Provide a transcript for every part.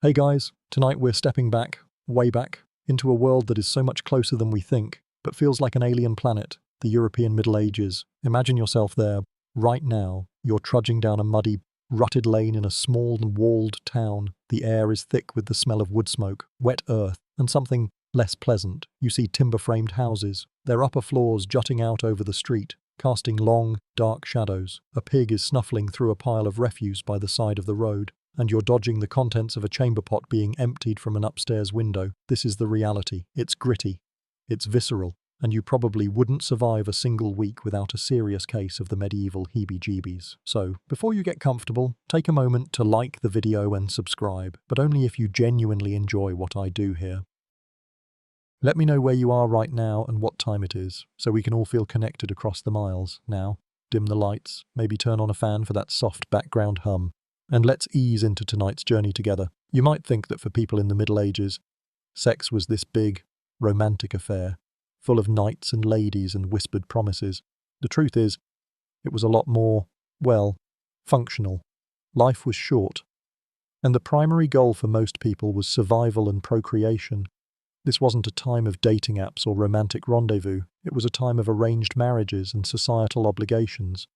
Hey guys, tonight we're stepping back, way back, into a world that is so much closer than we think, but feels like an alien planet, the European Middle Ages. Imagine yourself there, right now. You're trudging down a muddy, rutted lane in a small and walled town. The air is thick with the smell of wood smoke, wet earth, and something less pleasant. You see timber-framed houses, their upper floors jutting out over the street, casting long, dark shadows. A pig is snuffling through a pile of refuse by the side of the road, and you're dodging the contents of a chamber pot being emptied from an upstairs window. This is the reality. It's gritty, it's visceral, and you probably wouldn't survive a single week without a serious case of the medieval heebie-jeebies. So, before you get comfortable, take a moment to like the video and subscribe, but only if you genuinely enjoy what I do here. Let me know where you are right now and what time it is, so we can all feel connected across the miles. Now, dim the lights, maybe turn on a fan for that soft background hum. And let's ease into tonight's journey together. You might think that for people in the Middle Ages, sex was this big, romantic affair, full of knights and ladies and whispered promises. The truth is, it was a lot more, well, functional. Life was short, and the primary goal for most people was survival and procreation. This wasn't a time of dating apps or romantic rendezvous. It was a time of arranged marriages and societal obligations.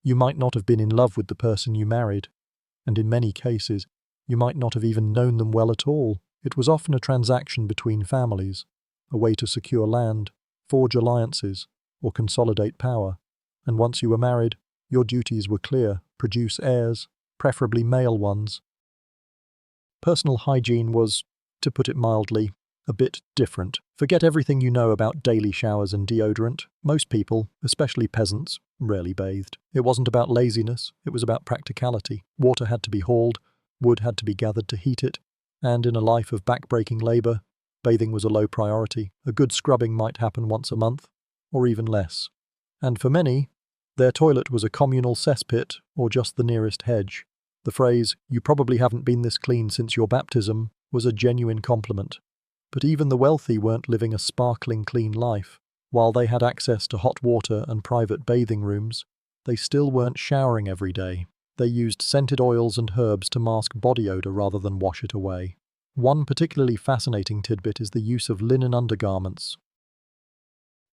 You might not have been in love with the person you married, and in many cases, you might not have even known them well at all. It was often a transaction between families, a way to secure land, forge alliances, or consolidate power. And once you were married, your duties were clear: produce heirs, preferably male ones. Personal hygiene was, to put it mildly, a bit different. Forget everything you know about daily showers and deodorant. Most people, especially peasants, rarely bathed. It wasn't about laziness, it was about practicality. Water had to be hauled, wood had to be gathered to heat it, and in a life of back-breaking labour, bathing was a low priority. A good scrubbing might happen once a month, or even less. And for many, their toilet was a communal cesspit or just the nearest hedge. The phrase, "you probably haven't been this clean since your baptism," was a genuine compliment. But even the wealthy weren't living a sparkling clean life. While they had access to hot water and private bathing rooms, they still weren't showering every day. They used scented oils and herbs to mask body odor rather than wash it away. One particularly fascinating tidbit is the use of linen undergarments.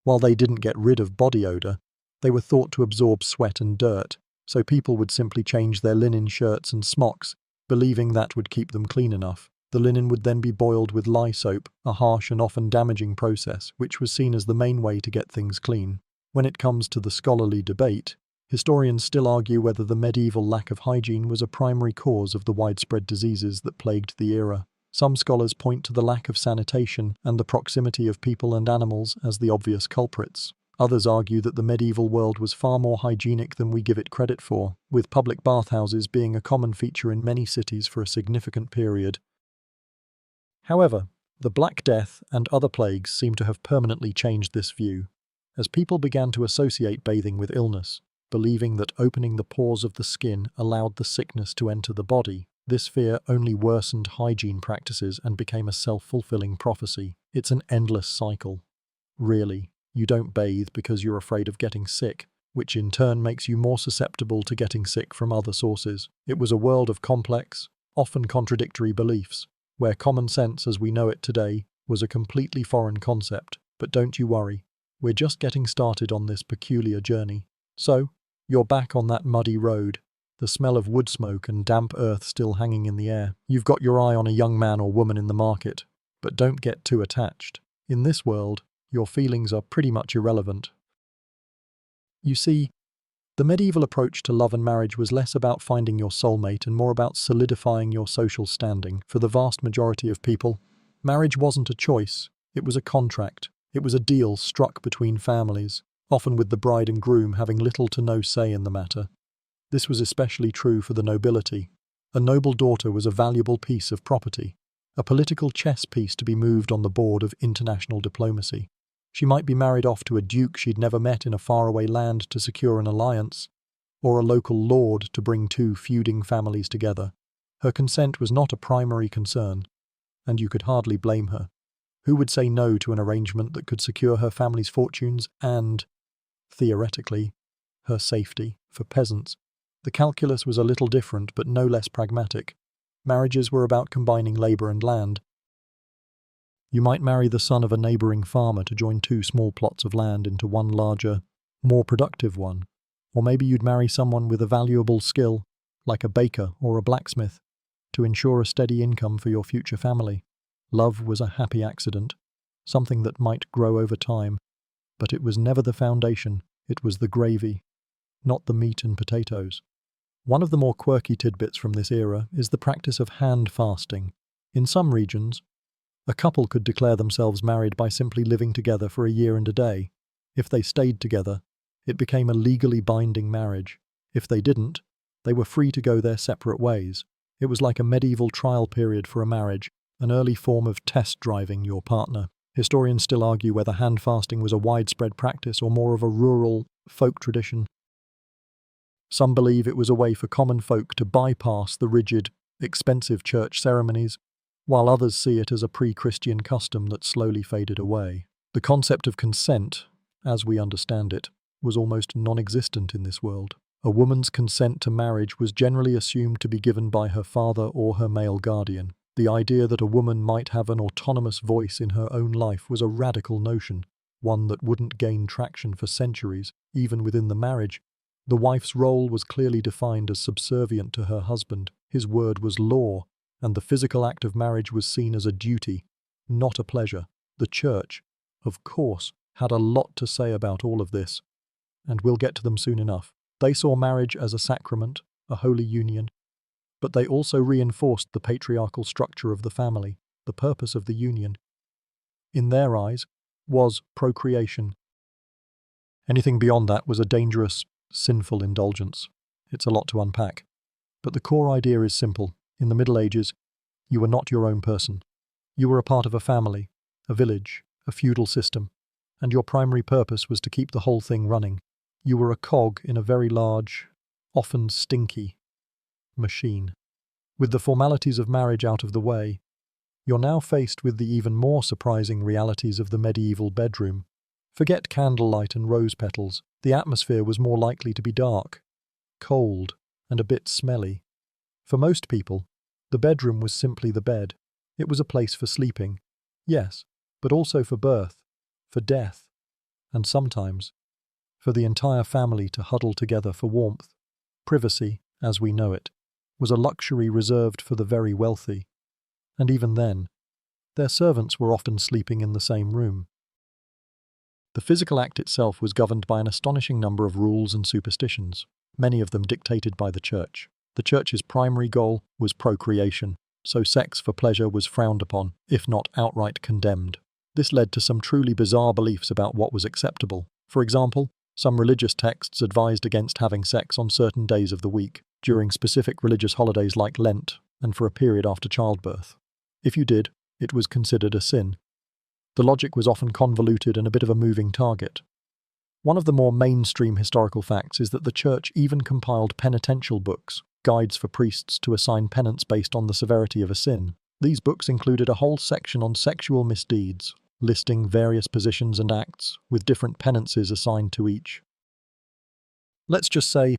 While they didn't get rid of body odor, they were thought to absorb sweat and dirt, so people would simply change their linen shirts and smocks, believing that would keep them clean enough. The linen would then be boiled with lye soap, a harsh and often damaging process, which was seen as the main way to get things clean. When it comes to the scholarly debate, historians still argue whether the medieval lack of hygiene was a primary cause of the widespread diseases that plagued the era. Some scholars point to the lack of sanitation and the proximity of people and animals as the obvious culprits. Others argue that the medieval world was far more hygienic than we give it credit for, with public bathhouses being a common feature in many cities for a significant period. However, the Black Death and other plagues seem to have permanently changed this view, as people began to associate bathing with illness, believing that opening the pores of the skin allowed the sickness to enter the body. This fear only worsened hygiene practices and became a self-fulfilling prophecy. It's an endless cycle. Really, you don't bathe because you're afraid of getting sick, which in turn makes you more susceptible to getting sick from other sources. It was a world of complex, often contradictory beliefs, where common sense as we know it today was a completely foreign concept. But don't you worry, we're just getting started on this peculiar journey. So, you're back on that muddy road, the smell of wood smoke and damp earth still hanging in the air. You've got your eye on a young man or woman in the market, but don't get too attached. In this world, your feelings are pretty much irrelevant. You see, the medieval approach to love and marriage was less about finding your soulmate and more about solidifying your social standing. For the vast majority of people, marriage wasn't a choice, it was a contract. It was a deal struck between families, often with the bride and groom having little to no say in the matter. This was especially true for the nobility. A noble daughter was a valuable piece of property, a political chess piece to be moved on the board of international diplomacy. She might be married off to a duke she'd never met in a faraway land to secure an alliance, or a local lord to bring two feuding families together. Her consent was not a primary concern, and you could hardly blame her. Who would say no to an arrangement that could secure her family's fortunes and, theoretically, her safety? For peasants, the calculus was a little different but no less pragmatic. Marriages were about combining labor and land. You might marry the son of a neighboring farmer to join two small plots of land into one larger, more productive one. Or maybe you'd marry someone with a valuable skill, like a baker or a blacksmith, to ensure a steady income for your future family. Love was a happy accident, something that might grow over time, but it was never the foundation, it was the gravy, not the meat and potatoes. One of the more quirky tidbits from this era is the practice of hand fasting. In some regions, a couple could declare themselves married by simply living together for a year and a day. If they stayed together, it became a legally binding marriage. If they didn't, they were free to go their separate ways. It was like a medieval trial period for a marriage, an early form of test driving your partner. Historians still argue whether hand fasting was a widespread practice or more of a rural folk tradition. Some believe it was a way for common folk to bypass the rigid, expensive church ceremonies, while others see it as a pre-Christian custom that slowly faded away. The concept of consent, as we understand it, was almost non-existent in this world. A woman's consent to marriage was generally assumed to be given by her father or her male guardian. The idea that a woman might have an autonomous voice in her own life was a radical notion, one that wouldn't gain traction for centuries, even within the marriage. The wife's role was clearly defined as subservient to her husband. His word was law, and the physical act of marriage was seen as a duty, not a pleasure. The church, of course, had a lot to say about all of this, and we'll get to them soon enough. They saw marriage as a sacrament, a holy union, but they also reinforced the patriarchal structure of the family. The purpose of the union, in their eyes, was procreation. Anything beyond that was a dangerous, sinful indulgence. It's a lot to unpack. But the core idea is simple. In the Middle Ages, you were not your own person. You were a part of a family, a village, a feudal system, and your primary purpose was to keep the whole thing running. You were a cog in a very large, often stinky, machine. With the formalities of marriage out of the way, you're now faced with the even more surprising realities of the medieval bedroom. Forget candlelight and rose petals. The atmosphere was more likely to be dark, cold, and a bit smelly. For most people, the bedroom was simply the bed. It was a place for sleeping, yes, but also for birth, for death, and sometimes for the entire family to huddle together for warmth. Privacy, as we know it, was a luxury reserved for the very wealthy, and even then, their servants were often sleeping in the same room. The physical act itself was governed by an astonishing number of rules and superstitions, many of them dictated by the church. The church's primary goal was procreation, so sex for pleasure was frowned upon, if not outright condemned. This led to some truly bizarre beliefs about what was acceptable. For example, some religious texts advised against having sex on certain days of the week, during specific religious holidays like Lent, and for a period after childbirth. If you did, it was considered a sin. The logic was often convoluted and a bit of a moving target. One of the more mainstream historical facts is that the church even compiled penitential books, guides for priests to assign penance based on the severity of a sin. These books included a whole section on sexual misdeeds, listing various positions and acts, with different penances assigned to each. Let's just say,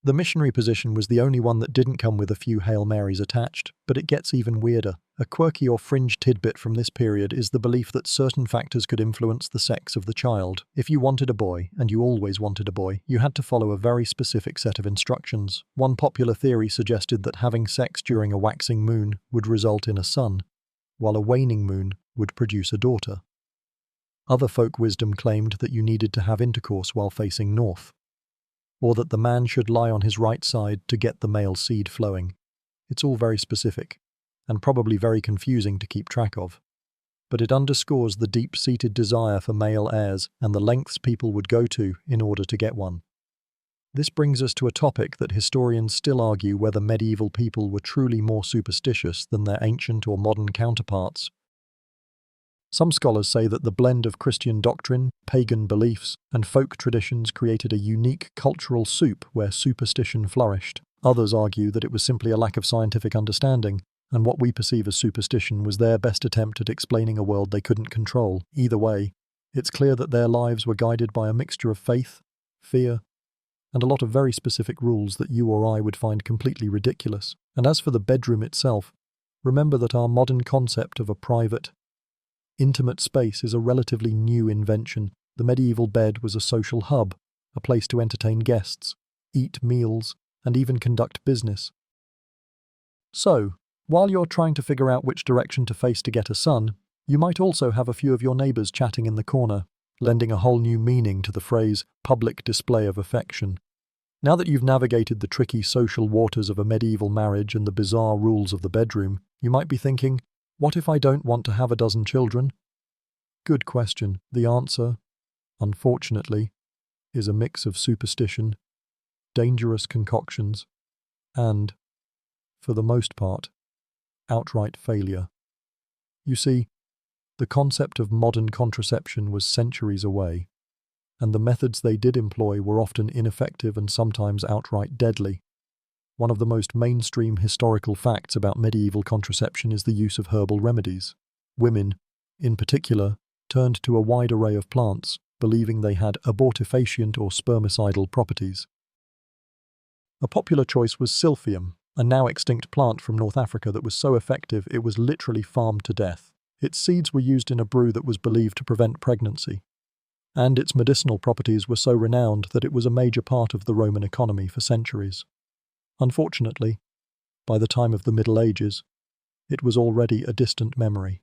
the missionary position was the only one that didn't come with a few Hail Marys attached, but it gets even weirder. A quirky or fringe tidbit from this period is the belief that certain factors could influence the sex of the child. If you wanted a boy, and you always wanted a boy, you had to follow a very specific set of instructions. One popular theory suggested that having sex during a waxing moon would result in a son, while a waning moon would produce a daughter. Other folk wisdom claimed that you needed to have intercourse while facing north, or that the man should lie on his right side to get the male seed flowing. It's all very specific, and probably very confusing to keep track of. But it underscores the deep-seated desire for male heirs and the lengths people would go to in order to get one. This brings us to a topic that historians still argue whether medieval people were truly more superstitious than their ancient or modern counterparts. Some scholars say that the blend of Christian doctrine, pagan beliefs, and folk traditions created a unique cultural soup where superstition flourished. Others argue that it was simply a lack of scientific understanding, and what we perceive as superstition was their best attempt at explaining a world they couldn't control. Either way, it's clear that their lives were guided by a mixture of faith, fear, and a lot of very specific rules that you or I would find completely ridiculous. And as for the bedroom itself, remember that our modern concept of a private, intimate space is a relatively new invention. The medieval bed was a social hub, a place to entertain guests, eat meals, and even conduct business. So, while you're trying to figure out which direction to face to get a son, you might also have a few of your neighbors chatting in the corner, lending a whole new meaning to the phrase public display of affection. Now that you've navigated the tricky social waters of a medieval marriage and the bizarre rules of the bedroom, you might be thinking, what if I don't want to have a dozen children? Good question. The answer, unfortunately, is a mix of superstition, dangerous concoctions, and, for the most part, outright failure. You see, the concept of modern contraception was centuries away, and the methods they did employ were often ineffective and sometimes outright deadly. One of the most mainstream historical facts about medieval contraception is the use of herbal remedies. Women, in particular, turned to a wide array of plants, believing they had abortifacient or spermicidal properties. A popular choice was silphium, a now extinct plant from North Africa that was so effective it was literally farmed to death. Its seeds were used in a brew that was believed to prevent pregnancy, and its medicinal properties were so renowned that it was a major part of the Roman economy for centuries. Unfortunately, by the time of the Middle Ages, it was already a distant memory,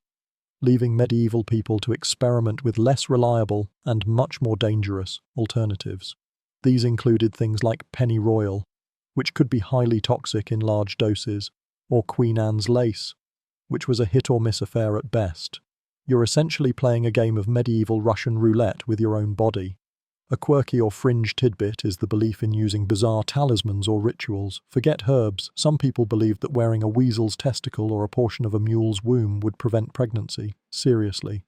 leaving medieval people to experiment with less reliable and much more dangerous alternatives. These included things like pennyroyal, which could be highly toxic in large doses, or Queen Anne's lace, which was a hit-or-miss affair at best. You're essentially playing a game of medieval Russian roulette with your own body. A quirky or fringe tidbit is the belief in using bizarre talismans or rituals. Forget herbs, some people believed that wearing a weasel's testicle or a portion of a mule's womb would prevent pregnancy. Seriously.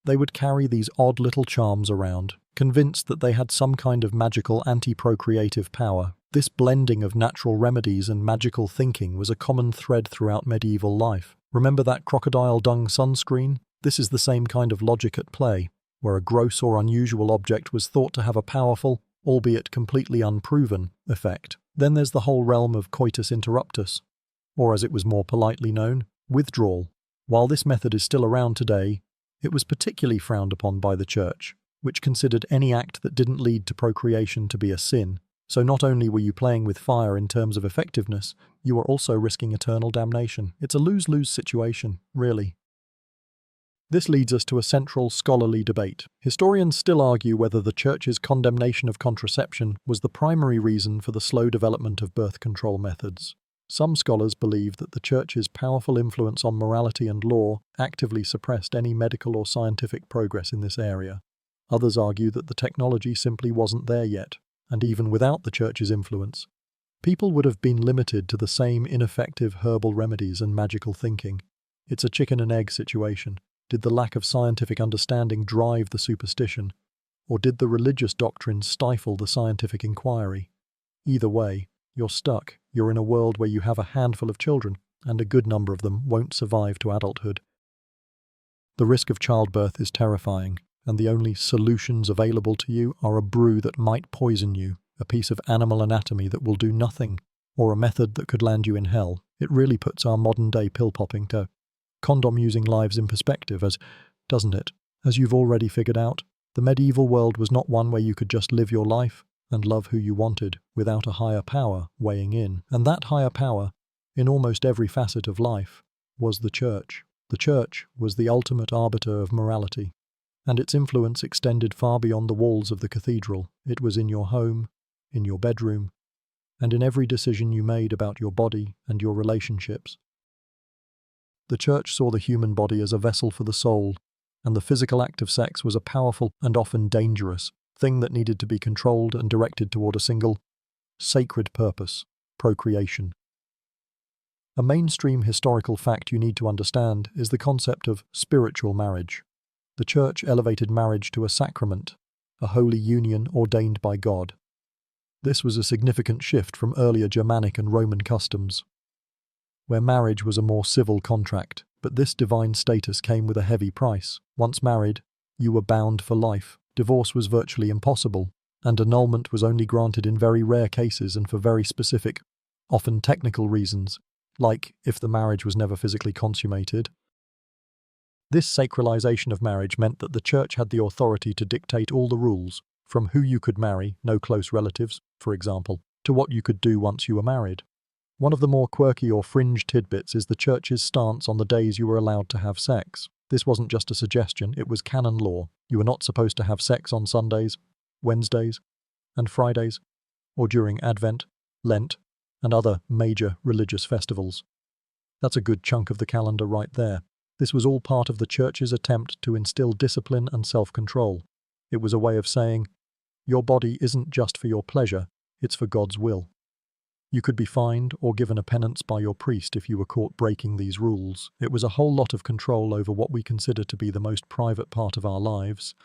They would carry these odd little charms around, convinced that they had some kind of magical anti-procreative power. This blending of natural remedies and magical thinking was a common thread throughout medieval life. Remember that crocodile dung sunscreen? This is the same kind of logic at play, where a gross or unusual object was thought to have a powerful, albeit completely unproven, effect. Then there's the whole realm of coitus interruptus, or as it was more politely known, withdrawal. While this method is still around today, it was particularly frowned upon by the Church, which considered any act that didn't lead to procreation to be a sin. So not only were you playing with fire in terms of effectiveness, you were also risking eternal damnation. It's a lose-lose situation, really. This leads us to a central scholarly debate. Historians still argue whether the Church's condemnation of contraception was the primary reason for the slow development of birth control methods. Some scholars believe that the Church's powerful influence on morality and law actively suppressed any medical or scientific progress in this area. Others argue that the technology simply wasn't there yet, and even without the Church's influence, people would have been limited to the same ineffective herbal remedies and magical thinking. It's a chicken and egg situation. Did the lack of scientific understanding drive the superstition, or did the religious doctrine stifle the scientific inquiry? Either way, you're stuck. You're in a world where you have a handful of children, and a good number of them won't survive to adulthood. The risk of childbirth is terrifying, and the only solutions available to you are a brew that might poison you, a piece of animal anatomy that will do nothing, or a method that could land you in hell. It really puts our modern-day pill-popping to condom-using lives in perspective, doesn't it? As you've already figured out, the medieval world was not one where you could just live your life and love who you wanted without a higher power weighing in. And that higher power, in almost every facet of life, was the Church. The Church was the ultimate arbiter of morality, and its influence extended far beyond the walls of the cathedral. It was in your home, in your bedroom, and in every decision you made about your body and your relationships. The Church saw the human body as a vessel for the soul, and the physical act of sex was a powerful and often dangerous thing that needed to be controlled and directed toward a single, sacred purpose: procreation. A mainstream historical fact you need to understand is the concept of spiritual marriage. The Church elevated marriage to a sacrament, a holy union ordained by God. This was a significant shift from earlier Germanic and Roman customs, where marriage was a more civil contract, but this divine status came with a heavy price. Once married, you were bound for life. Divorce was virtually impossible, and annulment was only granted in very rare cases and for very specific, often technical reasons, like if the marriage was never physically consummated. This sacralization of marriage meant that the church had the authority to dictate all the rules, from who you could marry, no close relatives, for example, to what you could do once you were married. One of the more quirky or fringe tidbits is the church's stance on the days you were allowed to have sex. This wasn't just a suggestion, it was canon law. You were not supposed to have sex on Sundays, Wednesdays, and Fridays, or during Advent, Lent, and other major religious festivals. That's a good chunk of the calendar right there. This was all part of the church's attempt to instill discipline and self-control. It was a way of saying, your body isn't just for your pleasure, it's for God's will. You could be fined or given a penance by your priest if you were caught breaking these rules. It was a whole lot of control over what we consider to be the most private part of our lives.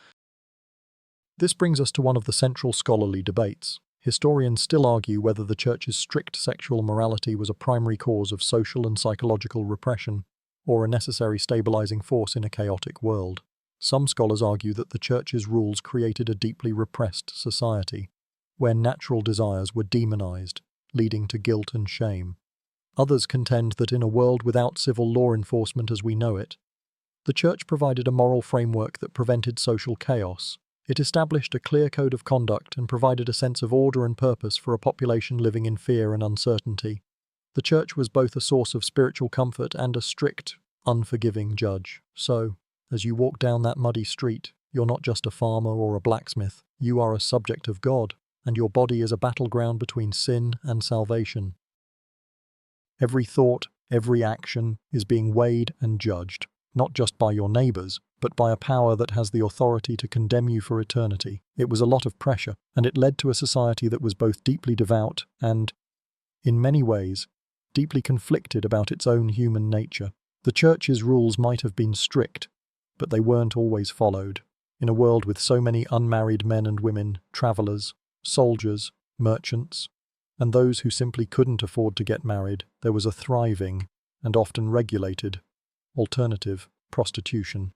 This brings us to one of the central scholarly debates. Historians still argue whether the church's strict sexual morality was a primary cause of social and psychological repression, or a necessary stabilizing force in a chaotic world. Some scholars argue that the church's rules created a deeply repressed society, where natural desires were demonized, leading to guilt and shame. Others contend that in a world without civil law enforcement as we know it, the church provided a moral framework that prevented social chaos. It established a clear code of conduct and provided a sense of order and purpose for a population living in fear and uncertainty. The church was both a source of spiritual comfort and a strict, unforgiving judge. So, as you walk down that muddy street, you're not just a farmer or a blacksmith, you are a subject of God, and your body is a battleground between sin and salvation. Every thought, every action is being weighed and judged, not just by your neighbors, but by a power that has the authority to condemn you for eternity. It was a lot of pressure, and it led to a society that was both deeply devout and, in many ways, deeply conflicted about its own human nature. The church's rules might have been strict, but they weren't always followed. In a world with so many unmarried men and women, travelers, soldiers, merchants, and those who simply couldn't afford to get married, there was a thriving, and often regulated, alternative prostitution.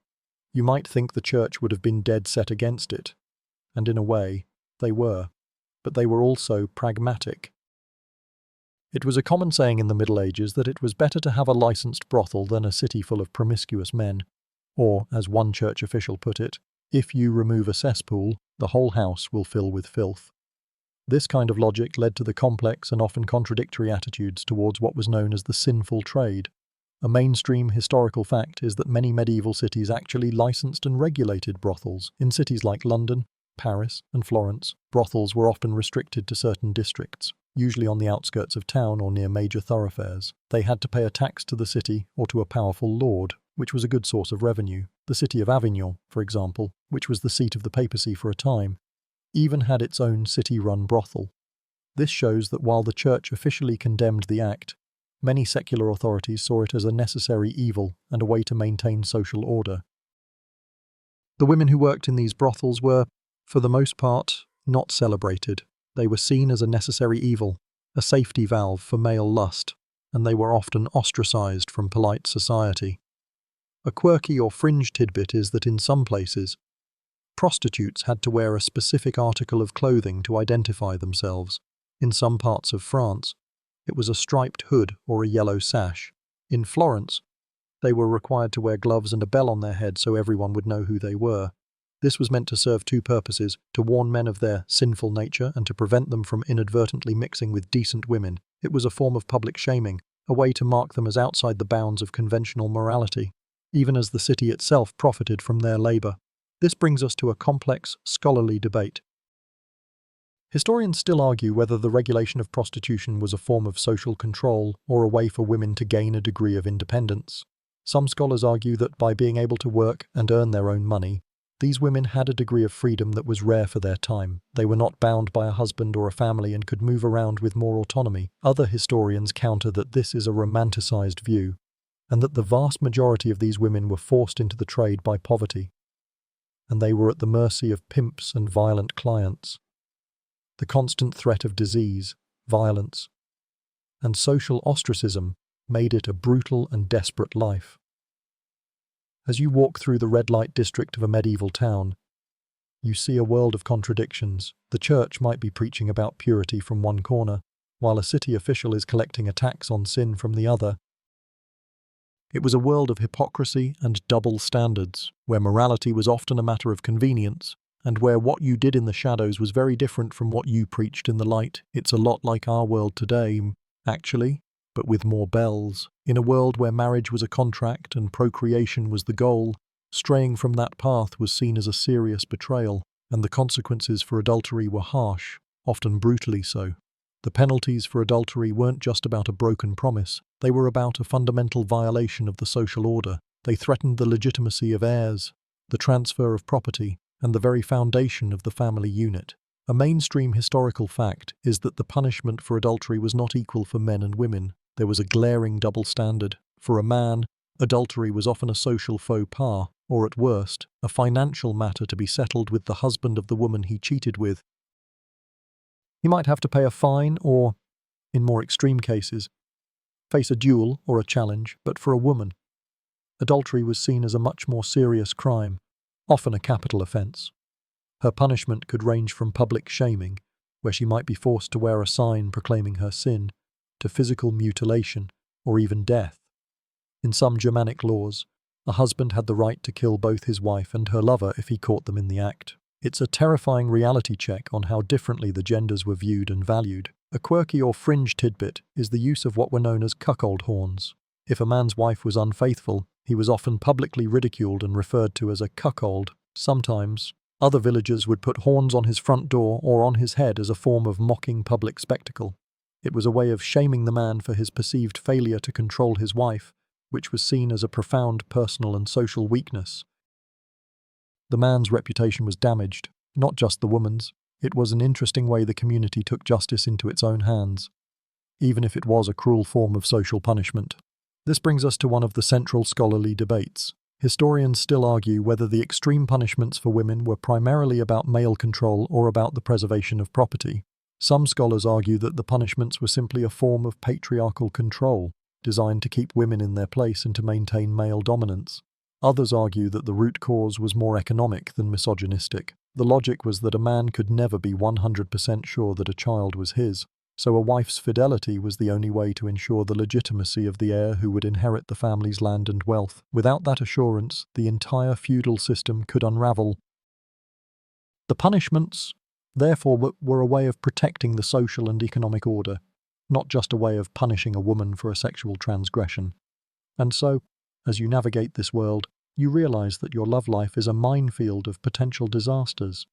You might think the church would have been dead set against it, and in a way, they were, but they were also pragmatic. It was a common saying in the Middle Ages that it was better to have a licensed brothel than a city full of promiscuous men, or, as one church official put it, if you remove a cesspool, the whole house will fill with filth. This kind of logic led to the complex and often contradictory attitudes towards what was known as the sinful trade. A mainstream historical fact is that many medieval cities actually licensed and regulated brothels. In cities like London, Paris, and Florence, brothels were often restricted to certain districts, usually on the outskirts of town or near major thoroughfares. They had to pay a tax to the city or to a powerful lord, which was a good source of revenue. The city of Avignon, for example, which was the seat of the papacy for a time, even had its own city-run brothel. This shows that while the church officially condemned the act, many secular authorities saw it as a necessary evil and a way to maintain social order. The women who worked in these brothels were, for the most part, not celebrated. They were seen as a necessary evil, a safety valve for male lust, and they were often ostracized from polite society. A quirky or fringe tidbit is that in some places, prostitutes had to wear a specific article of clothing to identify themselves. In some parts of France, it was a striped hood or a yellow sash. In Florence, they were required to wear gloves and a bell on their head so everyone would know who they were. This was meant to serve two purposes: to warn men of their sinful nature and to prevent them from inadvertently mixing with decent women. It was a form of public shaming, a way to mark them as outside the bounds of conventional morality, even as the city itself profited from their labor. This brings us to a complex, scholarly debate. Historians still argue whether the regulation of prostitution was a form of social control or a way for women to gain a degree of independence. Some scholars argue that by being able to work and earn their own money, these women had a degree of freedom that was rare for their time. They were not bound by a husband or a family and could move around with more autonomy. Other historians counter that this is a romanticized view, and that the vast majority of these women were forced into the trade by poverty, and they were at the mercy of pimps and violent clients. The constant threat of disease, violence, and social ostracism made it a brutal and desperate life. As you walk through the red light district of a medieval town, you see a world of contradictions. The church might be preaching about purity from one corner, while a city official is collecting a tax on sin from the other. It was a world of hypocrisy and double standards, where morality was often a matter of convenience, and where what you did in the shadows was very different from what you preached in the light. It's a lot like our world today, actually, but with more bells. In a world where marriage was a contract and procreation was the goal, straying from that path was seen as a serious betrayal, and the consequences for adultery were harsh, often brutally so. The penalties for adultery weren't just about a broken promise, they were about a fundamental violation of the social order. They threatened the legitimacy of heirs, the transfer of property, and the very foundation of the family unit. A mainstream historical fact is that the punishment for adultery was not equal for men and women. There was a glaring double standard. For a man, adultery was often a social faux pas, or at worst, a financial matter to be settled with the husband of the woman he cheated with. He might have to pay a fine or, in more extreme cases, face a duel or a challenge, but for a woman, adultery was seen as a much more serious crime, often a capital offence. Her punishment could range from public shaming, where she might be forced to wear a sign proclaiming her sin, to physical mutilation or even death. In some Germanic laws, a husband had the right to kill both his wife and her lover if he caught them in the act. It's a terrifying reality check on how differently the genders were viewed and valued. A quirky or fringe tidbit is the use of what were known as cuckold horns. If a man's wife was unfaithful, he was often publicly ridiculed and referred to as a cuckold. Sometimes, other villagers would put horns on his front door or on his head as a form of mocking public spectacle. It was a way of shaming the man for his perceived failure to control his wife, which was seen as a profound personal and social weakness. The man's reputation was damaged, not just the woman's. It was an interesting way the community took justice into its own hands, even if it was a cruel form of social punishment. This brings us to one of the central scholarly debates. Historians still argue whether the extreme punishments for women were primarily about male control or about the preservation of property. Some scholars argue that the punishments were simply a form of patriarchal control, designed to keep women in their place and to maintain male dominance. Others argue that the root cause was more economic than misogynistic. The logic was that a man could never be 100% sure that a child was his, so a wife's fidelity was the only way to ensure the legitimacy of the heir who would inherit the family's land and wealth. Without that assurance, the entire feudal system could unravel. The punishments, therefore, were a way of protecting the social and economic order, not just a way of punishing a woman for a sexual transgression. And so, as you navigate this world, you realize that your love life is a minefield of potential disasters.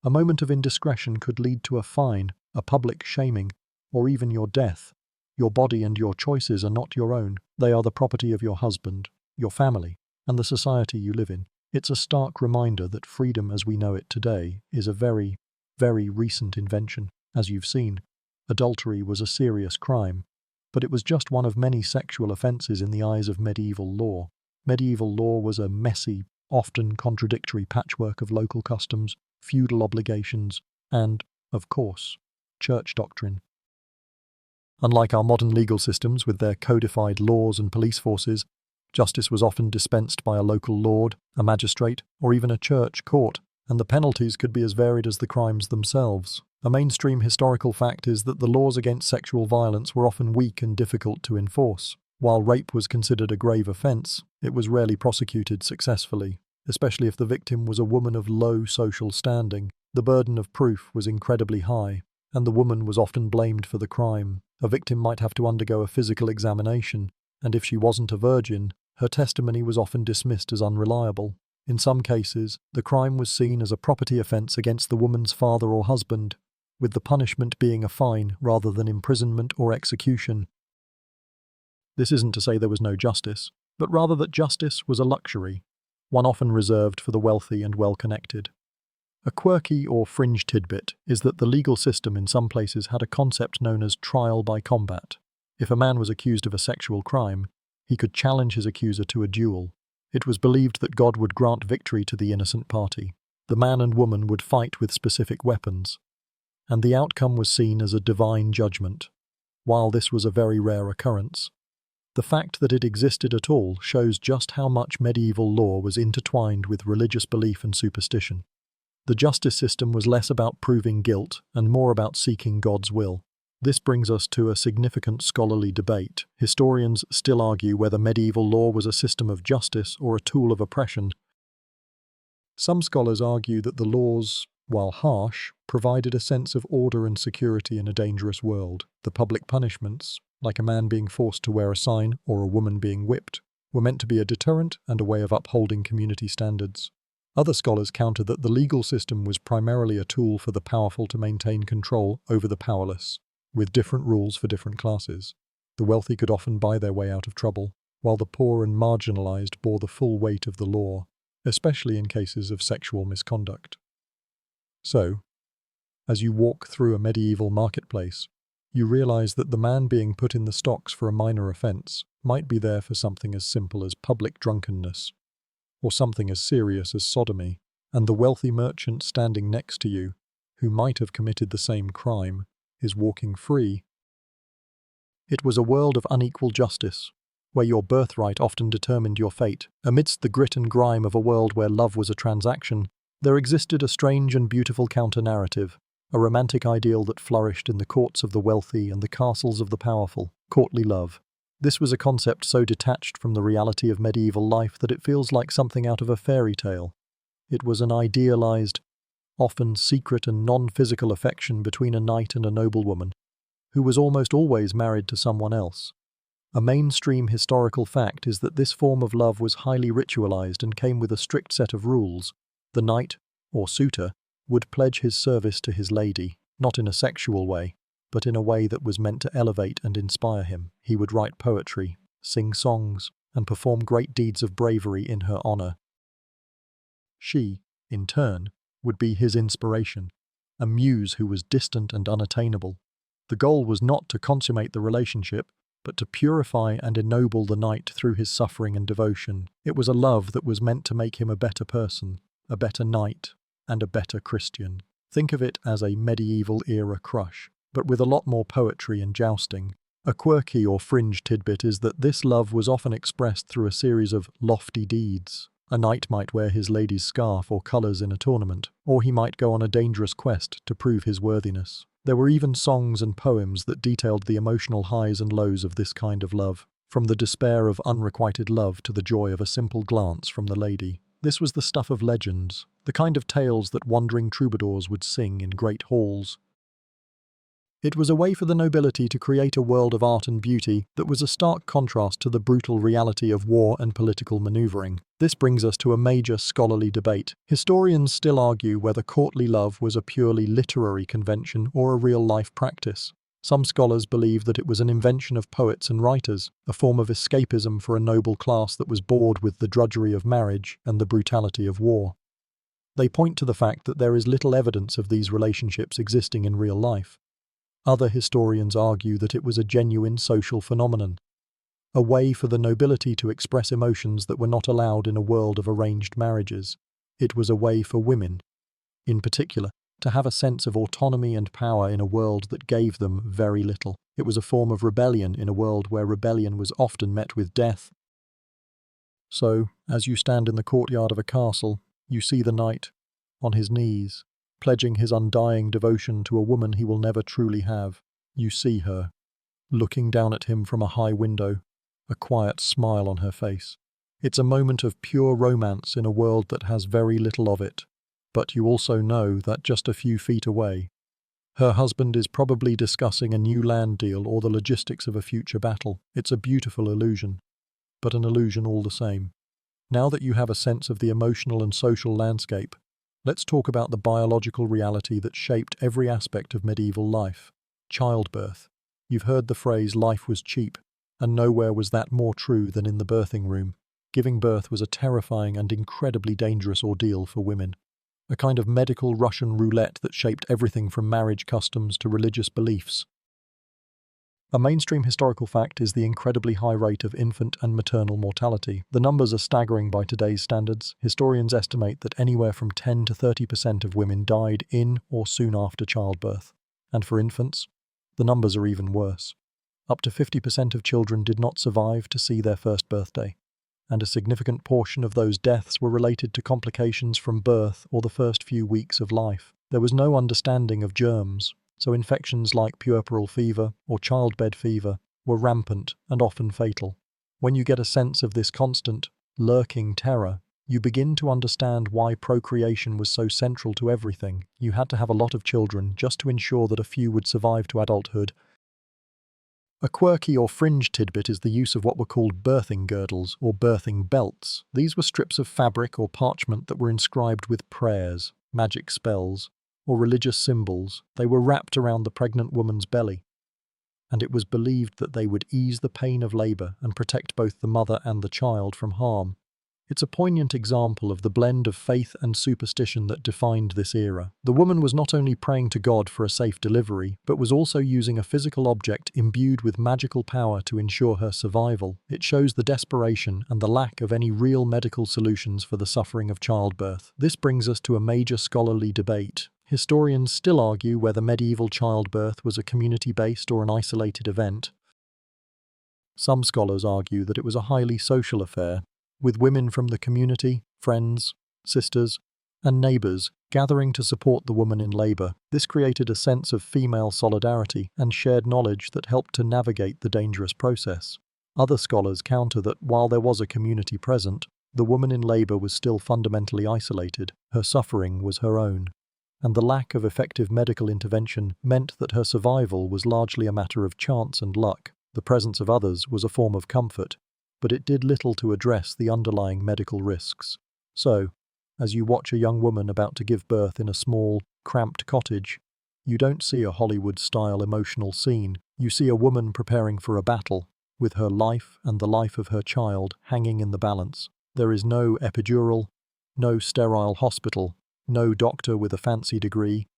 A moment of indiscretion could lead to a fine, a public shaming, or even your death. Your body and your choices are not your own. They are the property of your husband, your family, and the society you live in. It's a stark reminder that freedom as we know it today is a very, very recent invention. As you've seen, adultery was a serious crime, but it was just one of many sexual offences in the eyes of medieval law. Medieval law was a messy, often contradictory patchwork of local customs, feudal obligations, and, of course, church doctrine. Unlike our modern legal systems with their codified laws and police forces, justice was often dispensed by a local lord, a magistrate, or even a church court, and the penalties could be as varied as the crimes themselves. A mainstream historical fact is that the laws against sexual violence were often weak and difficult to enforce. While rape was considered a grave offence, it was rarely prosecuted successfully, especially if the victim was a woman of low social standing. The burden of proof was incredibly high, and the woman was often blamed for the crime. A victim might have to undergo a physical examination, and if she wasn't a virgin, her testimony was often dismissed as unreliable. In some cases, the crime was seen as a property offence against the woman's father or husband, with the punishment being a fine rather than imprisonment or execution. This isn't to say there was no justice, but rather that justice was a luxury, one often reserved for the wealthy and well-connected. A quirky or fringe tidbit is that the legal system in some places had a concept known as trial by combat. If a man was accused of a sexual crime, he could challenge his accuser to a duel. It was believed that God would grant victory to the innocent party. The man and woman would fight with specific weapons, and the outcome was seen as a divine judgment. While this was a very rare occurrence, the fact that it existed at all shows just how much medieval law was intertwined with religious belief and superstition. The justice system was less about proving guilt and more about seeking God's will. This brings us to a significant scholarly debate. Historians still argue whether medieval law was a system of justice or a tool of oppression. Some scholars argue that the laws, while harsh, provided a sense of order and security in a dangerous world. The public punishments, like a man being forced to wear a sign or a woman being whipped, were meant to be a deterrent and a way of upholding community standards. Other scholars counter that the legal system was primarily a tool for the powerful to maintain control over the powerless, with different rules for different classes. The wealthy could often buy their way out of trouble, while the poor and marginalized bore the full weight of the law, especially in cases of sexual misconduct. So, as you walk through a medieval marketplace, you realize that the man being put in the stocks for a minor offense might be there for something as simple as public drunkenness, or something as serious as sodomy, and the wealthy merchant standing next to you, who might have committed the same crime, is walking free. It was a world of unequal justice, where your birthright often determined your fate. Amidst the grit and grime of a world where love was a transaction, there existed a strange and beautiful counter-narrative, a romantic ideal that flourished in the courts of the wealthy and the castles of the powerful, courtly love. This was a concept so detached from the reality of medieval life that it feels like something out of a fairy tale. It was an idealized, often secret and non-physical affection between a knight and a noblewoman, who was almost always married to someone else. A mainstream historical fact is that this form of love was highly ritualized and came with a strict set of rules. The knight, or suitor, would pledge his service to his lady, not in a sexual way, but in a way that was meant to elevate and inspire him. He would write poetry, sing songs, and perform great deeds of bravery in her honor. She, in turn, would be his inspiration, a muse who was distant and unattainable. The goal was not to consummate the relationship, but to purify and ennoble the knight through his suffering and devotion. It was a love that was meant to make him a better person, a better knight, and a better Christian. Think of it as a medieval-era crush, but with a lot more poetry and jousting. A quirky or fringe tidbit is that this love was often expressed through a series of lofty deeds. A knight might wear his lady's scarf or colours in a tournament, or he might go on a dangerous quest to prove his worthiness. There were even songs and poems that detailed the emotional highs and lows of this kind of love, from the despair of unrequited love to the joy of a simple glance from the lady. This was the stuff of legends, the kind of tales that wandering troubadours would sing in great halls. It was a way for the nobility to create a world of art and beauty that was a stark contrast to the brutal reality of war and political maneuvering. This brings us to a major scholarly debate. Historians still argue whether courtly love was a purely literary convention or a real-life practice. Some scholars believe that it was an invention of poets and writers, a form of escapism for a noble class that was bored with the drudgery of marriage and the brutality of war. They point to the fact that there is little evidence of these relationships existing in real life. Other historians argue that it was a genuine social phenomenon, a way for the nobility to express emotions that were not allowed in a world of arranged marriages. It was a way for women, in particular, to have a sense of autonomy and power in a world that gave them very little. It was a form of rebellion in a world where rebellion was often met with death. So, as you stand in the courtyard of a castle, you see the knight, on his knees, pledging his undying devotion to a woman he will never truly have. You see her, looking down at him from a high window, a quiet smile on her face. It's a moment of pure romance in a world that has very little of it, but you also know that just a few feet away, her husband is probably discussing a new land deal or the logistics of a future battle. It's a beautiful illusion, but an illusion all the same. Now that you have a sense of the emotional and social landscape, let's talk about the biological reality that shaped every aspect of medieval life. Childbirth. You've heard the phrase life was cheap, and nowhere was that more true than in the birthing room. Giving birth was a terrifying and incredibly dangerous ordeal for women. A kind of medical Russian roulette that shaped everything from marriage customs to religious beliefs. A mainstream historical fact is the incredibly high rate of infant and maternal mortality. The numbers are staggering by today's standards. Historians estimate that anywhere from 10 to 30% of women died in or soon after childbirth. And for infants, the numbers are even worse. Up to 50% of children did not survive to see their first birthday, and a significant portion of those deaths were related to complications from birth or the first few weeks of life. There was no understanding of germs, so infections like puerperal fever or childbed fever were rampant and often fatal. When you get a sense of this constant, lurking terror, you begin to understand why procreation was so central to everything. You had to have a lot of children just to ensure that a few would survive to adulthood. A quirky or fringe tidbit is the use of what were called birthing girdles or birthing belts. These were strips of fabric or parchment that were inscribed with prayers, magic spells, or religious symbols. They were wrapped around the pregnant woman's belly, and it was believed that they would ease the pain of labor and protect both the mother and the child from harm. It's a poignant example of the blend of faith and superstition that defined this era. The woman was not only praying to God for a safe delivery, but was also using a physical object imbued with magical power to ensure her survival. It shows the desperation and the lack of any real medical solutions for the suffering of childbirth. This brings us to a major scholarly debate. Historians still argue whether medieval childbirth was a community-based or an isolated event. Some scholars argue that it was a highly social affair, with women from the community, friends, sisters, and neighbors gathering to support the woman in labor. This created a sense of female solidarity and shared knowledge that helped to navigate the dangerous process. Other scholars counter that while there was a community present, the woman in labor was still fundamentally isolated. Her suffering was her own, and the lack of effective medical intervention meant that her survival was largely a matter of chance and luck. The presence of others was a form of comfort, but it did little to address the underlying medical risks. So, as you watch a young woman about to give birth in a small, cramped cottage, you don't see a Hollywood-style emotional scene. You see a woman preparing for a battle, with her life and the life of her child hanging in the balance. There is no epidural, no sterile hospital, no doctor with a fancy degree.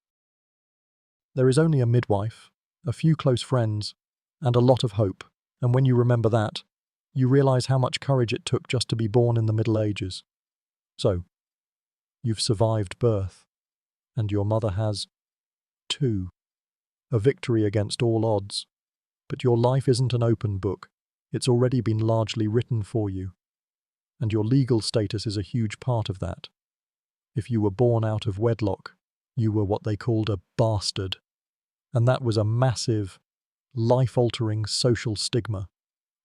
There is only a midwife, a few close friends, and a lot of hope. And when you remember that, you realize how much courage it took just to be born in the Middle Ages. So, you've survived birth, and your mother has, too. A victory against all odds. But your life isn't an open book. It's already been largely written for you. And your legal status is a huge part of that. If you were born out of wedlock, you were what they called a bastard. And that was a massive, life-altering social stigma.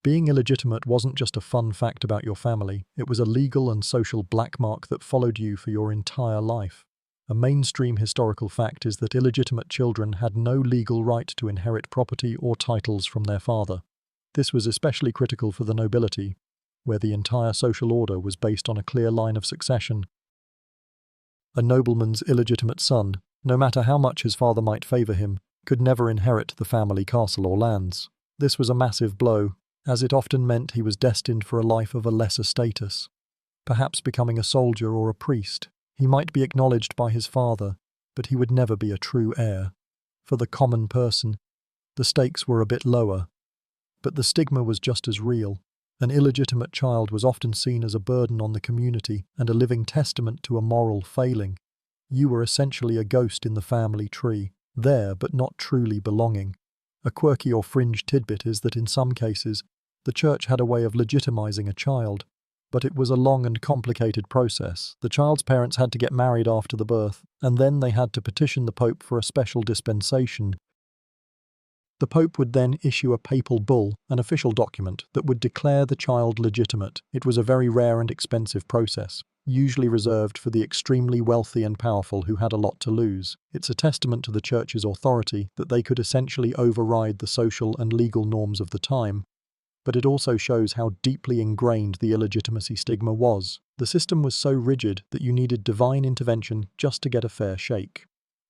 Being illegitimate wasn't just a fun fact about your family, it was a legal and social black mark that followed you for your entire life. A mainstream historical fact is that illegitimate children had no legal right to inherit property or titles from their father. This was especially critical for the nobility, where the entire social order was based on a clear line of succession. A nobleman's illegitimate son, no matter how much his father might favor him, could never inherit the family castle or lands. This was a massive blow, as it often meant he was destined for a life of a lesser status, perhaps becoming a soldier or a priest. He might be acknowledged by his father, but he would never be a true heir. For the common person, the stakes were a bit lower, but the stigma was just as real. An illegitimate child was often seen as a burden on the community and a living testament to a moral failing. You were essentially a ghost in the family tree, there but not truly belonging. A quirky or fringe tidbit is that in some cases, the church had a way of legitimizing a child, but it was a long and complicated process. The child's parents had to get married after the birth, and then they had to petition the Pope for a special dispensation. The Pope would then issue a papal bull, an official document, that would declare the child legitimate. It was a very rare and expensive process, usually reserved for the extremely wealthy and powerful who had a lot to lose. It's a testament to the church's authority that they could essentially override the social and legal norms of the time, but it also shows how deeply ingrained the illegitimacy stigma was. The system was so rigid that you needed divine intervention just to get a fair shake.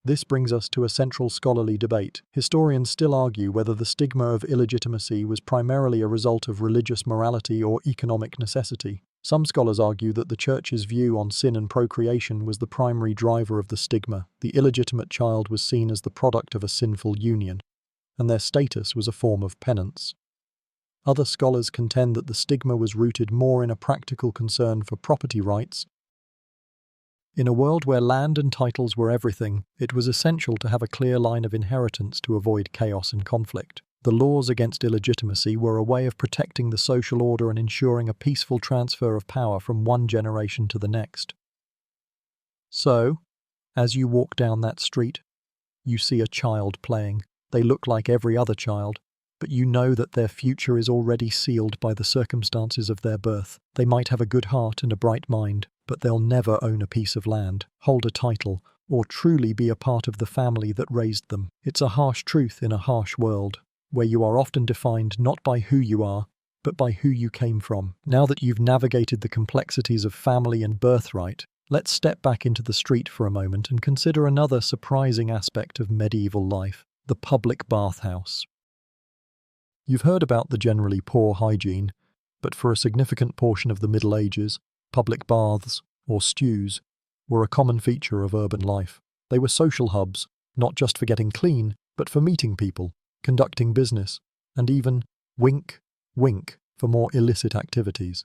This brings us to a central scholarly debate. Historians still argue whether the stigma of illegitimacy was primarily a result of religious morality or economic necessity. Some scholars argue that the Church's view on sin and procreation was the primary driver of the stigma. The illegitimate child was seen as the product of a sinful union, and their status was a form of penance. Other scholars contend that the stigma was rooted more in a practical concern for property rights. In a world where land and titles were everything, it was essential to have a clear line of inheritance to avoid chaos and conflict. The laws against illegitimacy were a way of protecting the social order and ensuring a peaceful transfer of power from one generation to the next. So, as you walk down that street, You see a child playing. They look like every other child, but you know that their future is already sealed by the circumstances of their birth. They might have a good heart and a bright mind, but they'll never own a piece of land, hold a title, or truly be a part of the family that raised them. It's a harsh truth in a harsh world, where you are often defined not by who you are, but by who you came from. Now that you've navigated the complexities of family and birthright, let's step back into the street for a moment and consider another surprising aspect of medieval life: the public bathhouse. You've heard about the generally poor hygiene, but for a significant portion of the Middle Ages, public baths, or stews, were a common feature of urban life. They were social hubs, not just for getting clean, but for meeting people, conducting business, and even, wink, wink, for more illicit activities.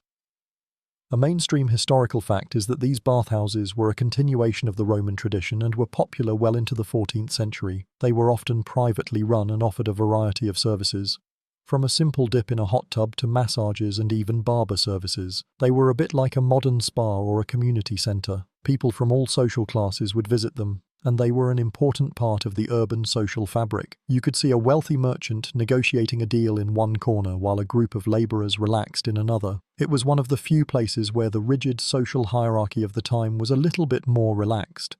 A mainstream historical fact is that these bathhouses were a continuation of the Roman tradition and were popular well into the 14th century. They were often privately run and offered a variety of services, from a simple dip in a hot tub to massages and even barber services. They were a bit like a modern spa or a community centre. People from all social classes would visit them, and they were an important part of the urban social fabric. You could see a wealthy merchant negotiating a deal in one corner while a group of labourers relaxed in another. It was one of the few places where the rigid social hierarchy of the time was a little bit more relaxed.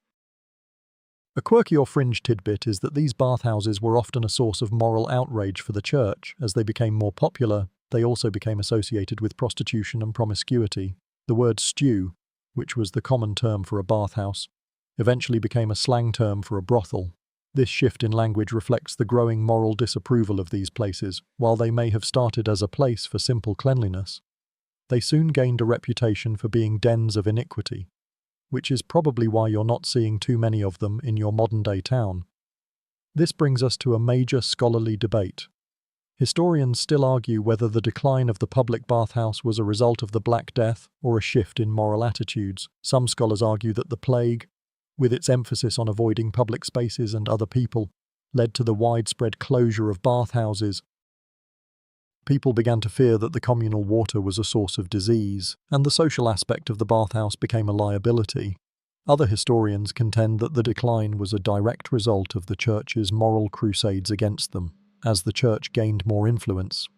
A quirky or fringe tidbit is that these bathhouses were often a source of moral outrage for the church. As they became more popular, they also became associated with prostitution and promiscuity. The word stew, which was the common term for a bathhouse, eventually became a slang term for a brothel. This shift in language reflects the growing moral disapproval of these places. While they may have started as a place for simple cleanliness, they soon gained a reputation for being dens of iniquity, which is probably why you're not seeing too many of them in your modern-day town. This brings us to a major scholarly debate. Historians still argue whether the decline of the public bathhouse was a result of the Black Death or a shift in moral attitudes. Some scholars argue that the plague, with its emphasis on avoiding public spaces and other people, led to the widespread closure of bathhouses. People began to fear that the communal water was a source of disease, and the social aspect of the bathhouse became a liability. Other historians contend that the decline was a direct result of the church's moral crusades against them. As the church gained more influence,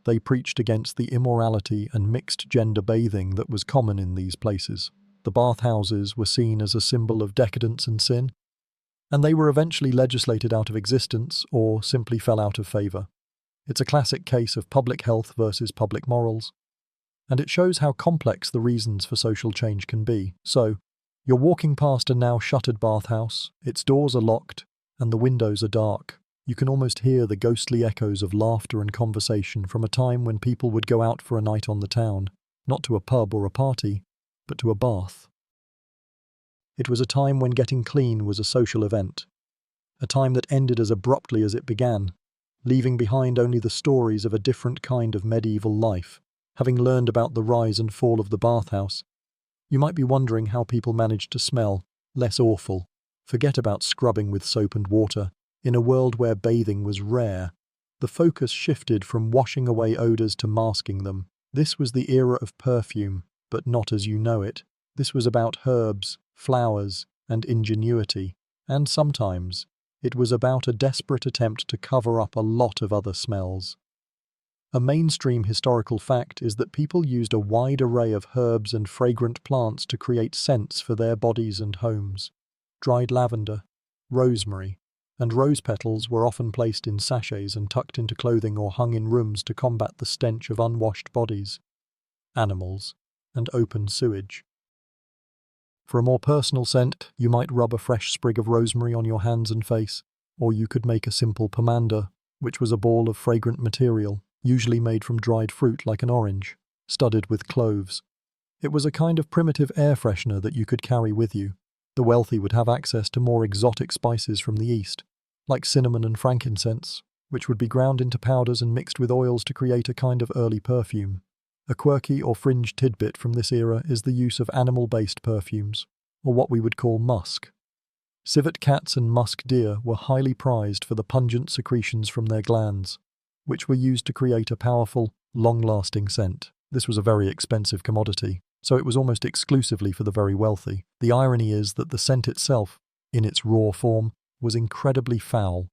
they preached against the immorality and mixed-gender bathing that was common in these places. The bathhouses were seen as a symbol of decadence and sin, and they were eventually legislated out of existence or simply fell out of favour. It's a classic case of public health versus public morals, and it shows how complex the reasons for social change can be. So, you're walking past a now shuttered bathhouse, its doors are locked, and the windows are dark. You can almost hear the ghostly echoes of laughter and conversation from a time when people would go out for a night on the town, not to a pub or a party, but to a bath. It was a time when getting clean was a social event, a time that ended as abruptly as it began, leaving behind only the stories of a different kind of medieval life. Having learned about the rise and fall of the bathhouse, you might be wondering how people managed to smell less awful. Forget about scrubbing with soap and water. In a world where bathing was rare, the focus shifted from washing away odours to masking them. This was the era of perfume, but not as you know it. This was about herbs, flowers, and ingenuity, and sometimes it was about a desperate attempt to cover up a lot of other smells. A mainstream historical fact is that people used a wide array of herbs and fragrant plants to create scents for their bodies and homes. Dried lavender, rosemary, and rose petals were often placed in sachets and tucked into clothing or hung in rooms to combat the stench of unwashed bodies, animals, and open sewage. For a more personal scent, you might rub a fresh sprig of rosemary on your hands and face, or you could make a simple pomander, which was a ball of fragrant material, usually made from dried fruit like an orange, studded with cloves. It was a kind of primitive air freshener that you could carry with you. The wealthy would have access to more exotic spices from the east, like cinnamon and frankincense, which would be ground into powders and mixed with oils to create a kind of early perfume. A quirky or fringe tidbit from this era is the use of animal-based perfumes, or what we would call musk. Civet cats and musk deer were highly prized for the pungent secretions from their glands, which were used to create a powerful, long-lasting scent. This was a very expensive commodity, so it was almost exclusively for the very wealthy. The irony is that the scent itself, in its raw form, was incredibly foul.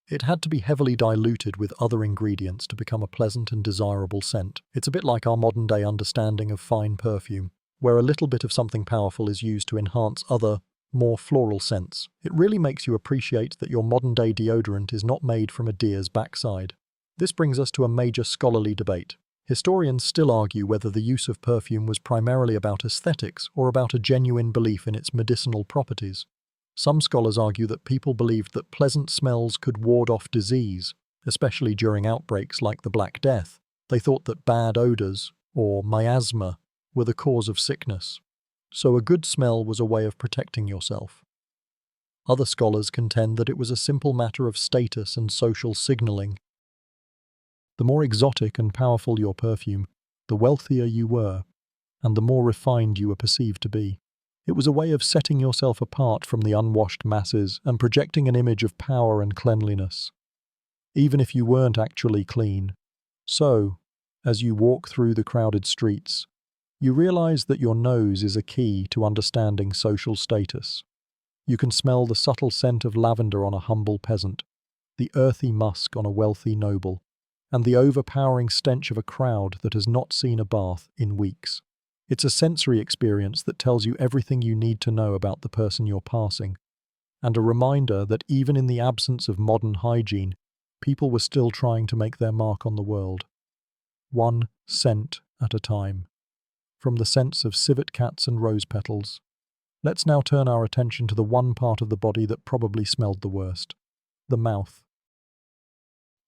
It had to be heavily diluted with other ingredients to become a pleasant and desirable scent. It's a bit like our modern-day understanding of fine perfume, where a little bit of something powerful is used to enhance other, more floral scents. It really makes you appreciate that your modern-day deodorant is not made from a deer's backside. This brings us to a major scholarly debate. Historians still argue whether the use of perfume was primarily about aesthetics or about a genuine belief in its medicinal properties. Some scholars argue that people believed that pleasant smells could ward off disease, especially during outbreaks like the Black Death. They thought that bad odors, or miasma, were the cause of sickness. So a good smell was a way of protecting yourself. Other scholars contend that it was a simple matter of status and social signaling. The more exotic and powerful your perfume, the wealthier you were, and the more refined you were perceived to be. It was a way of setting yourself apart from the unwashed masses and projecting an image of power and cleanliness, even if you weren't actually clean. So, as you walk through the crowded streets, you realize that your nose is a key to understanding social status. You can smell the subtle scent of lavender on a humble peasant, the earthy musk on a wealthy noble, and the overpowering stench of a crowd that has not seen a bath in weeks. It's a sensory experience that tells you everything you need to know about the person you're passing, and a reminder that even in the absence of modern hygiene, people were still trying to make their mark on the world. One scent at a time. From the scents of civet cats and rose petals, let's now turn our attention to the one part of the body that probably smelled the worst: the mouth.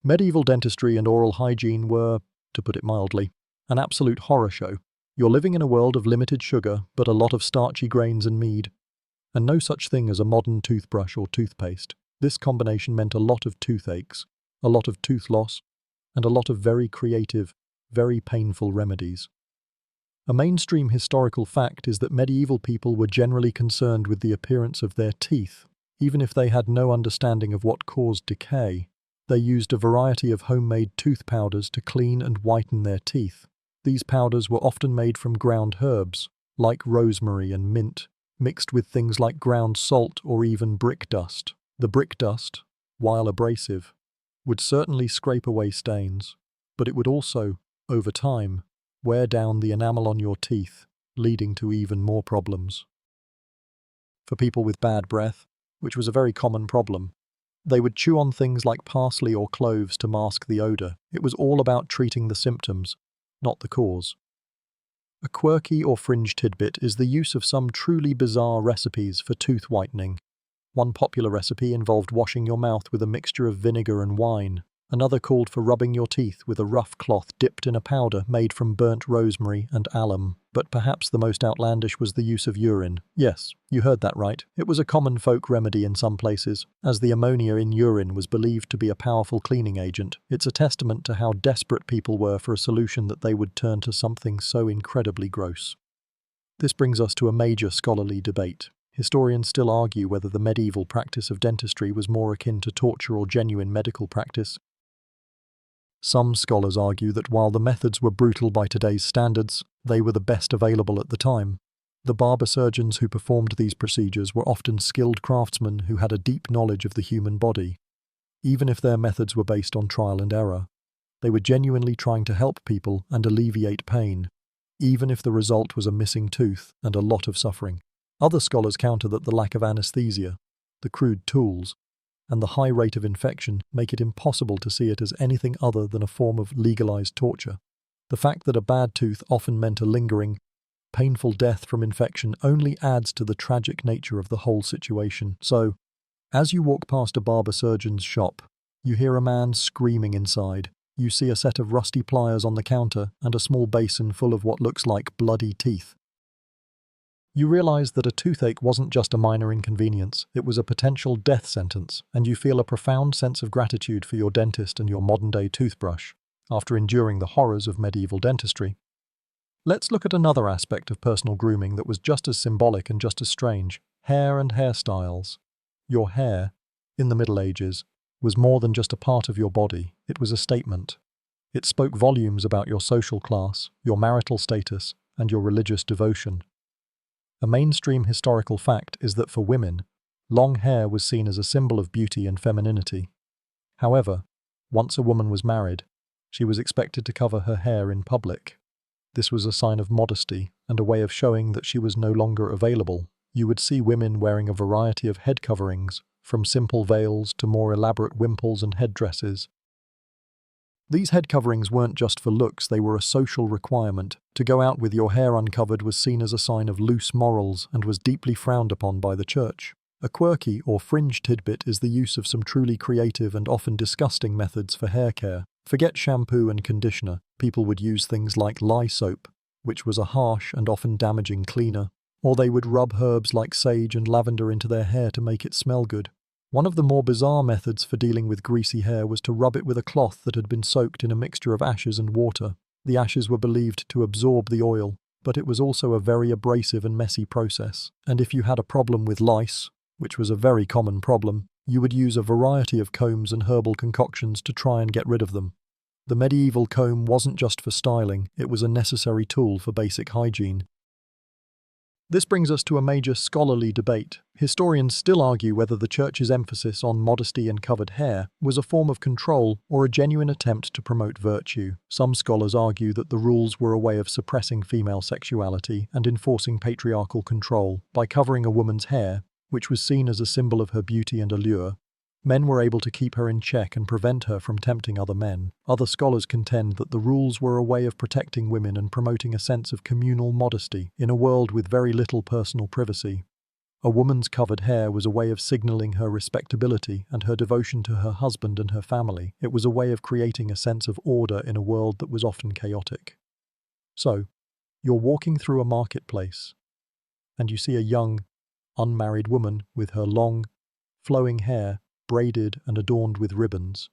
Medieval dentistry and oral hygiene were, to put it mildly, an absolute horror show. You're living in a world of limited sugar, but a lot of starchy grains and mead, and no such thing as a modern toothbrush or toothpaste. This combination meant a lot of toothaches, a lot of tooth loss, and a lot of very creative, very painful remedies. A mainstream historical fact is that medieval people were generally concerned with the appearance of their teeth, even if they had no understanding of what caused decay. They used a variety of homemade tooth powders to clean and whiten their teeth. These powders were often made from ground herbs, like rosemary and mint, mixed with things like ground salt or even brick dust. The brick dust, while abrasive, would certainly scrape away stains, but it would also, over time, wear down the enamel on your teeth, leading to even more problems. For people with bad breath, which was a very common problem, they would chew on things like parsley or cloves to mask the odor. It was all about treating the symptoms, not the cause. A quirky or fringe tidbit is the use of some truly bizarre recipes for tooth whitening. One popular recipe involved washing your mouth with a mixture of vinegar and wine. Another called for rubbing your teeth with a rough cloth dipped in a powder made from burnt rosemary and alum. But perhaps the most outlandish was the use of urine. Yes, you heard that right. It was a common folk remedy in some places, as the ammonia in urine was believed to be a powerful cleaning agent. It's a testament to how desperate people were for a solution that they would turn to something so incredibly gross. This brings us to a major scholarly debate. Historians still argue whether the medieval practice of dentistry was more akin to torture or genuine medical practice. Some scholars argue that while the methods were brutal by today's standards, they were the best available at the time. The barber surgeons who performed these procedures were often skilled craftsmen who had a deep knowledge of the human body. Even if their methods were based on trial and error, they were genuinely trying to help people and alleviate pain, even if the result was a missing tooth and a lot of suffering. Other scholars counter that the lack of anesthesia, the crude tools, and the high rate of infection make it impossible to see it as anything other than a form of legalized torture. The fact that a bad tooth often meant a lingering, painful death from infection only adds to the tragic nature of the whole situation. So, as you walk past a barber surgeon's shop, you hear a man screaming inside. You see a set of rusty pliers on the counter and a small basin full of what looks like bloody teeth. You realize that a toothache wasn't just a minor inconvenience, it was a potential death sentence, and you feel a profound sense of gratitude for your dentist and your modern-day toothbrush, after enduring the horrors of medieval dentistry. Let's look at another aspect of personal grooming that was just as symbolic and just as strange: hair and hairstyles. Your hair, in the Middle Ages, was more than just a part of your body, it was a statement. It spoke volumes about your social class, your marital status, and your religious devotion. A mainstream historical fact is that for women, Long hair was seen as a symbol of beauty and femininity. However, once a woman was married, she was expected to cover her hair in public. This was a sign of modesty and a way of showing that she was no longer available. You would see women wearing a variety of head coverings, from simple veils to more elaborate wimples and headdresses. These head coverings weren't just for looks, they were a social requirement. To go out with your hair uncovered was seen as a sign of loose morals and was deeply frowned upon by the church. A quirky or fringe tidbit is the use of some truly creative and often disgusting methods for hair care. Forget shampoo and conditioner, people would use things like lye soap, which was a harsh and often damaging cleaner, or they would rub herbs like sage and lavender into their hair to make it smell good. One of the more bizarre methods for dealing with greasy hair was to rub it with a cloth that had been soaked in a mixture of ashes and water. The ashes were believed to absorb the oil, but it was also a very abrasive and messy process. And if you had a problem with lice, which was a very common problem, you would use a variety of combs and herbal concoctions to try and get rid of them. The medieval comb wasn't just for styling, it was a necessary tool for basic hygiene. This brings us to a major scholarly debate. Historians still argue whether the church's emphasis on modesty and covered hair was a form of control or a genuine attempt to promote virtue. Some scholars argue that the rules were a way of suppressing female sexuality and enforcing patriarchal control. By covering a woman's hair, which was seen as a symbol of her beauty and allure, men were able to keep her in check and prevent her from tempting other men. Other scholars contend that the rules were a way of protecting women and promoting a sense of communal modesty in a world with very little personal privacy. A woman's covered hair was a way of signaling her respectability and her devotion to her husband and her family. It was a way of creating a sense of order in a world that was often chaotic. So, you're walking through a marketplace, and you see a young, unmarried woman with her long, flowing hair braided and adorned with ribbons.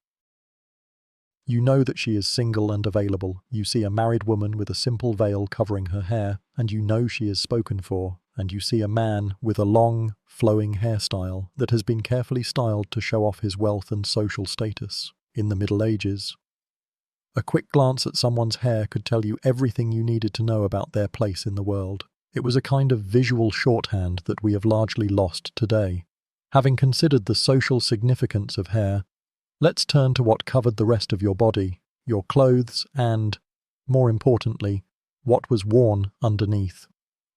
You know that she is single and available. You see a married woman with a simple veil covering her hair, and you know she is spoken for. And you see a man with a long, flowing hairstyle that has been carefully styled to show off his wealth and social status. In the Middle Ages, a quick glance at someone's hair could tell you everything you needed to know about their place in the world. It was a kind of visual shorthand that we have largely lost today. Having considered the social significance of hair, let's turn to what covered the rest of your body, your clothes, and, more importantly, what was worn underneath.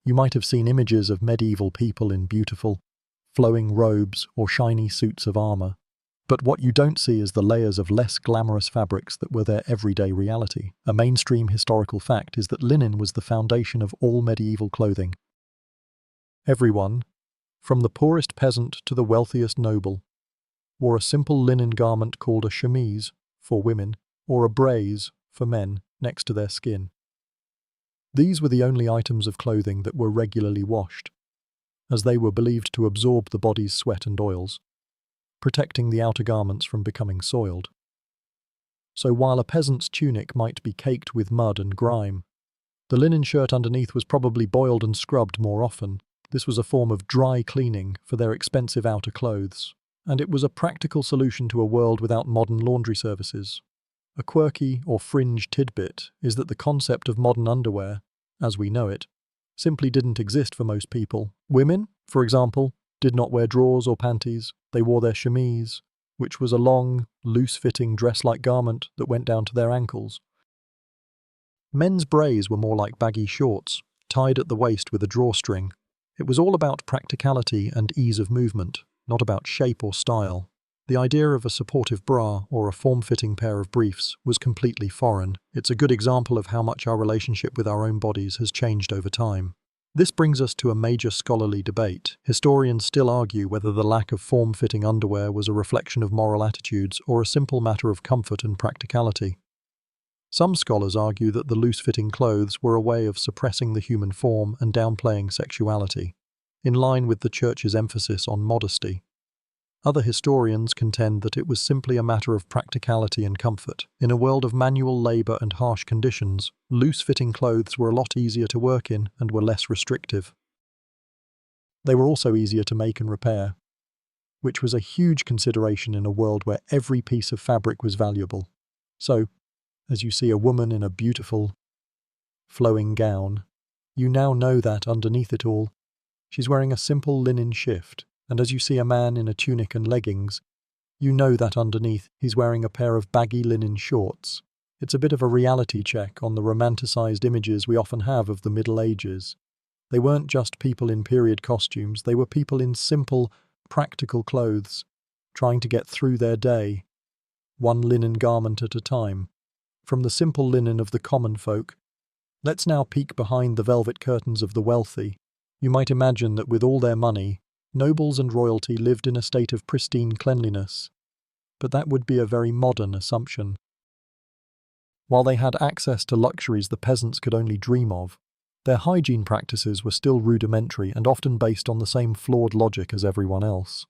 You might have seen images of medieval people in beautiful, flowing robes or shiny suits of armor, but what you don't see is the layers of less glamorous fabrics that were their everyday reality. A mainstream historical fact is that linen was the foundation of all medieval clothing. Everyone, from the poorest peasant to the wealthiest noble, wore a simple linen garment called a chemise for women or a braise for men next to their skin. These were the only items of clothing that were regularly washed, as they were believed to absorb the body's sweat and oils, protecting the outer garments from becoming soiled. So while a peasant's tunic might be caked with mud and grime, the linen shirt underneath was probably boiled and scrubbed more often. This was a form of dry cleaning for their expensive outer clothes, and it was a practical solution to a world without modern laundry services. A quirky or fringe tidbit is that the concept of modern underwear, as we know it, simply didn't exist for most people. Women, for example, did not wear drawers or panties. They wore their chemise, which was a long, loose-fitting dress-like garment that went down to their ankles. Men's braids were more like baggy shorts, tied at the waist with a drawstring. It was all about practicality and ease of movement, not about shape or style. The idea of a supportive bra or a form-fitting pair of briefs was completely foreign. It's a good example of how much our relationship with our own bodies has changed over time. This brings us to a major scholarly debate. Historians still argue whether the lack of form-fitting underwear was a reflection of moral attitudes or a simple matter of comfort and practicality. Some scholars argue that the loose-fitting clothes were a way of suppressing the human form and downplaying sexuality, in line with the Church's emphasis on modesty. Other historians contend that it was simply a matter of practicality and comfort. In a world of manual labor and harsh conditions, loose-fitting clothes were a lot easier to work in and were less restrictive. They were also easier to make and repair, which was a huge consideration in a world where every piece of fabric was valuable. So, as you see a woman in a beautiful, flowing gown, you now know that underneath it all, she's wearing a simple linen shift, And as you see a man in a tunic and leggings, you know that underneath he's wearing a pair of baggy linen shorts. It's a bit of a reality check on the romanticized images we often have of the Middle Ages. They weren't just people in period costumes, they were people in simple, practical clothes, trying to get through their day, one linen garment at a time. From the simple linen of the common folk, let's now peek behind the velvet curtains of the wealthy. You might imagine that with all their money, nobles and royalty lived in a state of pristine cleanliness, but that would be a very modern assumption. While they had access to luxuries the peasants could only dream of, their hygiene practices were still rudimentary and often based on the same flawed logic as everyone else.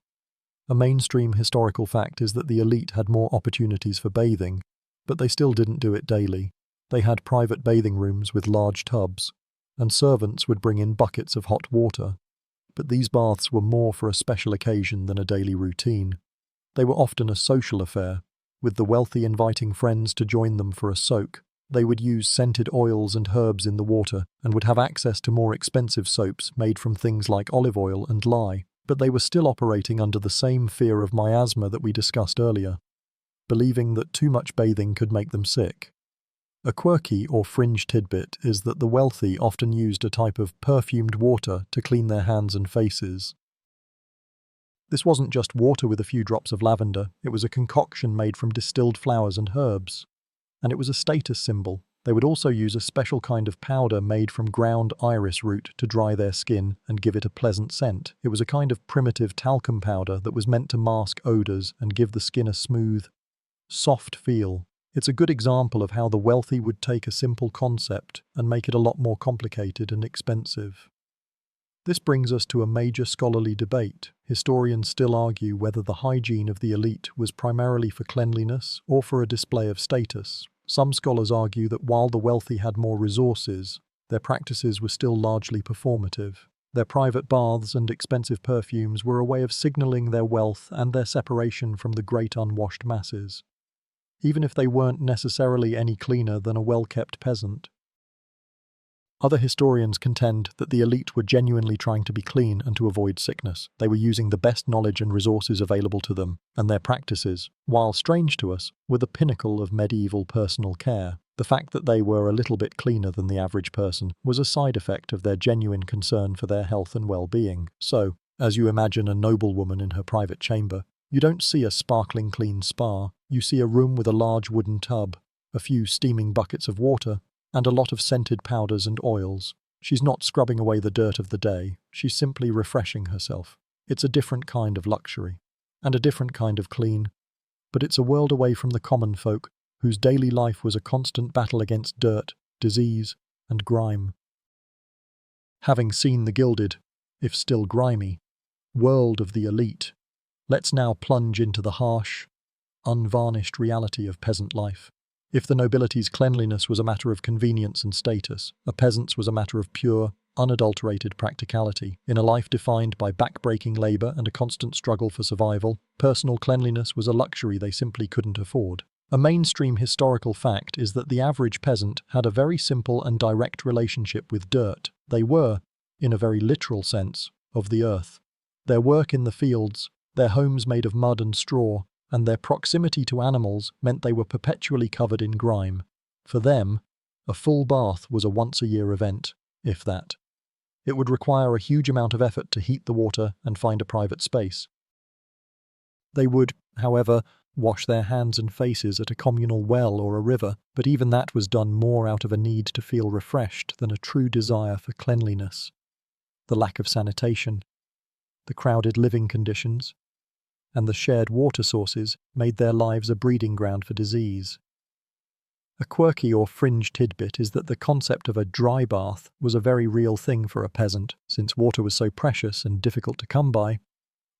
A mainstream historical fact is that the elite had more opportunities for bathing, but they still didn't do it daily. They had private bathing rooms with large tubs, and servants would bring in buckets of hot water. But these baths were more for a special occasion than a daily routine. They were often a social affair, with the wealthy inviting friends to join them for a soak. They would use scented oils and herbs in the water and would have access to more expensive soaps made from things like olive oil and lye, but they were still operating under the same fear of miasma that we discussed earlier, believing that too much bathing could make them sick. A quirky or fringe tidbit is that the wealthy often used a type of perfumed water to clean their hands and faces. This wasn't just water with a few drops of lavender, it was a concoction made from distilled flowers and herbs. And it was a status symbol. They would also use a special kind of powder made from ground iris root to dry their skin and give it a pleasant scent. It was a kind of primitive talcum powder that was meant to mask odors and give the skin a smooth, soft feel. It's a good example of how the wealthy would take a simple concept and make it a lot more complicated and expensive. This brings us to a major scholarly debate. Historians still argue whether the hygiene of the elite was primarily for cleanliness or for a display of status. Some scholars argue that while the wealthy had more resources, their practices were still largely performative. Their private baths and expensive perfumes were a way of signaling their wealth and their separation from the great unwashed masses, even if they weren't necessarily any cleaner than a well-kept peasant. Other historians contend that the elite were genuinely trying to be clean and to avoid sickness. They were using the best knowledge and resources available to them, and their practices, while strange to us, were the pinnacle of medieval personal care. The fact that they were a little bit cleaner than the average person was a side effect of their genuine concern for their health and well-being. So, as you imagine a noblewoman in her private chamber, you don't see a sparkling clean spa. You see a room with a large wooden tub, a few steaming buckets of water, and a lot of scented powders and oils. She's not scrubbing away the dirt of the day, she's simply refreshing herself. It's a different kind of luxury, and a different kind of clean, but it's a world away from the common folk whose daily life was a constant battle against dirt, disease, and grime. Having seen the gilded, if still grimy, world of the elite, let's now plunge into the harsh, unvarnished reality of peasant life. If the nobility's cleanliness was a matter of convenience and status, a peasant's was a matter of pure, unadulterated practicality. In a life defined by back-breaking labor and a constant struggle for survival, personal cleanliness was a luxury they simply couldn't afford. A mainstream historical fact is that the average peasant had a very simple and direct relationship with dirt. They were, in a very literal sense, of the earth. Their work in the fields, their homes made of mud and straw, and their proximity to animals meant they were perpetually covered in grime. For them, a full bath was a once-a-year event, if that. It would require a huge amount of effort to heat the water and find a private space. They would, however, wash their hands and faces at a communal well or a river, but even that was done more out of a need to feel refreshed than a true desire for cleanliness. The lack of sanitation, the crowded living conditions, and the shared water sources made their lives a breeding ground for disease. A quirky or fringe tidbit is that the concept of a dry bath was a very real thing for a peasant. Since water was so precious and difficult to come by,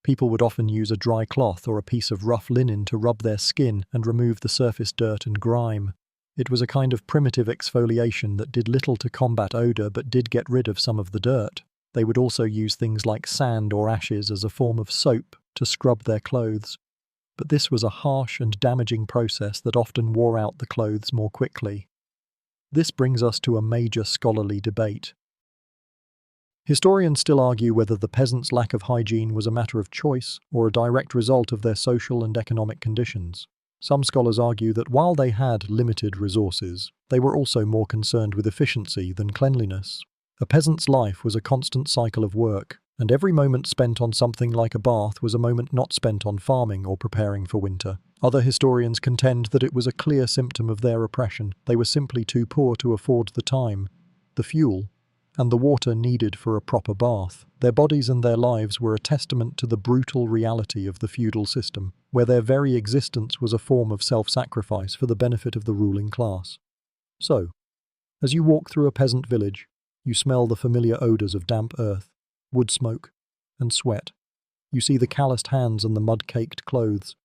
people would often use a dry cloth or a piece of rough linen to rub their skin and remove the surface dirt and grime. It was a kind of primitive exfoliation that did little to combat odor but did get rid of some of the dirt. They would also use things like sand or ashes as a form of soap to scrub their clothes, but this was a harsh and damaging process that often wore out the clothes more quickly. This brings us to a major scholarly debate. Historians still argue whether the peasants' lack of hygiene was a matter of choice or a direct result of their social and economic conditions. Some scholars argue that while they had limited resources, they were also more concerned with efficiency than cleanliness. A peasant's life was a constant cycle of work, and every moment spent on something like a bath was a moment not spent on farming or preparing for winter. Other historians contend that it was a clear symptom of their oppression. They were simply too poor to afford the time, the fuel, and the water needed for a proper bath. Their bodies and their lives were a testament to the brutal reality of the feudal system, where their very existence was a form of self-sacrifice for the benefit of the ruling class. So, as you walk through a peasant village, you smell the familiar odors of damp earth, wood smoke, and sweat. You see the calloused hands and the mud-caked clothes.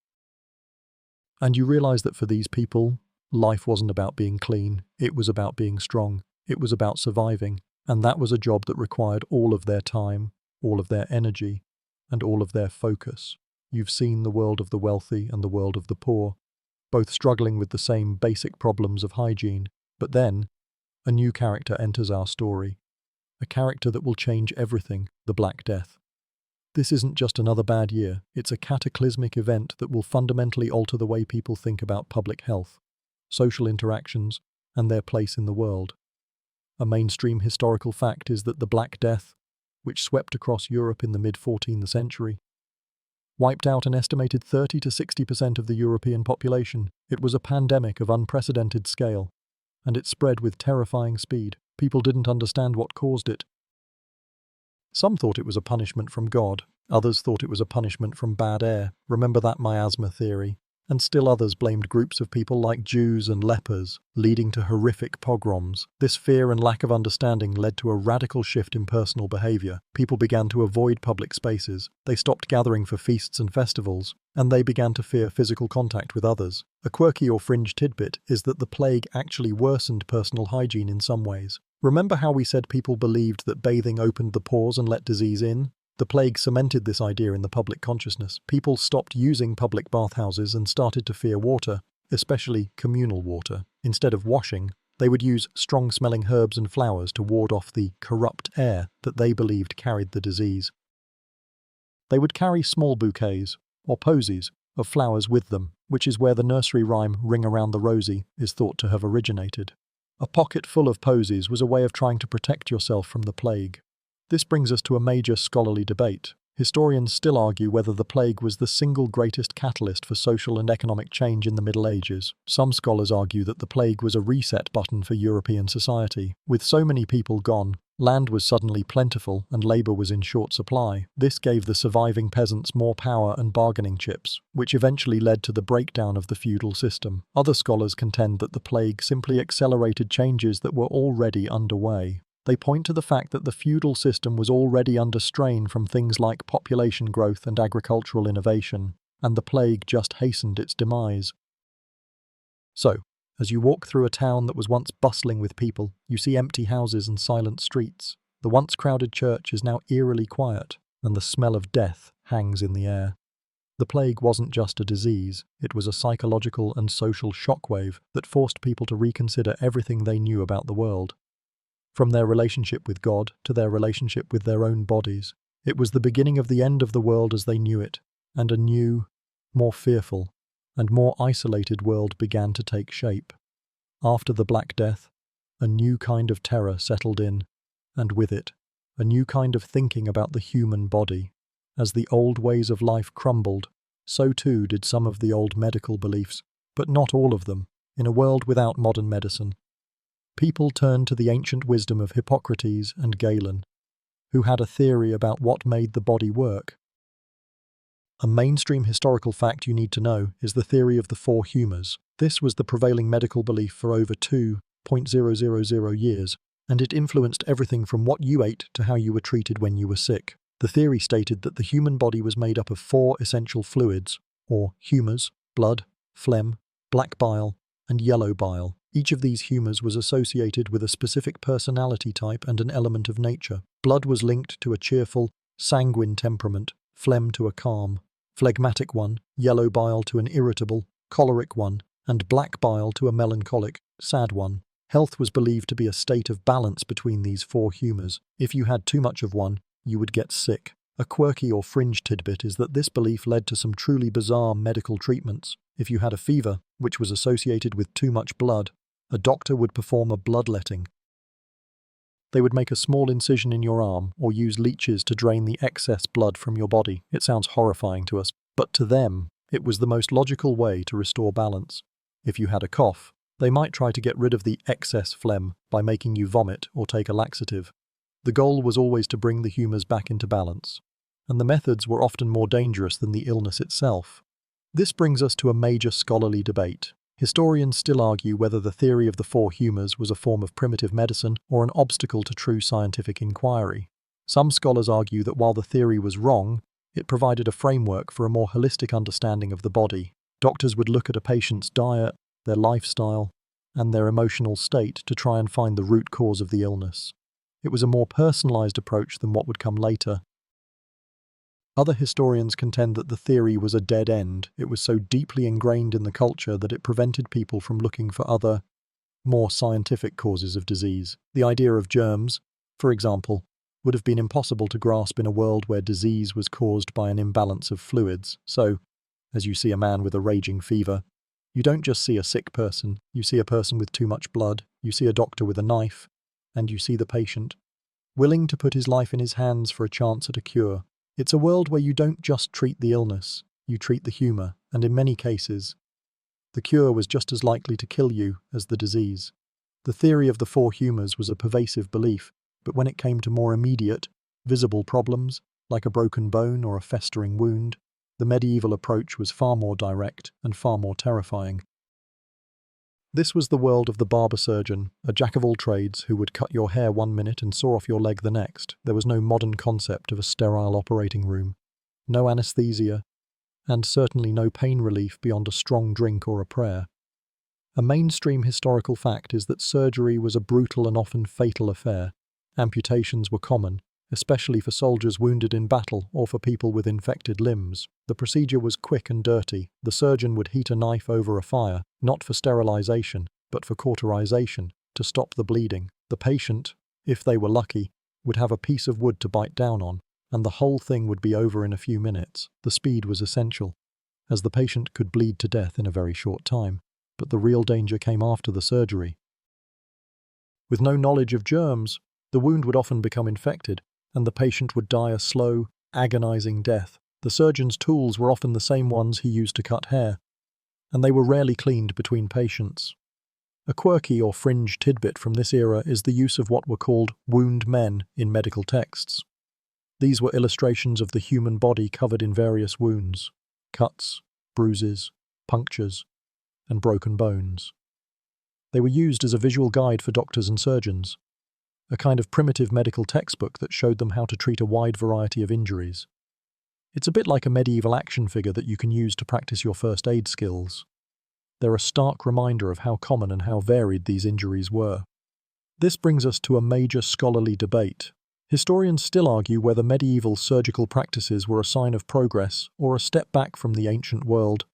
And you realize that for these people, life wasn't about being clean, it was about being strong, it was about surviving, and that was a job that required all of their time, all of their energy, and all of their focus. You've seen the world of the wealthy and the world of the poor, both struggling with the same basic problems of hygiene, but then, a new character enters our story. A character that will change everything, the Black Death. This isn't just another bad year, it's a cataclysmic event that will fundamentally alter the way people think about public health, social interactions, and their place in the world. A mainstream historical fact is that the Black Death, which swept across Europe in the mid-14th century, wiped out an estimated 30 to 60% of the European population. It was a pandemic of unprecedented scale, and it spread with terrifying speed. People didn't understand what caused it. Some thought it was a punishment from God, others thought it was a punishment from bad air. Remember that miasma theory? And still others blamed groups of people like Jews and lepers, leading to horrific pogroms. This fear and lack of understanding led to a radical shift in personal behavior. People began to avoid public spaces, they stopped gathering for feasts and festivals, and they began to fear physical contact with others. A quirky or fringe tidbit is that the plague actually worsened personal hygiene in some ways. Remember how we said people believed that bathing opened the pores and let disease in? The plague cemented this idea in the public consciousness. People stopped using public bathhouses and started to fear water, especially communal water. Instead of washing, they would use strong-smelling herbs and flowers to ward off the corrupt air that they believed carried the disease. They would carry small bouquets, or posies, of flowers with them, which is where the nursery rhyme "Ring Around the Rosie" is thought to have originated. A pocket full of posies was a way of trying to protect yourself from the plague. This brings us to a major scholarly debate. Historians still argue whether the plague was the single greatest catalyst for social and economic change in the Middle Ages. Some scholars argue that the plague was a reset button for European society. With so many people gone, land was suddenly plentiful and labor was in short supply. This gave the surviving peasants more power and bargaining chips, which eventually led to the breakdown of the feudal system. Other scholars contend that the plague simply accelerated changes that were already underway. They point to the fact that the feudal system was already under strain from things like population growth and agricultural innovation, and the plague just hastened its demise. So, as you walk through a town that was once bustling with people, you see empty houses and silent streets. The once crowded church is now eerily quiet, and the smell of death hangs in the air. The plague wasn't just a disease, it was a psychological and social shockwave that forced people to reconsider everything they knew about the world. From their relationship with God to their relationship with their own bodies. It was the beginning of the end of the world as they knew it, and a new, more fearful, and more isolated world began to take shape. After the Black Death, a new kind of terror settled in, and with it, a new kind of thinking about the human body. As the old ways of life crumbled, so too did some of the old medical beliefs, but not all of them. In a world without modern medicine, people turned to the ancient wisdom of Hippocrates and Galen, who had a theory about what made the body work. A mainstream historical fact you need to know is the theory of the four humours. This was the prevailing medical belief for over 2,000 years, and it influenced everything from what you ate to how you were treated when you were sick. The theory stated that the human body was made up of four essential fluids, or humours: blood, phlegm, black bile, and yellow bile. Each of these humours was associated with a specific personality type and an element of nature. Blood was linked to a cheerful, sanguine temperament, phlegm to a calm, phlegmatic one, yellow bile to an irritable, choleric one, and black bile to a melancholic, sad one. Health was believed to be a state of balance between these four humours. If you had too much of one, you would get sick. A quirky or fringe tidbit is that this belief led to some truly bizarre medical treatments. If you had a fever, which was associated with too much blood, a doctor would perform a bloodletting. They would make a small incision in your arm or use leeches to drain the excess blood from your body. It sounds horrifying to us, but to them, it was the most logical way to restore balance. If you had a cough, they might try to get rid of the excess phlegm by making you vomit or take a laxative. The goal was always to bring the humours back into balance, and the methods were often more dangerous than the illness itself. This brings us to a major scholarly debate. Historians still argue whether the theory of the four humours was a form of primitive medicine or an obstacle to true scientific inquiry. Some scholars argue that while the theory was wrong, it provided a framework for a more holistic understanding of the body. Doctors would look at a patient's diet, their lifestyle, and their emotional state to try and find the root cause of the illness. It was a more personalized approach than what would come later. Other historians contend that the theory was a dead end. It was so deeply ingrained in the culture that it prevented people from looking for other, more scientific causes of disease. The idea of germs, for example, would have been impossible to grasp in a world where disease was caused by an imbalance of fluids. So, as you see a man with a raging fever, you don't just see a sick person, you see a person with too much blood, you see a doctor with a knife, and you see the patient, willing to put his life in his hands for a chance at a cure. It's a world where you don't just treat the illness, you treat the humour, and in many cases, the cure was just as likely to kill you as the disease. The theory of the four humours was a pervasive belief, but when it came to more immediate, visible problems, like a broken bone or a festering wound, the medieval approach was far more direct and far more terrifying. This was the world of the barber surgeon, a jack of all trades who would cut your hair one minute and saw off your leg the next. There was no modern concept of a sterile operating room, no anesthesia, and certainly no pain relief beyond a strong drink or a prayer. A mainstream historical fact is that surgery was a brutal and often fatal affair. Amputations were common, especially for soldiers wounded in battle or for people with infected limbs. The procedure was quick and dirty. The surgeon would heat a knife over a fire, not for sterilization, but for cauterization, to stop the bleeding. The patient, if they were lucky, would have a piece of wood to bite down on, and the whole thing would be over in a few minutes. The speed was essential, as the patient could bleed to death in a very short time, but the real danger came after the surgery. With no knowledge of germs, the wound would often become infected, and the patient would die a slow, agonizing death. The surgeon's tools were often the same ones he used to cut hair, and they were rarely cleaned between patients. A quirky or fringe tidbit from this era is the use of what were called wound men in medical texts. These were illustrations of the human body covered in various wounds, cuts, bruises, punctures, and broken bones. They were used as a visual guide for doctors and surgeons, a kind of primitive medical textbook that showed them how to treat a wide variety of injuries. It's a bit like a medieval action figure that you can use to practice your first aid skills. They're a stark reminder of how common and how varied these injuries were. This brings us to a major scholarly debate. Historians still argue whether medieval surgical practices were a sign of progress or a step back from the ancient world.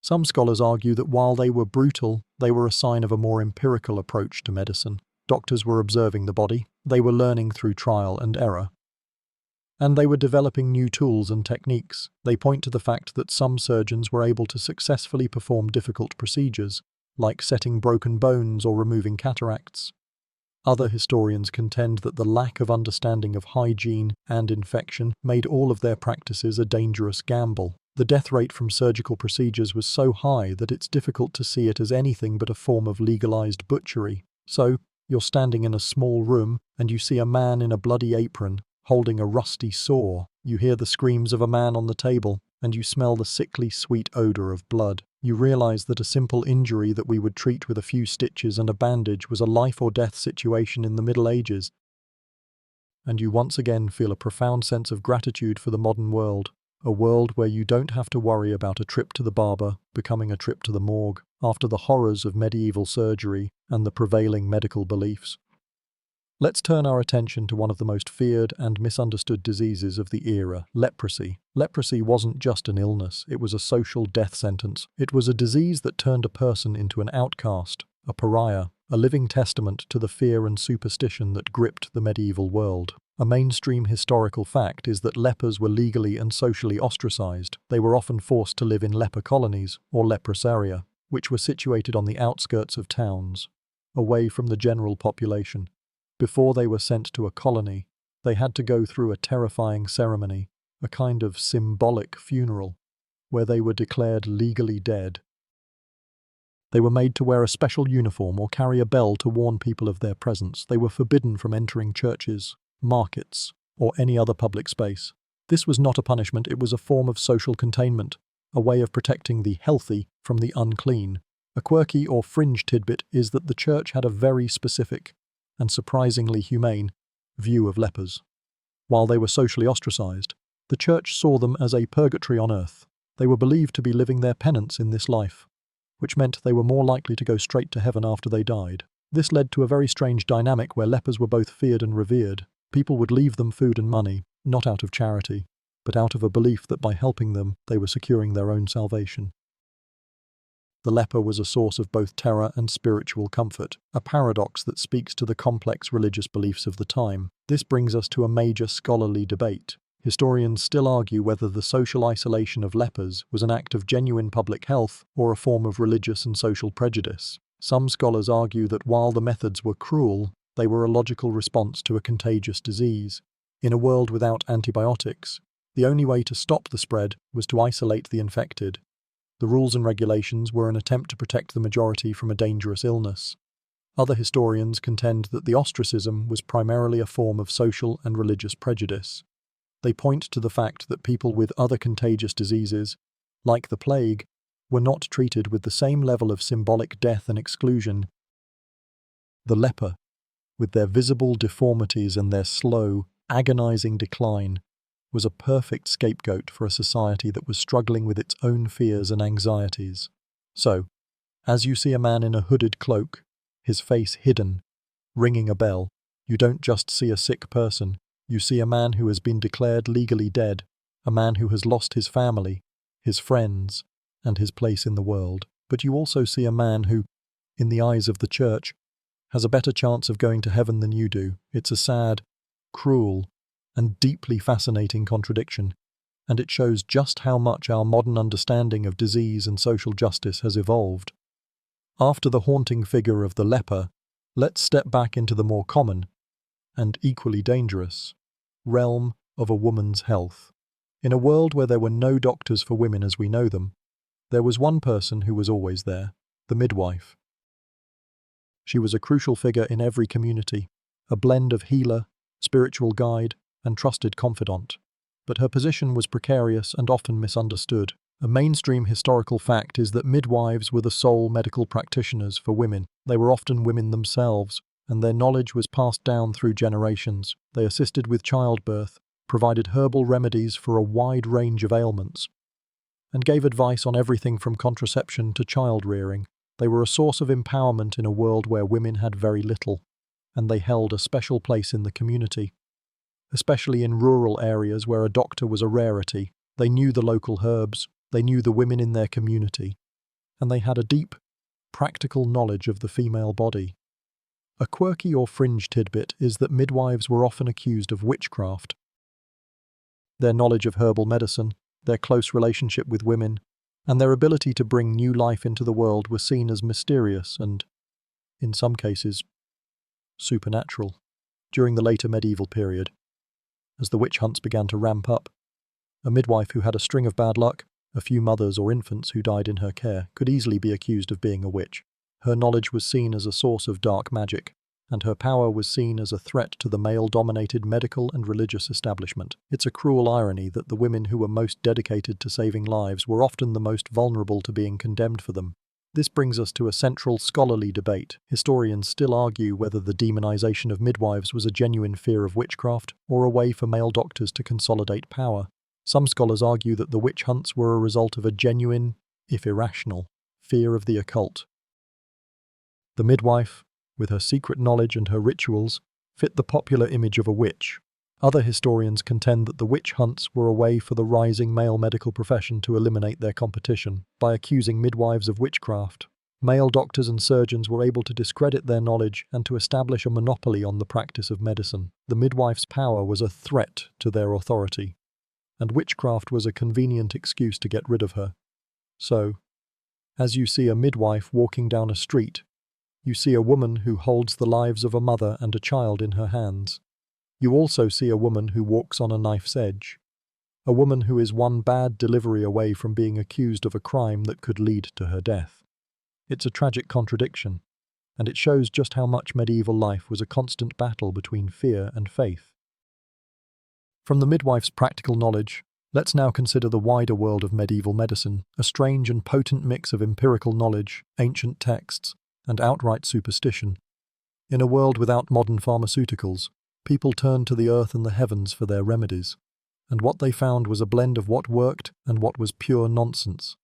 Some scholars argue that while they were brutal, they were a sign of a more empirical approach to medicine. Doctors were observing the body, they were learning through trial and error, and they were developing new tools and techniques. They point to the fact that some surgeons were able to successfully perform difficult procedures, like setting broken bones or removing cataracts. Other historians contend that the lack of understanding of hygiene and infection made all of their practices a dangerous gamble. The death rate from surgical procedures was so high that it's difficult to see it as anything but a form of legalized butchery. So, you're standing in a small room, and you see a man in a bloody apron, holding a rusty saw. You hear the screams of a man on the table, and you smell the sickly sweet odor of blood. You realize that a simple injury that we would treat with a few stitches and a bandage was a life-or-death situation in the Middle Ages. And you once again feel a profound sense of gratitude for the modern world, a world where you don't have to worry about a trip to the barber becoming a trip to the morgue, after the horrors of medieval surgery and the prevailing medical beliefs. Let's turn our attention to one of the most feared and misunderstood diseases of the era, leprosy. Leprosy wasn't just an illness, it was a social death sentence. It was a disease that turned a person into an outcast, a pariah, a living testament to the fear and superstition that gripped the medieval world. A mainstream historical fact is that lepers were legally and socially ostracized. They were often forced to live in leper colonies, or leprosaria, which were situated on the outskirts of towns, away from the general population. Before they were sent to a colony, they had to go through a terrifying ceremony, a kind of symbolic funeral, where they were declared legally dead. They were made to wear a special uniform or carry a bell to warn people of their presence. They were forbidden from entering churches, markets, or any other public space. This was not a punishment, it was a form of social containment, a way of protecting the healthy from the unclean. A quirky or fringe tidbit is that the church had a very specific, and surprisingly humane, view of lepers. While they were socially ostracized, the church saw them as a purgatory on earth. They were believed to be living their penance in this life, which meant they were more likely to go straight to heaven after they died. This led to a very strange dynamic where lepers were both feared and revered. People would leave them food and money, not out of charity, but out of a belief that by helping them, they were securing their own salvation. The leper was a source of both terror and spiritual comfort, a paradox that speaks to the complex religious beliefs of the time. This brings us to a major scholarly debate. Historians still argue whether the social isolation of lepers was an act of genuine public health or a form of religious and social prejudice. Some scholars argue that while the methods were cruel, they were a logical response to a contagious disease. In a world without antibiotics, the only way to stop the spread was to isolate the infected. The rules and regulations were an attempt to protect the majority from a dangerous illness. Other historians contend that the ostracism was primarily a form of social and religious prejudice. They point to the fact that people with other contagious diseases, like the plague, were not treated with the same level of symbolic death and exclusion. The leper, with their visible deformities and their slow, agonizing decline, was a perfect scapegoat for a society that was struggling with its own fears and anxieties. So, as you see a man in a hooded cloak, his face hidden, ringing a bell, you don't just see a sick person, you see a man who has been declared legally dead, a man who has lost his family, his friends, and his place in the world. But you also see a man who, in the eyes of the church, has a better chance of going to heaven than you do. It's a sad, cruel, and deeply fascinating contradiction, and it shows just how much our modern understanding of disease and social justice has evolved. After the haunting figure of the leper, let's step back into the more common, and equally dangerous, realm of a woman's health. In a world where there were no doctors for women as we know them, there was one person who was always there, the midwife. She was a crucial figure in every community, a blend of healer, spiritual guide, and trusted confidant. But her position was precarious and often misunderstood. A mainstream historical fact is that midwives were the sole medical practitioners for women. They were often women themselves, and their knowledge was passed down through generations. They assisted with childbirth, provided herbal remedies for a wide range of ailments, and gave advice on everything from contraception to child-rearing. They were a source of empowerment in a world where women had very little, and they held a special place in the community. Especially in rural areas where a doctor was a rarity, they knew the local herbs, they knew the women in their community, and they had a deep, practical knowledge of the female body. A quirky or fringe tidbit is that midwives were often accused of witchcraft. Their knowledge of herbal medicine, their close relationship with women, and their ability to bring new life into the world were seen as mysterious and, in some cases, supernatural. During the later medieval period, as the witch hunts began to ramp up, a midwife who had a string of bad luck, a few mothers or infants who died in her care, could easily be accused of being a witch. Her knowledge was seen as a source of dark magic, and her power was seen as a threat to the male-dominated medical and religious establishment. It's a cruel irony that the women who were most dedicated to saving lives were often the most vulnerable to being condemned for them. This brings us to a central scholarly debate. Historians still argue whether the demonization of midwives was a genuine fear of witchcraft or a way for male doctors to consolidate power. Some scholars argue that the witch hunts were a result of a genuine, if irrational, fear of the occult. The midwife, with her secret knowledge and her rituals, fit the popular image of a witch. Other historians contend that the witch hunts were a way for the rising male medical profession to eliminate their competition by accusing midwives of witchcraft. Male doctors and surgeons were able to discredit their knowledge and to establish a monopoly on the practice of medicine. The midwife's power was a threat to their authority, and witchcraft was a convenient excuse to get rid of her. So, as you see a midwife walking down a street, you see a woman who holds the lives of a mother and a child in her hands. You also see a woman who walks on a knife's edge. A woman who is one bad delivery away from being accused of a crime that could lead to her death. It's a tragic contradiction, and it shows just how much medieval life was a constant battle between fear and faith. From the midwife's practical knowledge, let's now consider the wider world of medieval medicine, a strange and potent mix of empirical knowledge, ancient texts, and outright superstition. In a world without modern pharmaceuticals, people turned to the earth and the heavens for their remedies, and what they found was a blend of what worked and what was pure nonsense.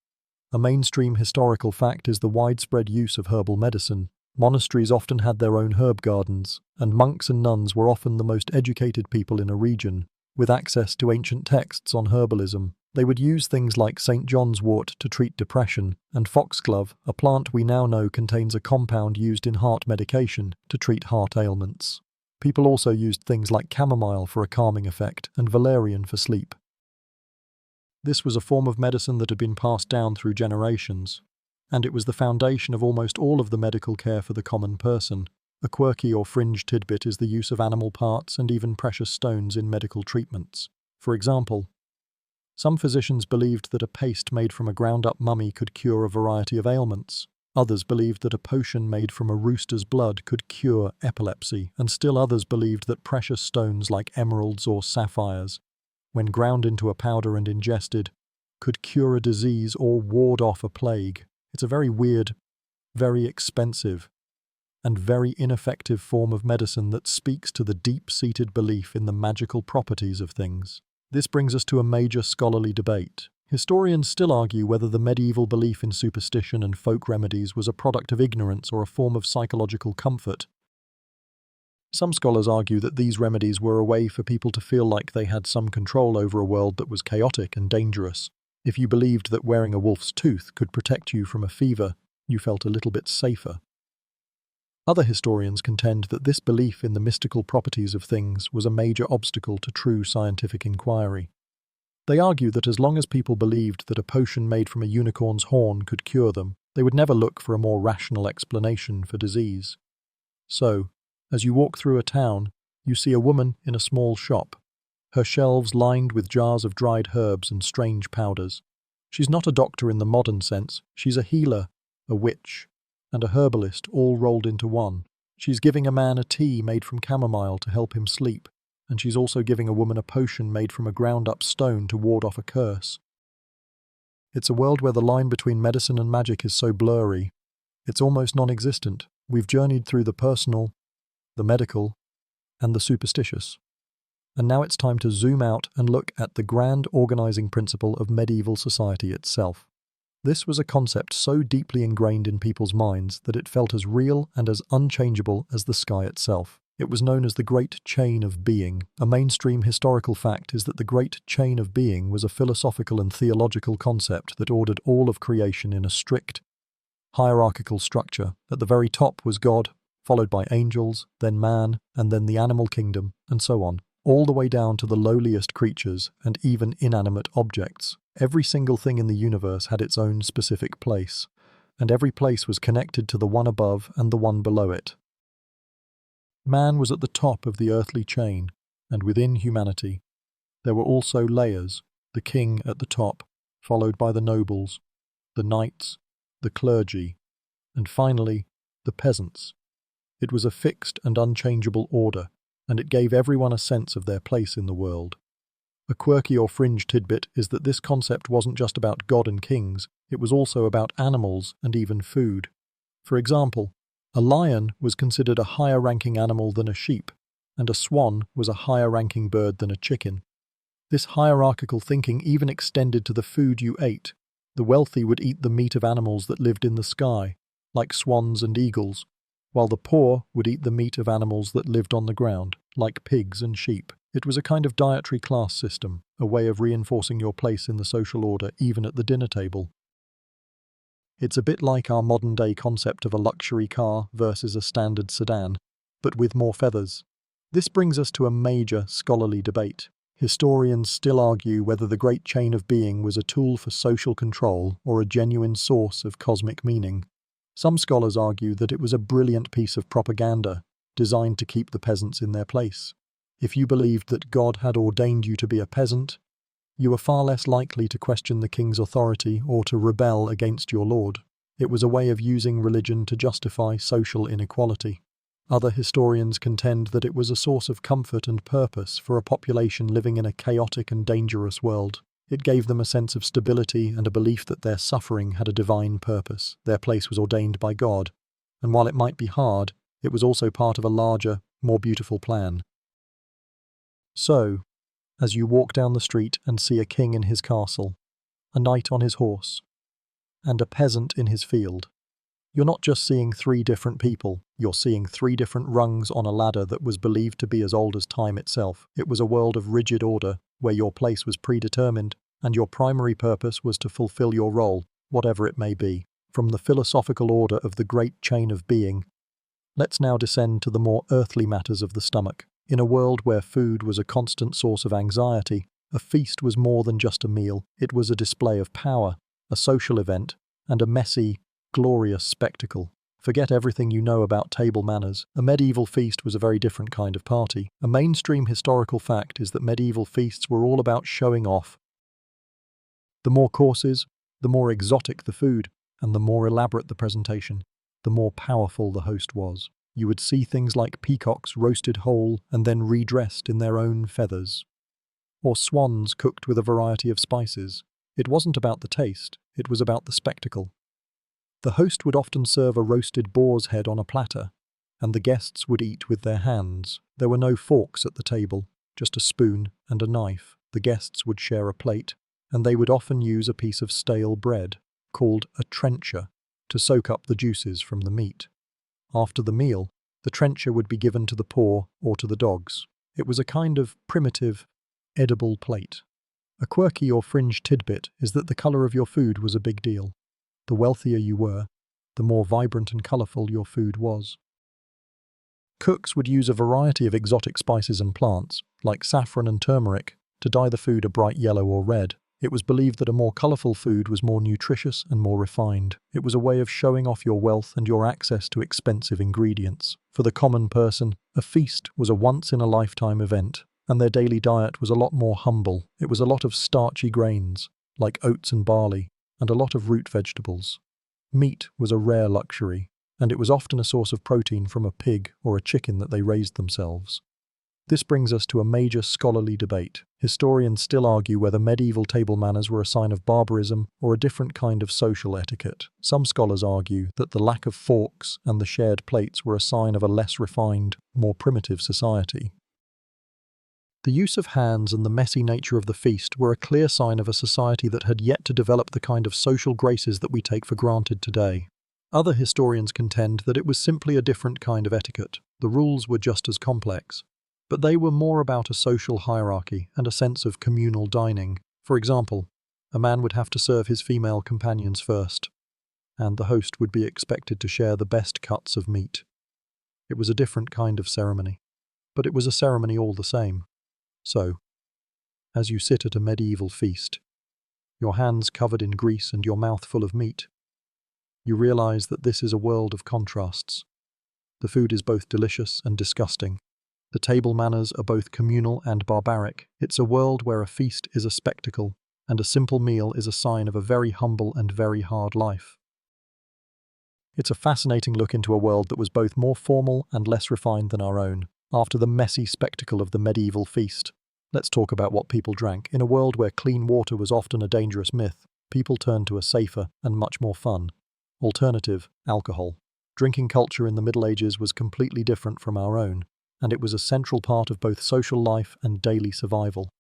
A mainstream historical fact is the widespread use of herbal medicine. Monasteries often had their own herb gardens, and monks and nuns were often the most educated people in a region, with access to ancient texts on herbalism. They would use things like St. John's wort to treat depression, and foxglove, a plant we now know contains a compound used in heart medication to treat heart ailments. People also used things like chamomile for a calming effect and valerian for sleep. This was a form of medicine that had been passed down through generations, and it was the foundation of almost all of the medical care for the common person. A quirky or fringe tidbit is the use of animal parts and even precious stones in medical treatments. For example, some physicians believed that a paste made from a ground-up mummy could cure a variety of ailments. Others believed that a potion made from a rooster's blood could cure epilepsy, and still others believed that precious stones like emeralds or sapphires, when ground into a powder and ingested, could cure a disease or ward off a plague. It's a very weird, very expensive, and very ineffective form of medicine that speaks to the deep-seated belief in the magical properties of things. This brings us to a major scholarly debate. Historians still argue whether the medieval belief in superstition and folk remedies was a product of ignorance or a form of psychological comfort. Some scholars argue that these remedies were a way for people to feel like they had some control over a world that was chaotic and dangerous. If you believed that wearing a wolf's tooth could protect you from a fever, you felt a little bit safer. Other historians contend that this belief in the mystical properties of things was a major obstacle to true scientific inquiry. They argue that as long as people believed that a potion made from a unicorn's horn could cure them, they would never look for a more rational explanation for disease. So, as you walk through a town, you see a woman in a small shop, her shelves lined with jars of dried herbs and strange powders. She's not a doctor in the modern sense, she's a healer, a witch, and a herbalist all rolled into one. She's giving a man a tea made from chamomile to help him sleep, and she's also giving a woman a potion made from a ground-up stone to ward off a curse. It's a world where the line between medicine and magic is so blurry, it's almost non-existent. We've journeyed through the personal, the medical, and the superstitious. And now it's time to zoom out and look at the grand organizing principle of medieval society itself. This was a concept so deeply ingrained in people's minds that it felt as real and as unchangeable as the sky itself. It was known as the Great Chain of Being. A mainstream historical fact is that the Great Chain of Being was a philosophical and theological concept that ordered all of creation in a strict, hierarchical structure. At the very top was God, followed by angels, then man, and then the animal kingdom, and so on, all the way down to the lowliest creatures and even inanimate objects. Every single thing in the universe had its own specific place, and every place was connected to the one above and the one below it. Man was at the top of the earthly chain, and within humanity, there were also layers, the king at the top, followed by the nobles, the knights, the clergy, and finally, the peasants. It was a fixed and unchangeable order, and it gave everyone a sense of their place in the world. A quirky or fringe tidbit is that this concept wasn't just about God and kings, it was also about animals and even food. For example, a lion was considered a higher-ranking animal than a sheep, and a swan was a higher-ranking bird than a chicken. This hierarchical thinking even extended to the food you ate. The wealthy would eat the meat of animals that lived in the sky, like swans and eagles, while the poor would eat the meat of animals that lived on the ground, like pigs and sheep. It was a kind of dietary class system, a way of reinforcing your place in the social order even at the dinner table. It's a bit like our modern-day concept of a luxury car versus a standard sedan, but with more feathers. This brings us to a major scholarly debate. Historians still argue whether the great chain of being was a tool for social control or a genuine source of cosmic meaning. Some scholars argue that it was a brilliant piece of propaganda designed to keep the peasants in their place. If you believed that God had ordained you to be a peasant, you were far less likely to question the king's authority or to rebel against your lord. It was a way of using religion to justify social inequality. Other historians contend that it was a source of comfort and purpose for a population living in a chaotic and dangerous world. It gave them a sense of stability and a belief that their suffering had a divine purpose. Their place was ordained by God, and while it might be hard, it was also part of a larger, more beautiful plan. So, as you walk down the street and see a king in his castle, a knight on his horse, and a peasant in his field, you're not just seeing three different people, you're seeing three different rungs on a ladder that was believed to be as old as time itself. It was a world of rigid order, where your place was predetermined, and your primary purpose was to fulfill your role, whatever it may be. From the philosophical order of the great chain of being, let's now descend to the more earthly matters of the stomach. In a world where food was a constant source of anxiety, a feast was more than just a meal. It was a display of power, a social event, and a messy, glorious spectacle. Forget everything you know about table manners. A medieval feast was a very different kind of party. A mainstream historical fact is that medieval feasts were all about showing off. The more courses, the more exotic the food, and the more elaborate the presentation, the more powerful the host was. You would see things like peacocks roasted whole and then redressed in their own feathers, or swans cooked with a variety of spices. It wasn't about the taste, it was about the spectacle. The host would often serve a roasted boar's head on a platter, and the guests would eat with their hands. There were no forks at the table, just a spoon and a knife. The guests would share a plate, and they would often use a piece of stale bread, called a trencher, to soak up the juices from the meat. After the meal, the trencher would be given to the poor or to the dogs. It was a kind of primitive, edible plate. A quirky or fringe tidbit is that the colour of your food was a big deal. The wealthier you were, the more vibrant and colourful your food was. Cooks would use a variety of exotic spices and plants, like saffron and turmeric, to dye the food a bright yellow or red. It was believed that a more colourful food was more nutritious and more refined. It was a way of showing off your wealth and your access to expensive ingredients. For the common person, a feast was a once-in-a-lifetime event, and their daily diet was a lot more humble. It was a lot of starchy grains, like oats and barley, and a lot of root vegetables. Meat was a rare luxury, and it was often a source of protein from a pig or a chicken that they raised themselves. This brings us to a major scholarly debate. Historians still argue whether medieval table manners were a sign of barbarism or a different kind of social etiquette. Some scholars argue that the lack of forks and the shared plates were a sign of a less refined, more primitive society. The use of hands and the messy nature of the feast were a clear sign of a society that had yet to develop the kind of social graces that we take for granted today. Other historians contend that it was simply a different kind of etiquette. The rules were just as complex, but they were more about a social hierarchy and a sense of communal dining. For example, a man would have to serve his female companions first, and the host would be expected to share the best cuts of meat. It was a different kind of ceremony, but it was a ceremony all the same. So, as you sit at a medieval feast, your hands covered in grease and your mouth full of meat, you realize that this is a world of contrasts. The food is both delicious and disgusting. The table manners are both communal and barbaric. It's a world where a feast is a spectacle, and a simple meal is a sign of a very humble and very hard life. It's a fascinating look into a world that was both more formal and less refined than our own. After the messy spectacle of the medieval feast, let's talk about what people drank. In a world where clean water was often a dangerous myth, people turned to a safer and much more fun alternative: alcohol. Drinking culture in the Middle Ages was completely different from our own, and it was a central part of both social life and daily survival.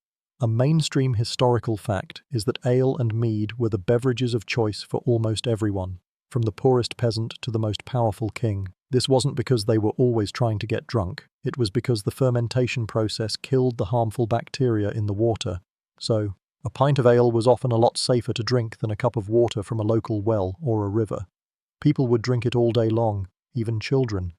A mainstream historical fact is that ale and mead were the beverages of choice for almost everyone, from the poorest peasant to the most powerful king. This wasn't because they were always trying to get drunk, it was because the fermentation process killed the harmful bacteria in the water. So, A pint of ale was often a lot safer to drink than a cup of water from a local well or a river. People would drink it all day long, even children.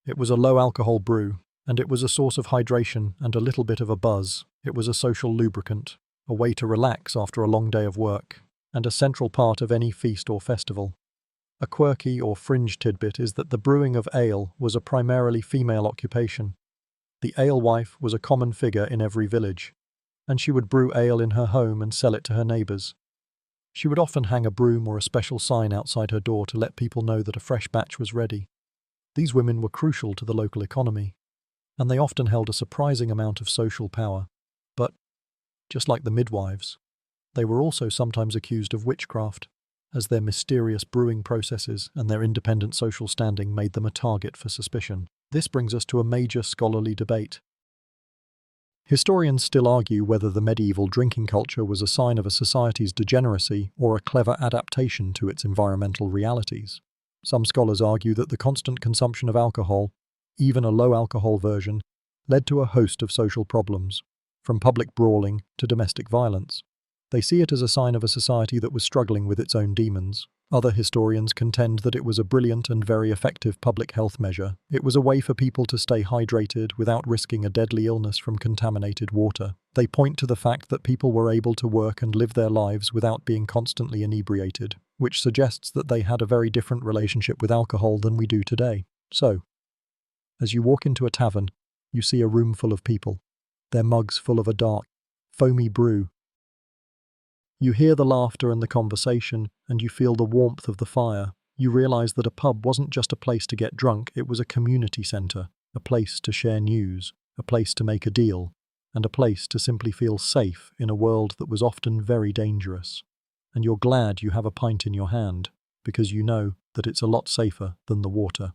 It was a low-alcohol brew, and it was a source of hydration and a little bit of a buzz. It was a social lubricant, a way to relax after a long day of work, and a central part of any feast or festival. A quirky or fringe tidbit is that the brewing of ale was a primarily female occupation. The alewife was a common figure in every village, and she would brew ale in her home and sell it to her neighbours. She would often hang a broom or a special sign outside her door to let people know that a fresh batch was ready. These women were crucial to the local economy, and they often held a surprising amount of social power. But, just like the midwives, they were also sometimes accused of witchcraft, as their mysterious brewing processes and their independent social standing made them a target for suspicion. This brings us to a major scholarly debate. Historians still argue whether the medieval drinking culture was a sign of a society's degeneracy or a clever adaptation to its environmental realities. Some scholars argue that the constant consumption of alcohol, even a low-alcohol version, led to a host of social problems, from public brawling to domestic violence. They see it as a sign of a society that was struggling with its own demons. Other historians contend that it was a brilliant and very effective public health measure. It was a way for people to stay hydrated without risking a deadly illness from contaminated water. They point to the fact that people were able to work and live their lives without being constantly inebriated, which suggests that they had a very different relationship with alcohol than we do today. So, as you walk into a tavern, you see a room full of people, their mugs full of a dark, foamy brew. You hear the laughter and the conversation, and you feel the warmth of the fire. You realize that a pub wasn't just a place to get drunk, it was a community center, a place to share news, a place to make a deal, and a place to simply feel safe in a world that was often very dangerous. And you're glad you have a pint in your hand, because you know that it's a lot safer than the water.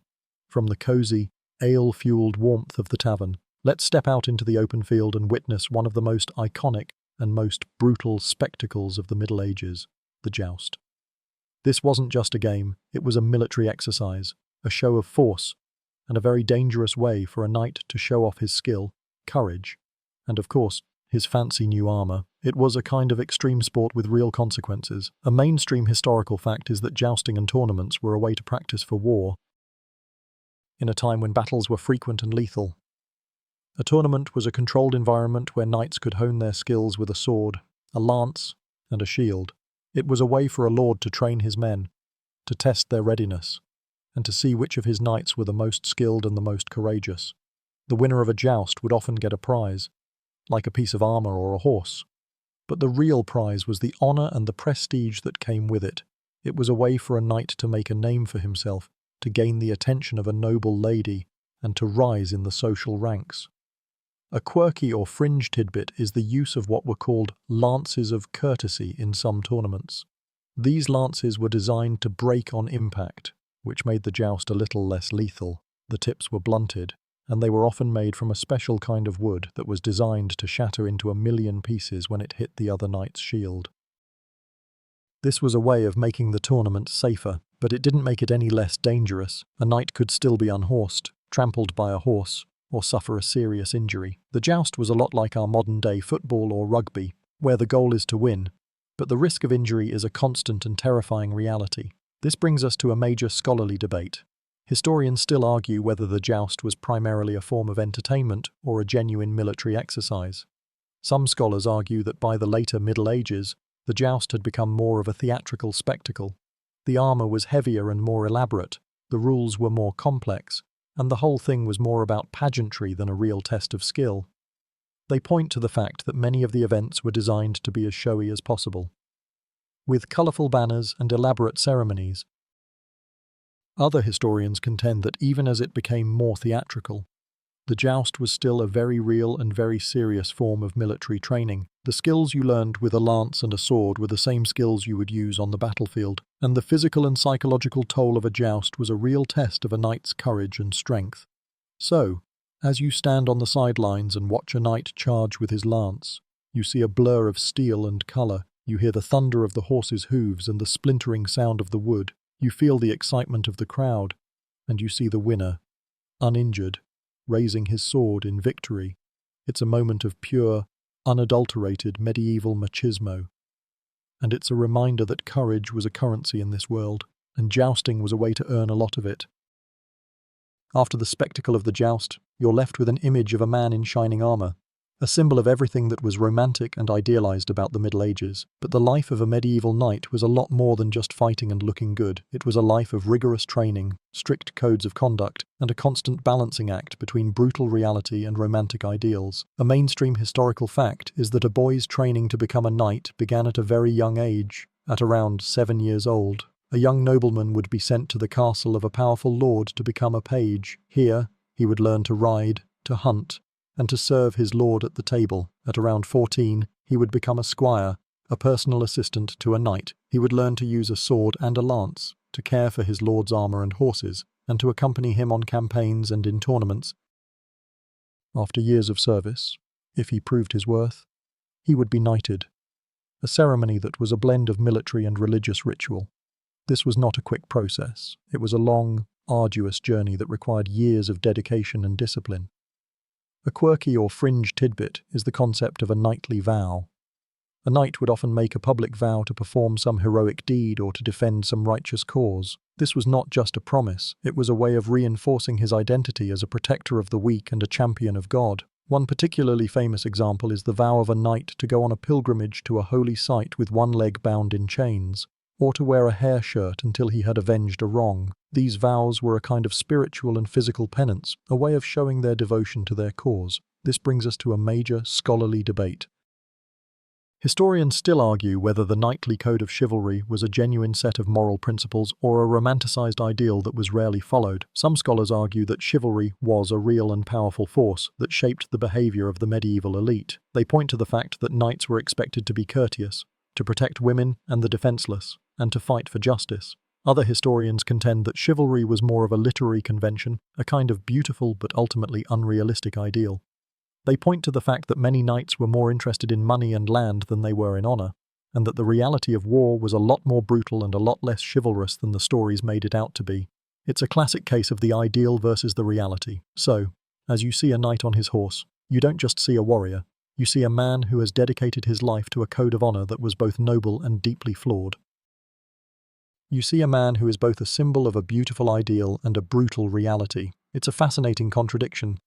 From the cozy, ale-fueled warmth of the tavern, let's step out into the open field and witness one of the most iconic and most brutal spectacles of the Middle Ages, the joust. This wasn't just a game, it was a military exercise, a show of force, and a very dangerous way for a knight to show off his skill, courage, and of course, his fancy new armour. It was a kind of extreme sport with real consequences. A mainstream historical fact is that jousting and tournaments were a way to practice for war, in a time when battles were frequent and lethal. A tournament was a controlled environment where knights could hone their skills with a sword, a lance, and a shield. It was a way for a lord to train his men, to test their readiness, and to see which of his knights were the most skilled and the most courageous. The winner of a joust would often get a prize, like a piece of armor or a horse. But the real prize was the honor and the prestige that came with it. It was a way for a knight to make a name for himself, to gain the attention of a noble lady, and to rise in the social ranks. A quirky or fringe tidbit is the use of what were called lances of courtesy in some tournaments. These lances were designed to break on impact, which made the joust a little less lethal. The tips were blunted, and they were often made from a special kind of wood that was designed to shatter into a million pieces when it hit the other knight's shield. This was a way of making the tournament safer, but it didn't make it any less dangerous. A knight could still be unhorsed, trampled by a horse, or suffer a serious injury. The joust was a lot like our modern-day football or rugby, where the goal is to win, but the risk of injury is a constant and terrifying reality. This brings us to a major scholarly debate. Historians still argue whether the joust was primarily a form of entertainment or a genuine military exercise. Some scholars argue that by the later Middle Ages, the joust had become more of a theatrical spectacle. The armor was heavier and more elaborate, the rules were more complex, and the whole thing was more about pageantry than a real test of skill. They point to the fact that many of the events were designed to be as showy as possible, with colourful banners and elaborate ceremonies. Other historians contend that even as it became more theatrical, the joust was still a very real and very serious form of military training. The skills you learned with a lance and a sword were the same skills you would use on the battlefield, and the physical and psychological toll of a joust was a real test of a knight's courage and strength. So, as you stand on the sidelines and watch a knight charge with his lance, you see a blur of steel and colour, you hear the thunder of the horse's hooves and the splintering sound of the wood, you feel the excitement of the crowd, and you see the winner, uninjured, raising his sword in victory. It's a moment of pure, unadulterated medieval machismo. And it's a reminder that courage was a currency in this world, and jousting was a way to earn a lot of it. After the spectacle of the joust, you're left with an image of a man in shining armor, a symbol of everything that was romantic and idealized about the Middle Ages. But the life of a medieval knight was a lot more than just fighting and looking good. It was a life of rigorous training, strict codes of conduct, and a constant balancing act between brutal reality and romantic ideals. A mainstream historical fact is that a boy's training to become a knight began at a very young age, at around 7 years old. A young nobleman would be sent to the castle of a powerful lord to become a page. Here, he would learn to ride, to hunt, and to serve his lord at the table. At around 14, he would become a squire, a personal assistant to a knight. He would learn to use a sword and a lance, to care for his lord's armor and horses, and to accompany him on campaigns and in tournaments. After years of service, if he proved his worth, he would be knighted, a ceremony that was a blend of military and religious ritual. This was not a quick process. It was a long, arduous journey that required years of dedication and discipline. A quirky or fringe tidbit is the concept of a knightly vow. A knight would often make a public vow to perform some heroic deed or to defend some righteous cause. This was not just a promise, it was a way of reinforcing his identity as a protector of the weak and a champion of God. One particularly famous example is the vow of a knight to go on a pilgrimage to a holy site with one leg bound in chains, or to wear a hair shirt until he had avenged a wrong. These vows were a kind of spiritual and physical penance, a way of showing their devotion to their cause. This brings us to a major scholarly debate. Historians still argue whether the knightly code of chivalry was a genuine set of moral principles or a romanticized ideal that was rarely followed. Some scholars argue that chivalry was a real and powerful force that shaped the behavior of the medieval elite. They point to the fact that knights were expected to be courteous, to protect women and the defenseless, and to fight for justice. Other historians contend that chivalry was more of a literary convention, a kind of beautiful but ultimately unrealistic ideal. They point to the fact that many knights were more interested in money and land than they were in honor, and that the reality of war was a lot more brutal and a lot less chivalrous than the stories made it out to be. It's a classic case of the ideal versus the reality. So, as you see a knight on his horse, you don't just see a warrior, you see a man who has dedicated his life to a code of honor that was both noble and deeply flawed. You see a man who is both a symbol of a beautiful ideal and a brutal reality. It's a fascinating contradiction,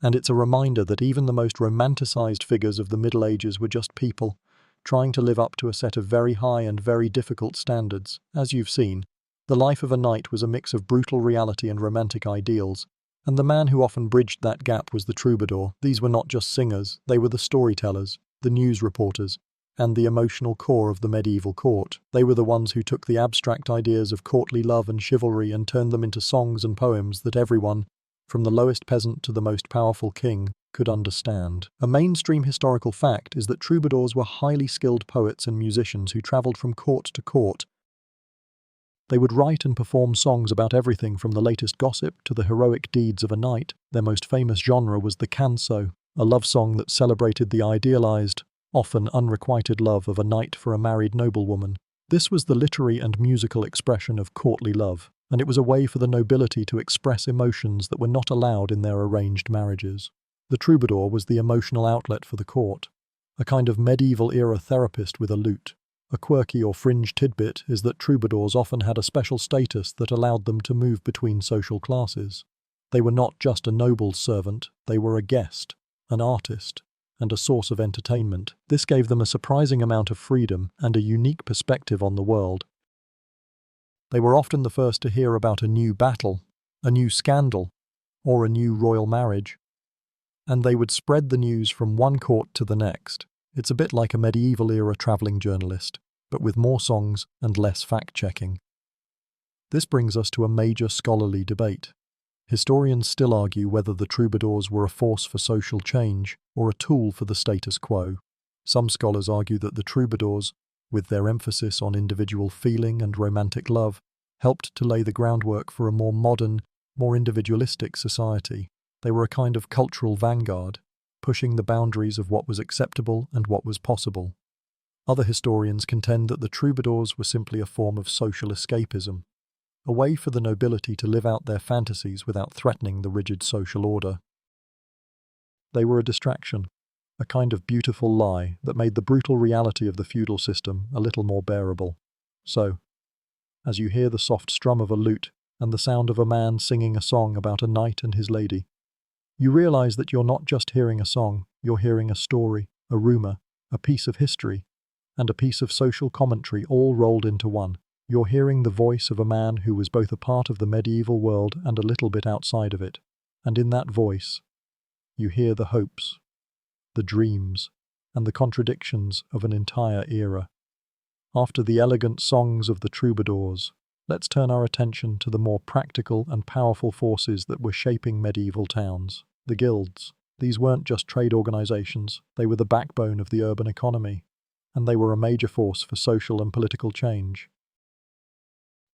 and it's a reminder that even the most romanticized figures of the Middle Ages were just people, trying to live up to a set of very high and very difficult standards. As you've seen, the life of a knight was a mix of brutal reality and romantic ideals, and the man who often bridged that gap was the troubadour. These were not just singers, they were the storytellers, the news reporters, and the emotional core of the medieval court. They were the ones who took the abstract ideas of courtly love and chivalry and turned them into songs and poems that everyone, from the lowest peasant to the most powerful king, could understand. A mainstream historical fact is that troubadours were highly skilled poets and musicians who traveled from court to court. They would write and perform songs about everything from the latest gossip to the heroic deeds of a knight. Their most famous genre was the canso, a love song that celebrated the idealized, often unrequited love of a knight for a married noblewoman. This was the literary and musical expression of courtly love, and it was a way for the nobility to express emotions that were not allowed in their arranged marriages. The troubadour was the emotional outlet for the court, a kind of medieval-era therapist with a lute. A quirky or fringe tidbit is that troubadours often had a special status that allowed them to move between social classes. They were not just a noble's servant, they were a guest, an artist, and a source of entertainment. This gave them a surprising amount of freedom and a unique perspective on the world. They were often the first to hear about a new battle, a new scandal, or a new royal marriage, and they would spread the news from one court to the next. It's a bit like a medieval-era traveling journalist, but with more songs and less fact-checking. This brings us to a major scholarly debate. Historians still argue whether the troubadours were a force for social change or a tool for the status quo. Some scholars argue that the troubadours, with their emphasis on individual feeling and romantic love, helped to lay the groundwork for a more modern, more individualistic society. They were a kind of cultural vanguard, pushing the boundaries of what was acceptable and what was possible. Other historians contend that the troubadours were simply a form of social escapism, a way for the nobility to live out their fantasies without threatening the rigid social order. They were a distraction, a kind of beautiful lie that made the brutal reality of the feudal system a little more bearable. So, as you hear the soft strum of a lute and the sound of a man singing a song about a knight and his lady, you realize that you're not just hearing a song, you're hearing a story, a rumor, a piece of history, and a piece of social commentary all rolled into one. You're hearing the voice of a man who was both a part of the medieval world and a little bit outside of it. And in that voice, you hear the hopes, the dreams, and the contradictions of an entire era. After the elegant songs of the troubadours, let's turn our attention to the more practical and powerful forces that were shaping medieval towns. The guilds. These weren't just trade organizations, they were the backbone of the urban economy, and they were a major force for social and political change.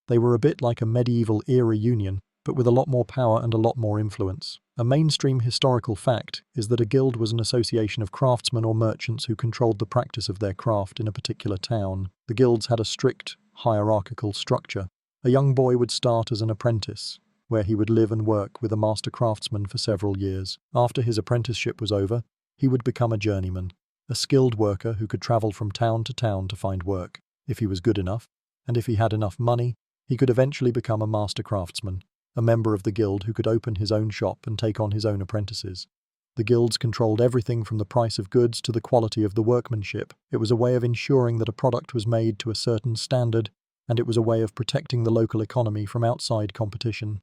They were a bit like a medieval era union, but with a lot more power and a lot more influence. A mainstream historical fact is that a guild was an association of craftsmen or merchants who controlled the practice of their craft in a particular town. The guilds had a strict, hierarchical structure. A young boy would start as an apprentice, where he would live and work with a master craftsman for several years. After his apprenticeship was over, he would become a journeyman, a skilled worker who could travel from town to find work. If he was good enough, and if he had enough money, he could eventually become a master craftsman, a member of the guild who could open his own shop and take on his own apprentices. The guilds controlled everything from the price of goods to the quality of the workmanship. It was a way of ensuring that a product was made to a certain standard, and it was a way of protecting the local economy from outside competition.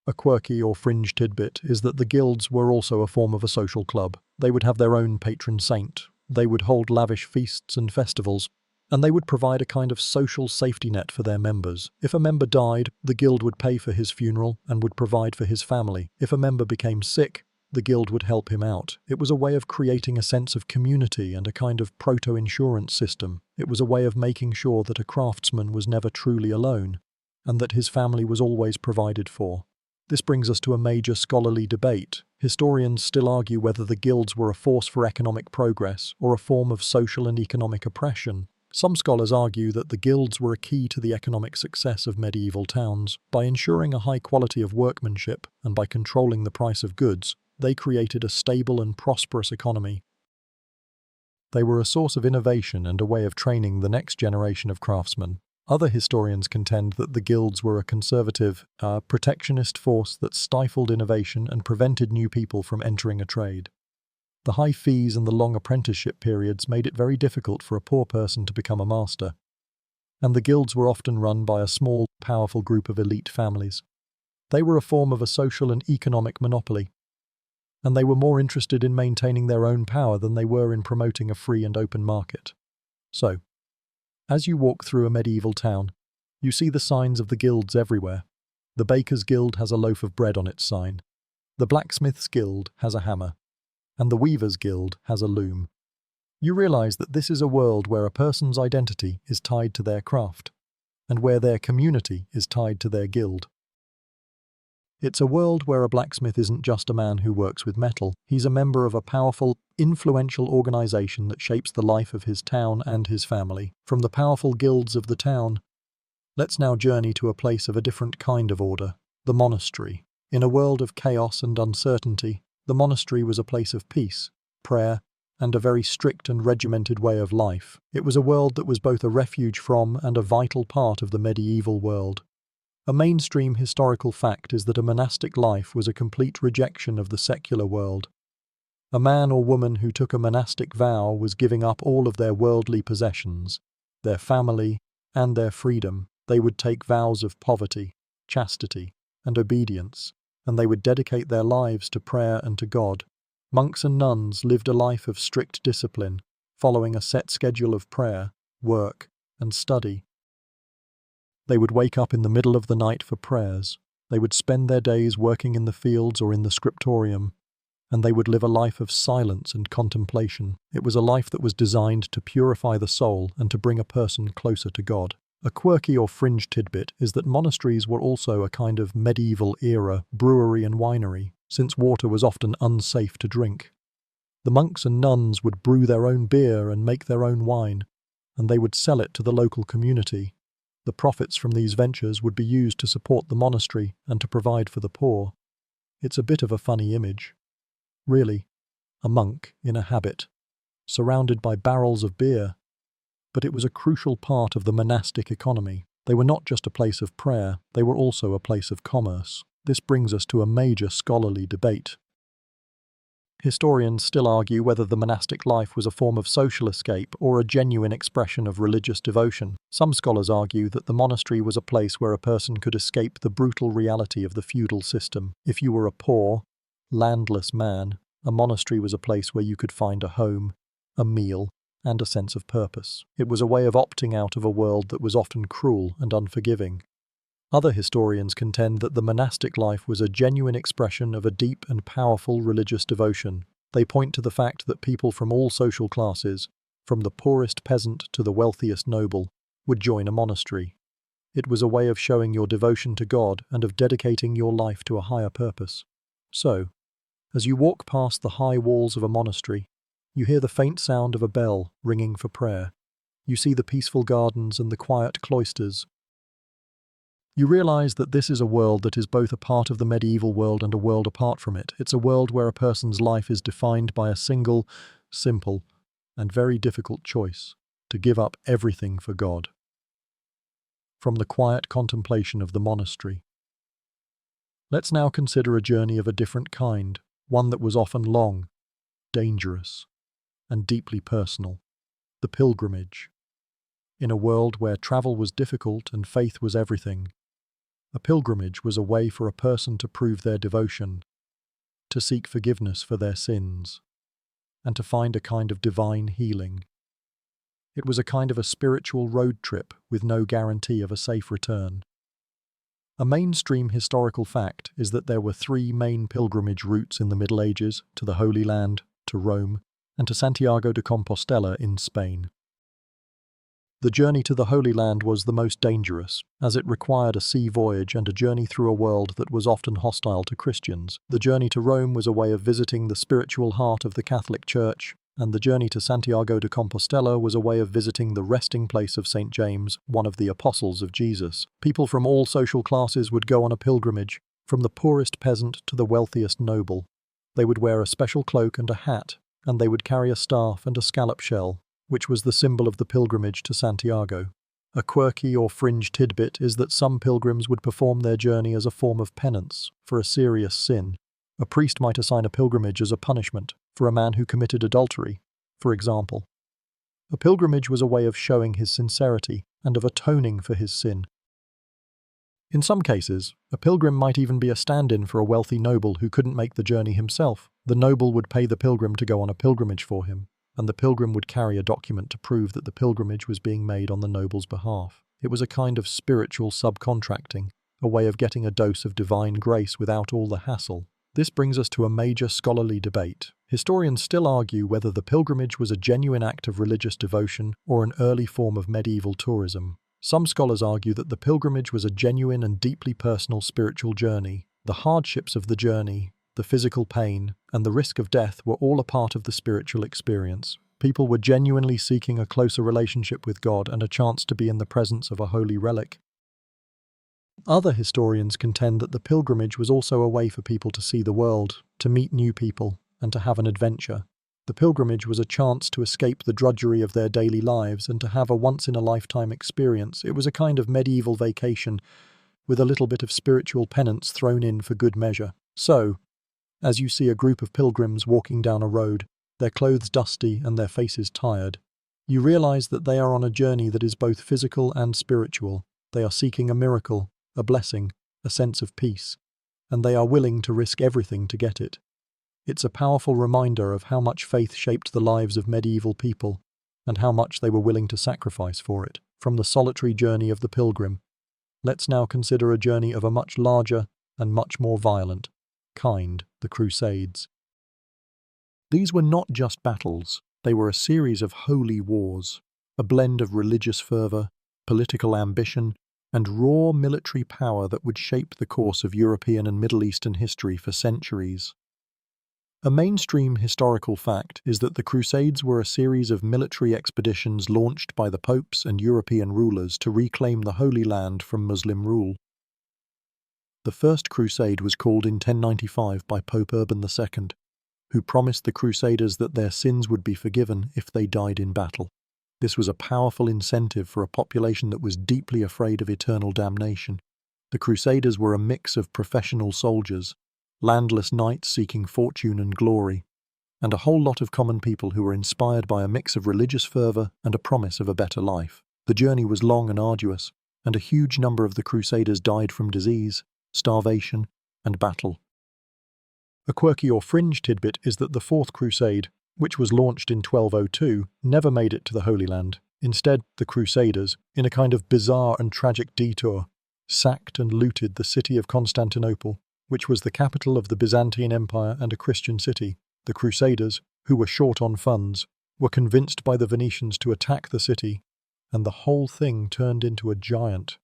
A quirky or fringe tidbit is that the guilds were also a form of a social club. They would have their own patron saint, they would hold lavish feasts and festivals, and they would provide a kind of social safety net for their members. If a member died, the guild would pay for his funeral and would provide for his family. If a member became sick, the guild would help him out. It was a way of creating a sense of community and a kind of proto-insurance system. It was a way of making sure that a craftsman was never truly alone, and that his family was always provided for. This brings us to a major scholarly debate. Historians still argue whether the guilds were a force for economic progress or a form of social and economic oppression. Some scholars argue that the guilds were a key to the economic success of medieval towns. By ensuring a high quality of workmanship and by controlling the price of goods, they created a stable and prosperous economy. They were a source of innovation and a way of training the next generation of craftsmen. Other historians contend that the guilds were a conservative, protectionist force that stifled innovation and prevented new people from entering a trade. The high fees and the long apprenticeship periods made it very difficult for a poor person to become a master, and the guilds were often run by a small, powerful group of elite families. They were a form of a social and economic monopoly, and they were more interested in maintaining their own power than they were in promoting a free and open market. So, as you walk through a medieval town, you see the signs of the guilds everywhere. The baker's guild has a loaf of bread on its sign. The blacksmith's guild has a hammer. And the weaver's guild has a loom. You realize that this is a world where a person's identity is tied to their craft, and where their community is tied to their guild. It's a world where a blacksmith isn't just a man who works with metal. He's a member of a powerful, influential organization that shapes the life of his town and his family. From the powerful guilds of the town, let's now journey to a place of a different kind of order, the monastery. In a world of chaos and uncertainty, the monastery was a place of peace, prayer, and a very strict and regimented way of life. It was a world that was both a refuge from and a vital part of the medieval world. A mainstream historical fact is that a monastic life was a complete rejection of the secular world. A man or woman who took a monastic vow was giving up all of their worldly possessions, their family, and their freedom. They would take vows of poverty, chastity, and obedience, and they would dedicate their lives to prayer and to God. Monks and nuns lived a life of strict discipline, following a set schedule of prayer, work, and study. They would wake up in the middle of the night for prayers. They would spend their days working in the fields or in the scriptorium, and they would live a life of silence and contemplation. It was a life that was designed to purify the soul and to bring a person closer to God. A quirky or fringe tidbit is that monasteries were also a kind of medieval-era brewery and winery, since water was often unsafe to drink. The monks and nuns would brew their own beer and make their own wine, and they would sell it to the local community. The profits from these ventures would be used to support the monastery and to provide for the poor. It's a bit of a funny image. Really, a monk in a habit, surrounded by barrels of beer, but it was a crucial part of the monastic economy. They were not just a place of prayer, they were also a place of commerce. This brings us to a major scholarly debate. Historians still argue whether the monastic life was a form of social escape or a genuine expression of religious devotion. Some scholars argue that the monastery was a place where a person could escape the brutal reality of the feudal system. If you were a poor, landless man, a monastery was a place where you could find a home, a meal, and a sense of purpose. It was a way of opting out of a world that was often cruel and unforgiving. Other historians contend that the monastic life was a genuine expression of a deep and powerful religious devotion. They point to the fact that people from all social classes, from the poorest peasant to the wealthiest noble, would join a monastery. It was a way of showing your devotion to God and of dedicating your life to a higher purpose. So, as you walk past the high walls of a monastery, you hear the faint sound of a bell ringing for prayer. You see the peaceful gardens and the quiet cloisters. You realize that this is a world that is both a part of the medieval world and a world apart from it. It's a world where a person's life is defined by a single, simple, and very difficult choice: to give up everything for God. From the quiet contemplation of the monastery, let's now consider a journey of a different kind, one that was often long, dangerous, and deeply personal: the pilgrimage. In a world where travel was difficult and faith was everything, a pilgrimage was a way for a person to prove their devotion, to seek forgiveness for their sins, and to find a kind of divine healing. It was a kind of a spiritual road trip with no guarantee of a safe return. A mainstream historical fact is that there were three main pilgrimage routes in the Middle Ages: to the Holy Land, to Rome, and to Santiago de Compostela in Spain. The journey to the Holy Land was the most dangerous, as it required a sea voyage and a journey through a world that was often hostile to Christians. The journey to Rome was a way of visiting the spiritual heart of the Catholic Church, and the journey to Santiago de Compostela was a way of visiting the resting place of St. James, one of the apostles of Jesus. People from all social classes would go on a pilgrimage, from the poorest peasant to the wealthiest noble. They would wear a special cloak and a hat, and they would carry a staff and a scallop shell, which was the symbol of the pilgrimage to Santiago. A quirky or fringe tidbit is that some pilgrims would perform their journey as a form of penance for a serious sin. A priest might assign a pilgrimage as a punishment for a man who committed adultery, for example. A pilgrimage was a way of showing his sincerity and of atoning for his sin. In some cases, a pilgrim might even be a stand-in for a wealthy noble who couldn't make the journey himself. The noble would pay the pilgrim to go on a pilgrimage for him, and the pilgrim would carry a document to prove that the pilgrimage was being made on the noble's behalf. It was a kind of spiritual subcontracting, a way of getting a dose of divine grace without all the hassle. This brings us to a major scholarly debate. Historians still argue whether the pilgrimage was a genuine act of religious devotion or an early form of medieval tourism. Some scholars argue that the pilgrimage was a genuine and deeply personal spiritual journey. The hardships of the journey, the physical pain, and the risk of death were all a part of the spiritual experience. People were genuinely seeking a closer relationship with God and a chance to be in the presence of a holy relic. Other historians contend that the pilgrimage was also a way for people to see the world, to meet new people, and to have an adventure. The pilgrimage was a chance to escape the drudgery of their daily lives and to have a once-in-a-lifetime experience. It was a kind of medieval vacation, with a little bit of spiritual penance thrown in for good measure. So, as you see a group of pilgrims walking down a road, their clothes dusty and their faces tired, you realize that they are on a journey that is both physical and spiritual. They are seeking a miracle, a blessing, a sense of peace, and they are willing to risk everything to get it. It's a powerful reminder of how much faith shaped the lives of medieval people and how much they were willing to sacrifice for it. From the solitary journey of the pilgrim, let's now consider a journey of a much larger and much more violent kind: the Crusades. These were not just battles, they were a series of holy wars, a blend of religious fervour, political ambition, and raw military power that would shape the course of European and Middle Eastern history for centuries. A mainstream historical fact is that the Crusades were a series of military expeditions launched by the popes and European rulers to reclaim the Holy Land from Muslim rule. The First Crusade was called in 1095 by Pope Urban II, who promised the Crusaders that their sins would be forgiven if they died in battle. This was a powerful incentive for a population that was deeply afraid of eternal damnation. The Crusaders were a mix of professional soldiers, landless knights seeking fortune and glory, and a whole lot of common people who were inspired by a mix of religious fervour and a promise of a better life. The journey was long and arduous, and a huge number of the Crusaders died from disease, starvation, and battle. A quirky or fringe tidbit is that the Fourth Crusade, which was launched in 1202, never made it to the Holy Land. Instead, the Crusaders, in a kind of bizarre and tragic detour, sacked and looted the city of Constantinople, which was the capital of the Byzantine Empire and a Christian city. The Crusaders, who were short on funds, were convinced by the Venetians to attack the city, and the whole thing turned into a giant,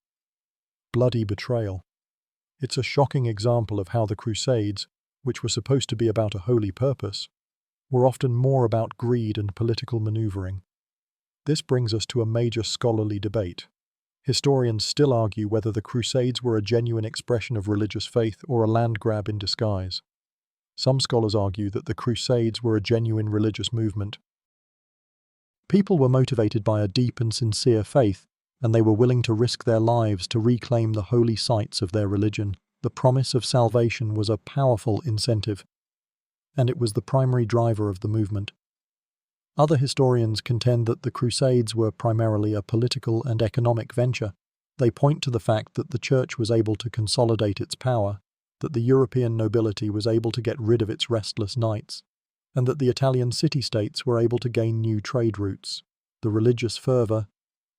bloody betrayal. It's a shocking example of how the Crusades, which were supposed to be about a holy purpose, were often more about greed and political maneuvering. This brings us to a major scholarly debate. Historians still argue whether the Crusades were a genuine expression of religious faith or a land grab in disguise. Some scholars argue that the Crusades were a genuine religious movement. People were motivated by a deep and sincere faith, and they were willing to risk their lives to reclaim the holy sites of their religion. The promise of salvation was a powerful incentive, and it was the primary driver of the movement. Other historians contend that the Crusades were primarily a political and economic venture. They point to the fact that the Church was able to consolidate its power, that the European nobility was able to get rid of its restless knights, and that the Italian city-states were able to gain new trade routes. The religious fervour,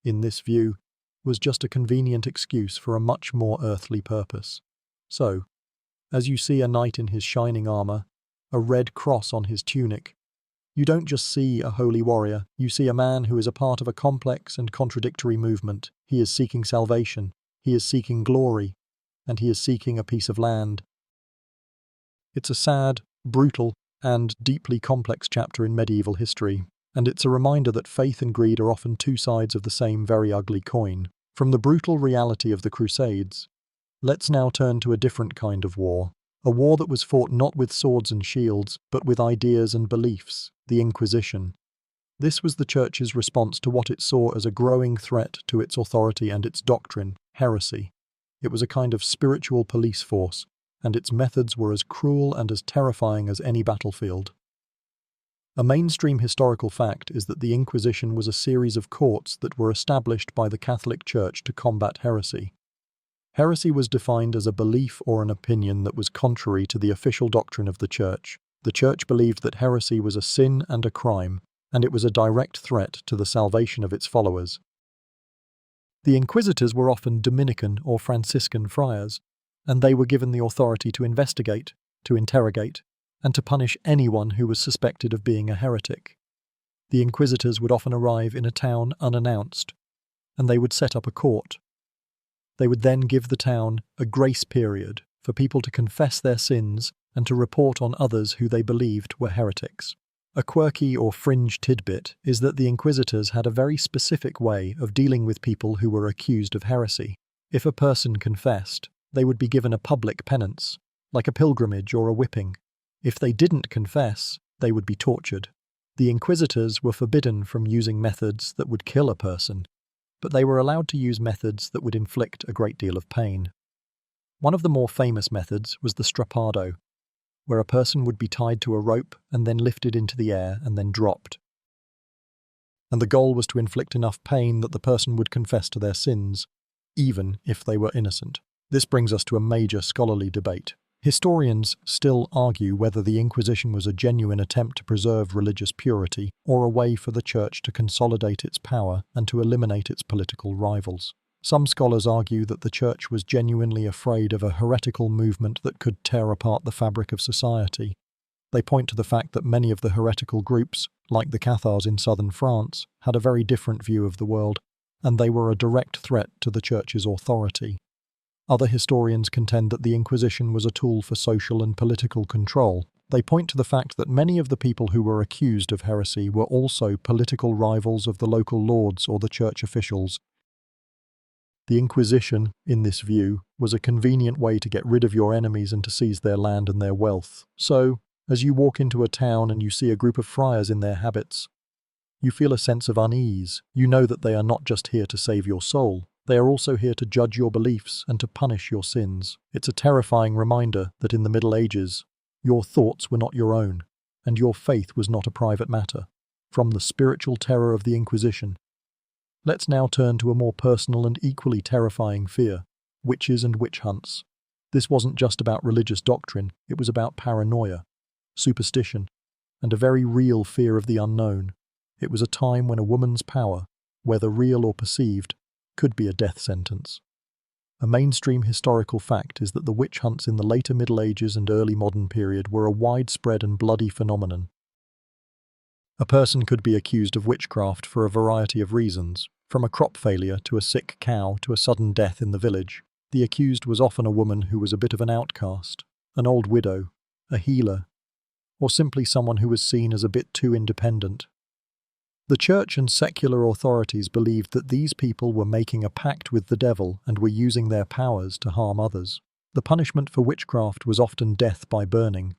in this view, was just a convenient excuse for a much more earthly purpose. So, as you see a knight in his shining armour, a red cross on his tunic, you don't just see a holy warrior, you see a man who is a part of a complex and contradictory movement. He is seeking salvation, he is seeking glory, and he is seeking a piece of land. It's a sad, brutal, and deeply complex chapter in medieval history, and it's a reminder that faith and greed are often two sides of the same very ugly coin. From the brutal reality of the Crusades, let's now turn to a different kind of war. A war that was fought not with swords and shields, but with ideas and beliefs, the Inquisition. This was the Church's response to what it saw as a growing threat to its authority and its doctrine, heresy. It was a kind of spiritual police force, and its methods were as cruel and as terrifying as any battlefield. A mainstream historical fact is that the Inquisition was a series of courts that were established by the Catholic Church to combat heresy. Heresy was defined as a belief or an opinion that was contrary to the official doctrine of the Church. The Church believed that heresy was a sin and a crime, and it was a direct threat to the salvation of its followers. The inquisitors were often Dominican or Franciscan friars, and they were given the authority to investigate, to interrogate, and to punish anyone who was suspected of being a heretic. The inquisitors would often arrive in a town unannounced, and they would set up a court. They would then give the town a grace period for people to confess their sins and to report on others who they believed were heretics. A quirky or fringe tidbit is that the inquisitors had a very specific way of dealing with people who were accused of heresy. If a person confessed, they would be given a public penance, like a pilgrimage or a whipping. If they didn't confess, they would be tortured. The inquisitors were forbidden from using methods that would kill a person, but they were allowed to use methods that would inflict a great deal of pain. One of the more famous methods was the strappado, where a person would be tied to a rope and then lifted into the air and then dropped. And the goal was to inflict enough pain that the person would confess to their sins, even if they were innocent. This brings us to a major scholarly debate. Historians still argue whether the Inquisition was a genuine attempt to preserve religious purity or a way for the Church to consolidate its power and to eliminate its political rivals. Some scholars argue that the Church was genuinely afraid of a heretical movement that could tear apart the fabric of society. They point to the fact that many of the heretical groups, like the Cathars in southern France, had a very different view of the world, and they were a direct threat to the Church's authority. Other historians contend that the Inquisition was a tool for social and political control. They point to the fact that many of the people who were accused of heresy were also political rivals of the local lords or the church officials. The Inquisition, in this view, was a convenient way to get rid of your enemies and to seize their land and their wealth. So, As you walk into a town and you see a group of friars in their habits, you feel a sense of unease. You know that they are not just here to save your soul, they are also here to judge your beliefs and to punish your sins. It's a terrifying reminder that in the Middle Ages, your thoughts were not your own, and your faith was not a private matter. From the spiritual terror of the Inquisition, let's now turn to a more personal and equally terrifying fear: witches and witch hunts. This wasn't just about religious doctrine, it was about paranoia, superstition, and a very real fear of the unknown. It was a time when a woman's power, whether real or perceived, could be a death sentence. A mainstream historical fact is that the witch hunts in the later Middle Ages and early modern period were a widespread and bloody phenomenon. A person could be accused of witchcraft for a variety of reasons, from a crop failure to a sick cow to a sudden death in the village. The accused was often a woman who was a bit of an outcast, an old widow, a healer, or simply someone who was seen as a bit too independent. The church and secular authorities believed that these people were making a pact with the devil and were using their powers to harm others. The punishment for witchcraft was often death by burning,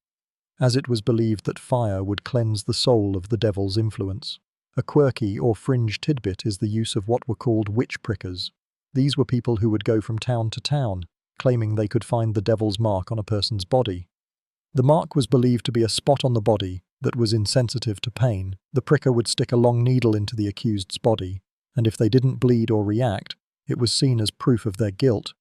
as it was believed that fire would cleanse the soul of the devil's influence. A quirky or fringe tidbit is the use of what were called witch prickers. These were people who would go from town to town, claiming they could find the devil's mark on a person's body. The mark was believed to be a spot on the body that was insensitive to pain. The pricker would stick a long needle into the accused's body, and if they didn't bleed or react, it was seen as proof of their guilt.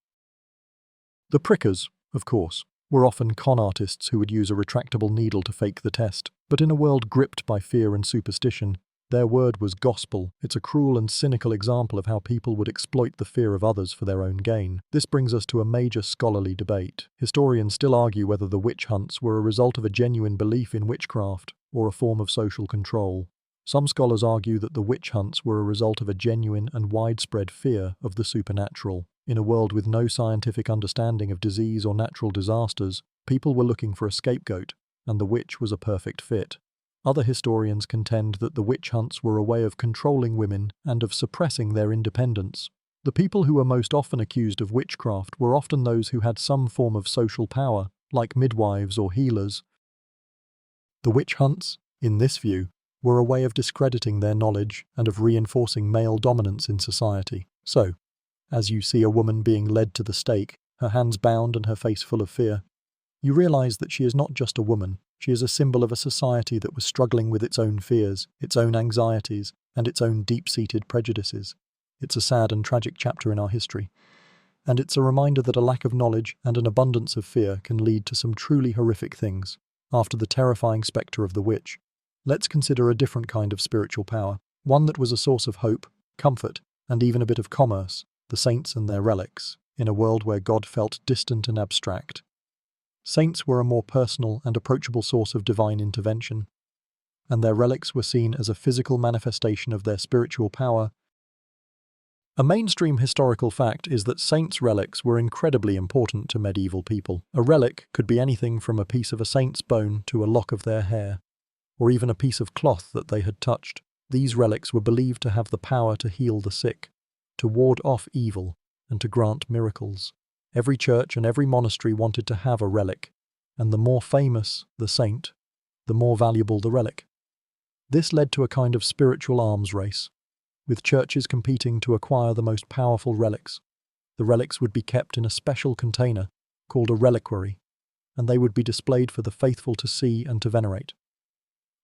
The prickers, of course, were often con artists who would use a retractable needle to fake the test, but in a world gripped by fear and superstition, their word was gospel. It's a cruel and cynical example of how people would exploit the fear of others for their own gain. This brings us to a major scholarly debate. Historians still argue whether the witch hunts were a result of a genuine belief in witchcraft or a form of social control. Some scholars argue that the witch hunts were a result of a genuine and widespread fear of the supernatural. In a world with no scientific understanding of disease or natural disasters, people were looking for a scapegoat, and the witch was a perfect fit. Other historians contend that the witch hunts were a way of controlling women and of suppressing their independence. The people who were most often accused of witchcraft were often those who had some form of social power, like midwives or healers. The witch hunts, in this view, were a way of discrediting their knowledge and of reinforcing male dominance in society. So, as you see a woman being led to the stake, her hands bound and her face full of fear, you realize that she is not just a woman, she is a symbol of a society that was struggling with its own fears, its own anxieties, and its own deep-seated prejudices. It's a sad and tragic chapter in our history, and it's a reminder that a lack of knowledge and an abundance of fear can lead to some truly horrific things. After the terrifying spectre of the witch, let's consider a different kind of spiritual power, one that was a source of hope, comfort, and even a bit of commerce: the saints and their relics. In a world where God felt distant and abstract, saints were a more personal and approachable source of divine intervention, and their relics were seen as a physical manifestation of their spiritual power. A mainstream historical fact is that saints' relics were incredibly important to medieval people. A relic could be anything from a piece of a saint's bone to a lock of their hair, or even a piece of cloth that they had touched. These relics were believed to have the power to heal the sick, to ward off evil, and to grant miracles. Every church and every monastery wanted to have a relic, and the more famous the saint, the more valuable the relic. This led to a kind of spiritual arms race, with churches competing to acquire the most powerful relics. The relics would be kept in a special container called a reliquary, and they would be displayed for the faithful to see and to venerate.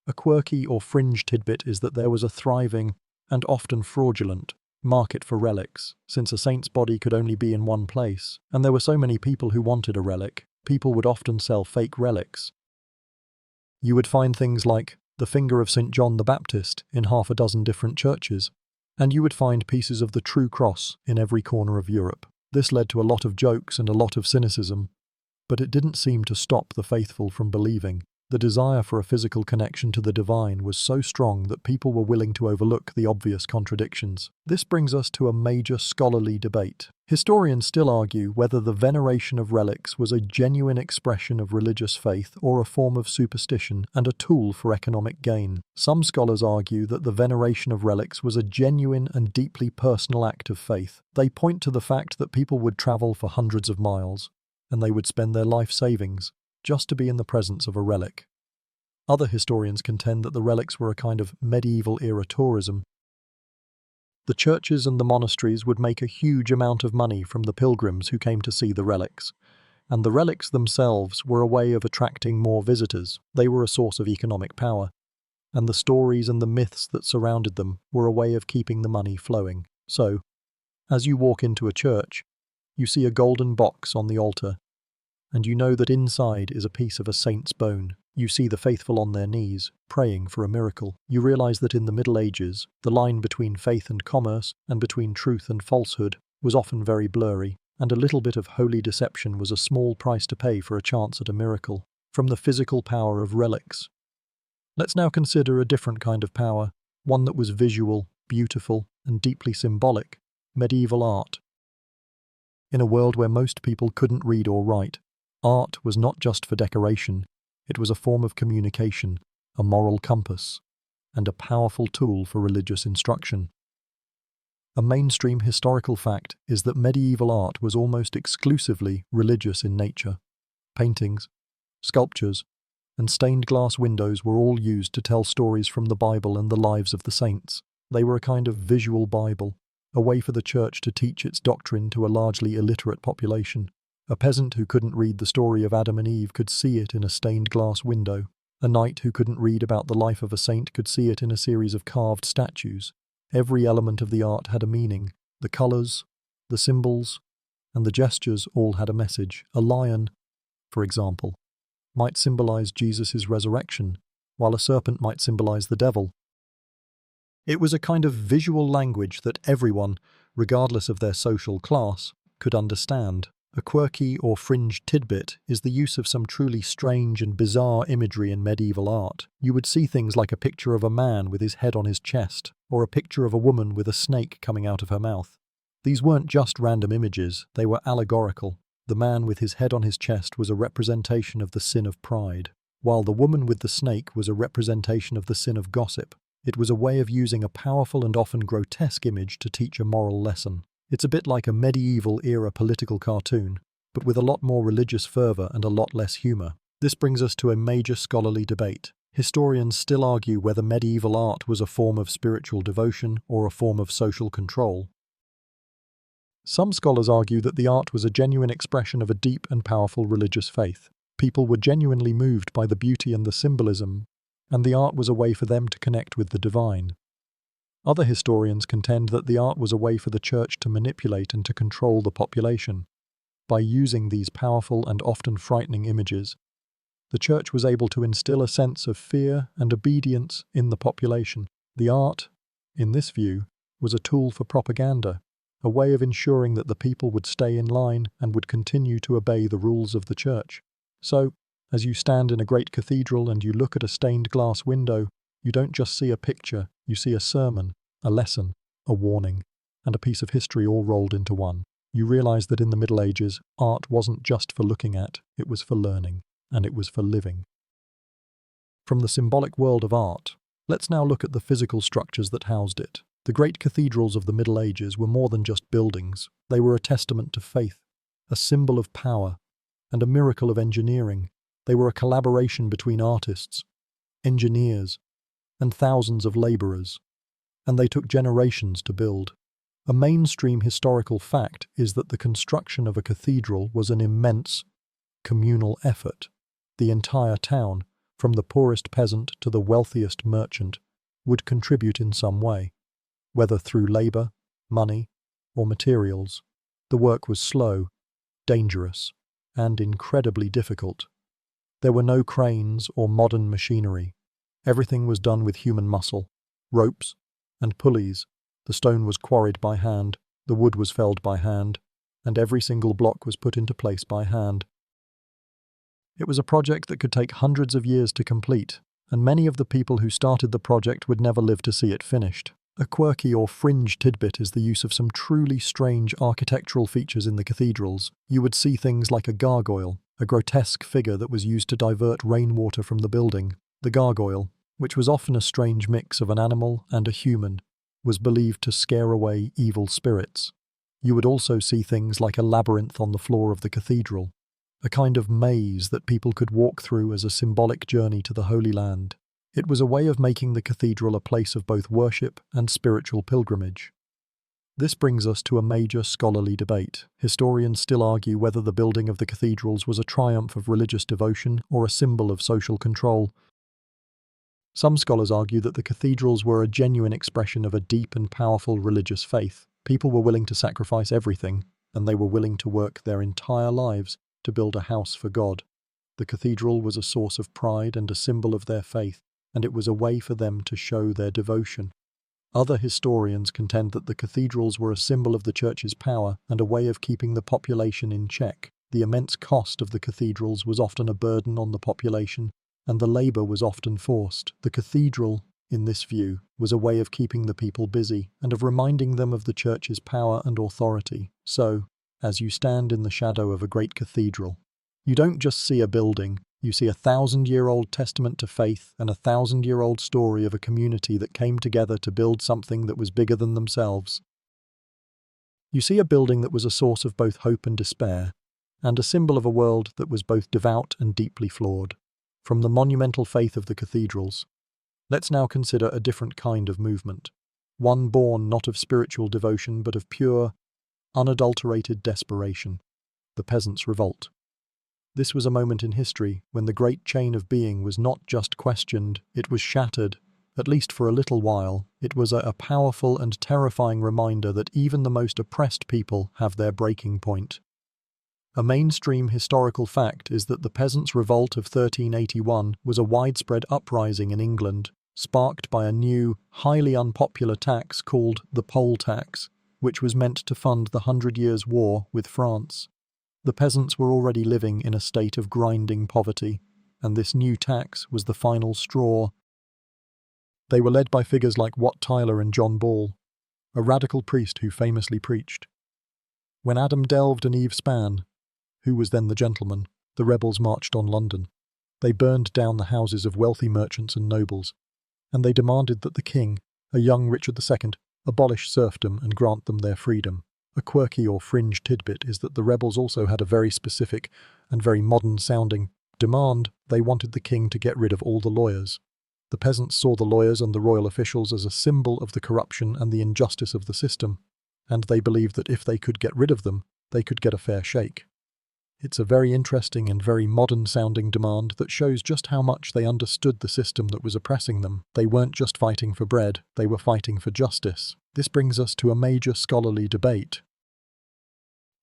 A quirky or fringe tidbit is that there was a thriving, and often fraudulent, market for relics, since a saint's body could only be in one place, and there were so many people who wanted a relic. People would often sell fake relics. You would find things like the finger of St. John the Baptist in half a dozen different churches, and you would find pieces of the true cross in every corner of Europe. This led to a lot of jokes and a lot of cynicism, but it didn't seem to stop the faithful from believing. The desire for a physical connection to the divine was so strong that people were willing to overlook the obvious contradictions. This brings us to a major scholarly debate. Historians still argue whether the veneration of relics was a genuine expression of religious faith or a form of superstition and a tool for economic gain. Some scholars argue that the veneration of relics was a genuine and deeply personal act of faith. They point to the fact that people would travel for hundreds of miles, and they would spend their life savings just to be in the presence of a relic. Other historians contend that the relics were a kind of medieval-era tourism. The churches and the monasteries would make a huge amount of money from the pilgrims who came to see the relics, and the relics themselves were a way of attracting more visitors. They were a source of economic power, and the stories and the myths that surrounded them were a way of keeping the money flowing. So, as you walk into a church, you see a golden box on the altar, and you know that inside is a piece of a saint's bone. You see the faithful on their knees, praying for a miracle. You realize that in the Middle Ages, the line between faith and commerce, and between truth and falsehood, was often very blurry, and a little bit of holy deception was a small price to pay for a chance at a miracle. From the physical power of relics, let's now consider a different kind of power, one that was visual, beautiful, and deeply symbolic: medieval art. In a world where most people couldn't read or write, art was not just for decoration. It was a form of communication, a moral compass, and a powerful tool for religious instruction. A mainstream historical fact is that medieval art was almost exclusively religious in nature. Paintings, sculptures, and stained glass windows were all used to tell stories from the Bible and the lives of the saints. They were a kind of visual Bible, a way for the church to teach its doctrine to a largely illiterate population. A peasant who couldn't read the story of Adam and Eve could see it in a stained glass window. A knight who couldn't read about the life of a saint could see it in a series of carved statues. Every element of the art had a meaning. The colours, the symbols, and the gestures all had a message. A lion, for example, might symbolize Jesus' resurrection, while a serpent might symbolize the devil. It was a kind of visual language that everyone, regardless of their social class, could understand. A quirky or fringe tidbit is the use of some truly strange and bizarre imagery in medieval art. You would see things like a picture of a man with his head on his chest, or a picture of a woman with a snake coming out of her mouth. These weren't just random images, they were allegorical. The man with his head on his chest was a representation of the sin of pride, while the woman with the snake was a representation of the sin of gossip. It was a way of using a powerful and often grotesque image to teach a moral lesson. It's a bit like a medieval-era political cartoon, but with a lot more religious fervour and a lot less humour. This brings us to a major scholarly debate. Historians still argue whether medieval art was a form of spiritual devotion or a form of social control. Some scholars argue that the art was a genuine expression of a deep and powerful religious faith. People were genuinely moved by the beauty and the symbolism, and the art was a way for them to connect with the divine. Other historians contend that the art was a way for the church to manipulate and to control the population. By using these powerful and often frightening images, the church was able to instill a sense of fear and obedience in the population. The art, in this view, was a tool for propaganda, a way of ensuring that the people would stay in line and would continue to obey the rules of the church. So, as you stand in a great cathedral and you look at a stained glass window, you don't just see a picture, you see a sermon, a lesson, a warning, and a piece of history all rolled into one. You realize that in the Middle Ages, art wasn't just for looking at, it was for learning, and it was for living. From the symbolic world of art, let's now look at the physical structures that housed it. The great cathedrals of the Middle Ages were more than just buildings. They were a testament to faith, a symbol of power, and a miracle of engineering. They were a collaboration between artists, engineers, and thousands of labourers, and they took generations to build. A mainstream historical fact is that the construction of a cathedral was an immense communal effort. The entire town, from the poorest peasant to the wealthiest merchant, would contribute in some way, whether through labour, money, or materials. The work was slow, dangerous, and incredibly difficult. There were no cranes or modern machinery. Everything was done with human muscle, ropes, and pulleys. The stone was quarried by hand, the wood was felled by hand, and every single block was put into place by hand. It was a project that could take hundreds of years to complete, and many of the people who started the project would never live to see it finished. A quirky or fringe tidbit is the use of some truly strange architectural features in the cathedrals. You would see things like a gargoyle, a grotesque figure that was used to divert rainwater from the building. The gargoyle, which was often a strange mix of an animal and a human, was believed to scare away evil spirits. You would also see things like a labyrinth on the floor of the cathedral, a kind of maze that people could walk through as a symbolic journey to the Holy Land. It was a way of making the cathedral a place of both worship and spiritual pilgrimage. This brings us to a major scholarly debate. Historians still argue whether the building of the cathedrals was a triumph of religious devotion or a symbol of social control. Some scholars argue that the cathedrals were a genuine expression of a deep and powerful religious faith. People were willing to sacrifice everything, and they were willing to work their entire lives to build a house for God. The cathedral was a source of pride and a symbol of their faith, and it was a way for them to show their devotion. Other historians contend that the cathedrals were a symbol of the church's power and a way of keeping the population in check. The immense cost of the cathedrals was often a burden on the population, and the labor was often forced. The cathedral, in this view, was a way of keeping the people busy and of reminding them of the church's power and authority. So, as you stand in the shadow of a great cathedral, you don't just see a building, you see a 1,000-year-old testament to faith and a 1,000-year-old story of a community that came together to build something that was bigger than themselves. You see a building that was a source of both hope and despair, and a symbol of a world that was both devout and deeply flawed. From the monumental faith of the cathedrals, let's now consider a different kind of movement, one born not of spiritual devotion but of pure, unadulterated desperation, the Peasants' Revolt. This was a moment in history when the great chain of being was not just questioned, it was shattered. At least for a little while, it was a powerful and terrifying reminder that even the most oppressed people have their breaking point. A mainstream historical fact is that the Peasants' Revolt of 1381 was a widespread uprising in England, sparked by a new, highly unpopular tax called the poll tax, which was meant to fund the 100 Years' War with France. The peasants were already living in a state of grinding poverty, and this new tax was the final straw. They were led by figures like Wat Tyler and John Ball, a radical priest who famously preached, "When Adam delved and Eve span, who was then the gentleman?" The rebels marched on London. They burned down the houses of wealthy merchants and nobles, and they demanded that the king, a young Richard II, abolish serfdom and grant them their freedom. A quirky or fringe tidbit is that the rebels also had a very specific and very modern-sounding demand. They wanted the king to get rid of all the lawyers. The peasants saw the lawyers and the royal officials as a symbol of the corruption and the injustice of the system, and they believed that if they could get rid of them, they could get a fair shake. It's a very interesting and very modern-sounding demand that shows just how much they understood the system that was oppressing them. They weren't just fighting for bread, they were fighting for justice. This brings us to a major scholarly debate.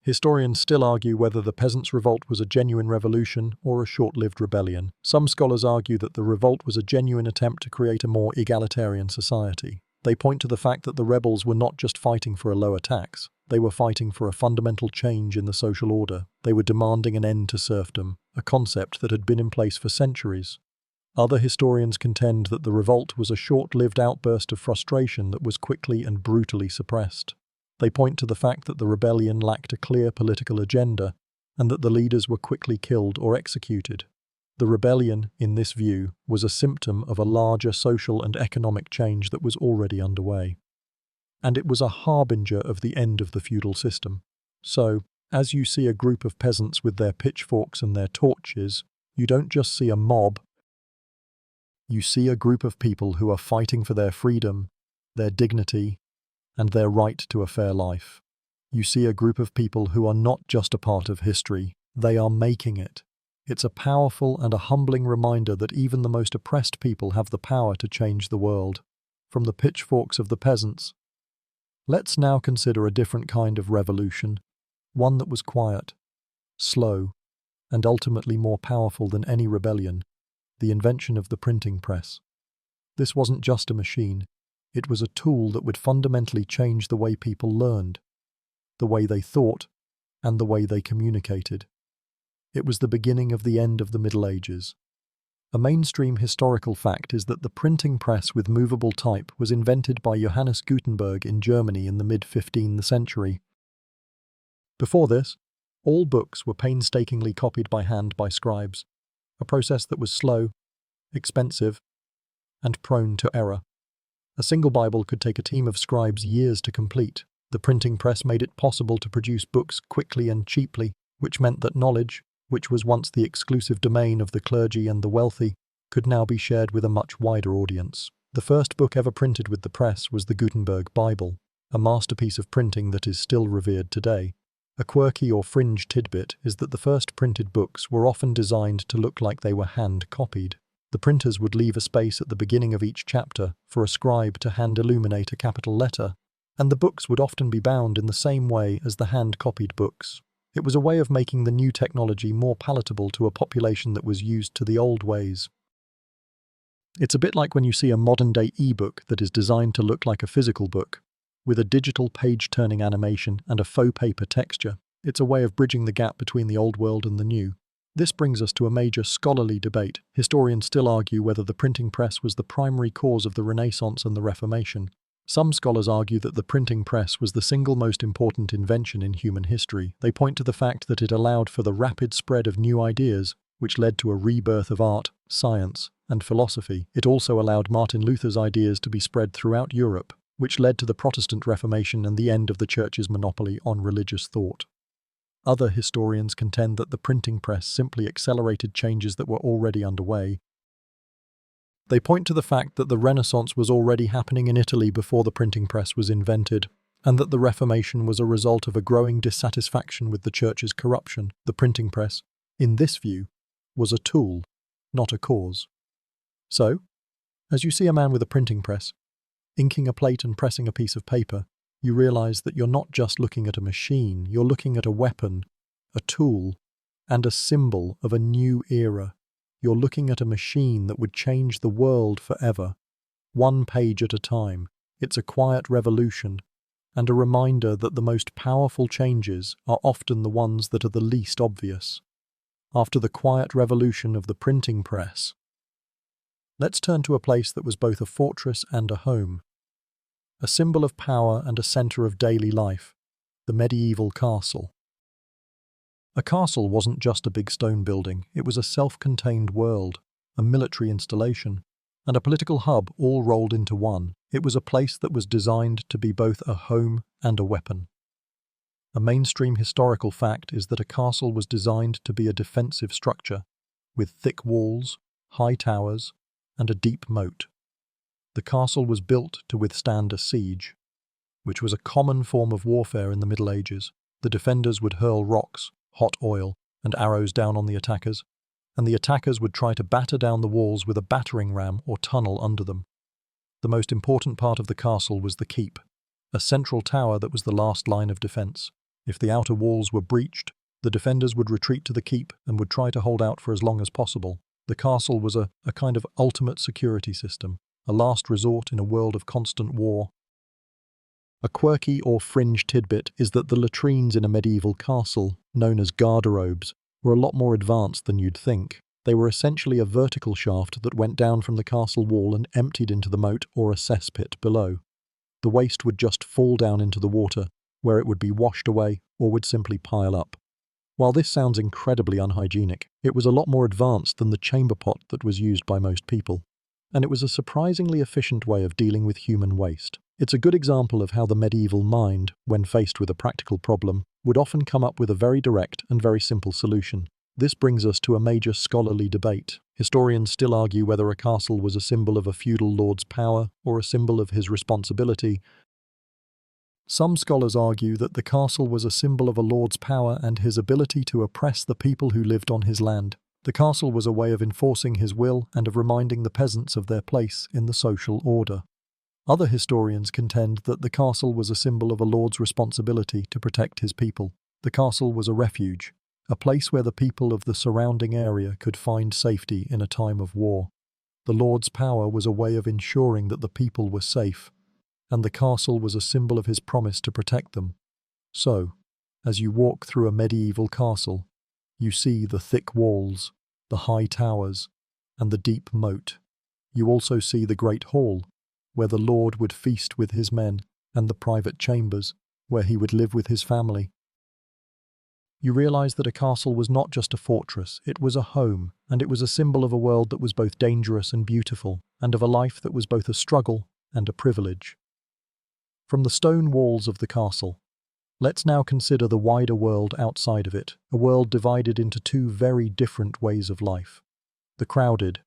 Historians still argue whether the Peasants' Revolt was a genuine revolution or a short-lived rebellion. Some scholars argue that the revolt was a genuine attempt to create a more egalitarian society. They point to the fact that the rebels were not just fighting for a lower tax, they were fighting for a fundamental change in the social order. They were demanding an end to serfdom, a concept that had been in place for centuries. Other historians contend that the revolt was a short-lived outburst of frustration that was quickly and brutally suppressed. They point to the fact that the rebellion lacked a clear political agenda and that the leaders were quickly killed or executed. The rebellion, in this view, was a symptom of a larger social and economic change that was already underway. And it was a harbinger of the end of the feudal system. So, as you see a group of peasants with their pitchforks and their torches, you don't just see a mob, you see a group of people who are fighting for their freedom, their dignity, and their right to a fair life. You see a group of people who are not just a part of history, they are making it. It's a powerful and a humbling reminder that even the most oppressed people have the power to change the world. From the pitchforks of the peasants, let's now consider a different kind of revolution, one that was quiet, slow, and ultimately more powerful than any rebellion, the invention of the printing press. This wasn't just a machine, it was a tool that would fundamentally change the way people learned, the way they thought, and the way they communicated. It was the beginning of the end of the Middle Ages. A mainstream historical fact is that the printing press with movable type was invented by Johannes Gutenberg in Germany in the mid-15th century. Before this, all books were painstakingly copied by hand by scribes, a process that was slow, expensive, and prone to error. A single Bible could take a team of scribes years to complete. The printing press made it possible to produce books quickly and cheaply, which meant that knowledge, which was once the exclusive domain of the clergy and the wealthy, could now be shared with a much wider audience. The first book ever printed with the press was the Gutenberg Bible, a masterpiece of printing that is still revered today. A quirky or fringe tidbit is that the first printed books were often designed to look like they were hand-copied. The printers would leave a space at the beginning of each chapter for a scribe to hand-illuminate a capital letter, and the books would often be bound in the same way as the hand-copied books. It was a way of making the new technology more palatable to a population that was used to the old ways. It's a bit like when you see a modern-day e-book that is designed to look like a physical book, with a digital page-turning animation and a faux paper texture. It's a way of bridging the gap between the old world and the new. This brings us to a major scholarly debate. Historians still argue whether the printing press was the primary cause of the Renaissance and the Reformation. Some scholars argue that the printing press was the single most important invention in human history. They point to the fact that it allowed for the rapid spread of new ideas, which led to a rebirth of art, science, and philosophy. It also allowed Martin Luther's ideas to be spread throughout Europe, which led to the Protestant Reformation and the end of the Church's monopoly on religious thought. Other historians contend that the printing press simply accelerated changes that were already underway. They point to the fact that the Renaissance was already happening in Italy before the printing press was invented, and that the Reformation was a result of a growing dissatisfaction with the Church's corruption. The printing press, in this view, was a tool, not a cause. So, as you see a man with a printing press, inking a plate and pressing a piece of paper, you realize that you're not just looking at a machine, you're looking at a weapon, a tool, and a symbol of a new era. You're looking at a machine that would change the world forever, one page at a time. It's a quiet revolution, and a reminder that the most powerful changes are often the ones that are the least obvious. After the quiet revolution of the printing press, let's turn to a place that was both a fortress and a home. A symbol of power and a centre of daily life, the medieval castle. A castle wasn't just a big stone building, it was a self-contained world, a military installation, and a political hub all rolled into one. It was a place that was designed to be both a home and a weapon. A mainstream historical fact is that a castle was designed to be a defensive structure, with thick walls, high towers, and a deep moat. The castle was built to withstand a siege, which was a common form of warfare in the Middle Ages. The defenders would hurl rocks, hot oil, and arrows down on the attackers, and the attackers would try to batter down the walls with a battering ram or tunnel under them. The most important part of the castle was the keep, a central tower that was the last line of defense. If the outer walls were breached, the defenders would retreat to the keep and would try to hold out for as long as possible. The castle was a kind of ultimate security system, a last resort in a world of constant war. A quirky or fringe tidbit is that the latrines in a medieval castle, known as garderobes, were a lot more advanced than you'd think. They were essentially a vertical shaft that went down from the castle wall and emptied into the moat or a cesspit below. The waste would just fall down into the water, where it would be washed away or would simply pile up. While this sounds incredibly unhygienic, it was a lot more advanced than the chamber pot that was used by most people. And it was a surprisingly efficient way of dealing with human waste. It's a good example of how the medieval mind, when faced with a practical problem, would often come up with a very direct and very simple solution. This brings us to a major scholarly debate. Historians still argue whether a castle was a symbol of a feudal lord's power or a symbol of his responsibility. Some scholars argue that the castle was a symbol of a lord's power and his ability to oppress the people who lived on his land. The castle was a way of enforcing his will and of reminding the peasants of their place in the social order. Other historians contend that the castle was a symbol of a lord's responsibility to protect his people. The castle was a refuge, a place where the people of the surrounding area could find safety in a time of war. The lord's power was a way of ensuring that the people were safe, and the castle was a symbol of his promise to protect them. So, as you walk through a medieval castle, you see the thick walls, the high towers, and the deep moat. You also see the great hall, where the lord would feast with his men, and the private chambers, where he would live with his family. You realize that a castle was not just a fortress, it was a home, and it was a symbol of a world that was both dangerous and beautiful, and of a life that was both a struggle and a privilege. From the stone walls of the castle, Let's now consider the wider world outside of it, a world divided into two very different ways of life. The crowded,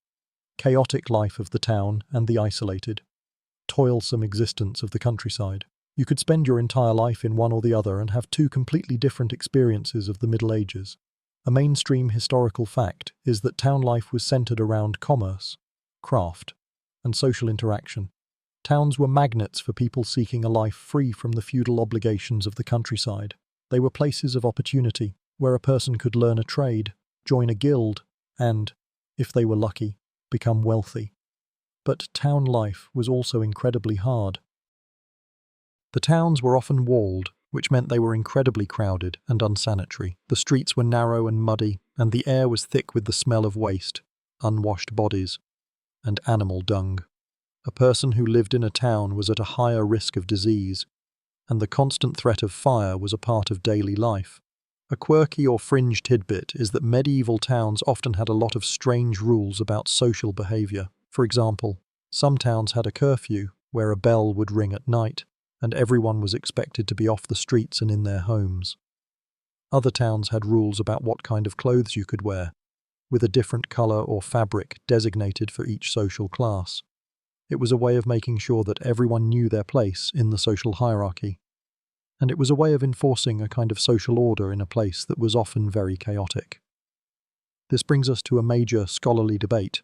chaotic life of the town and the isolated, toilsome existence of the countryside. You could spend your entire life in one or the other and have two completely different experiences of the Middle Ages. A mainstream historical fact is that town life was centered around commerce, craft, and social interaction. Towns were magnets for people seeking a life free from the feudal obligations of the countryside. They were places of opportunity, where a person could learn a trade, join a guild, and, if they were lucky, become wealthy. But town life was also incredibly hard. The towns were often walled, which meant they were incredibly crowded and unsanitary. The streets were narrow and muddy, and the air was thick with the smell of waste, unwashed bodies, and animal dung. A person who lived in a town was at a higher risk of disease, and the constant threat of fire was a part of daily life. A quirky or fringe tidbit is that medieval towns often had a lot of strange rules about social behavior. For example, some towns had a curfew, where a bell would ring at night, and everyone was expected to be off the streets and in their homes. Other towns had rules about what kind of clothes you could wear, with a different color or fabric designated for each social class. It was a way of making sure that everyone knew their place in the social hierarchy, and it was a way of enforcing a kind of social order in a place that was often very chaotic. This brings us to a major scholarly debate.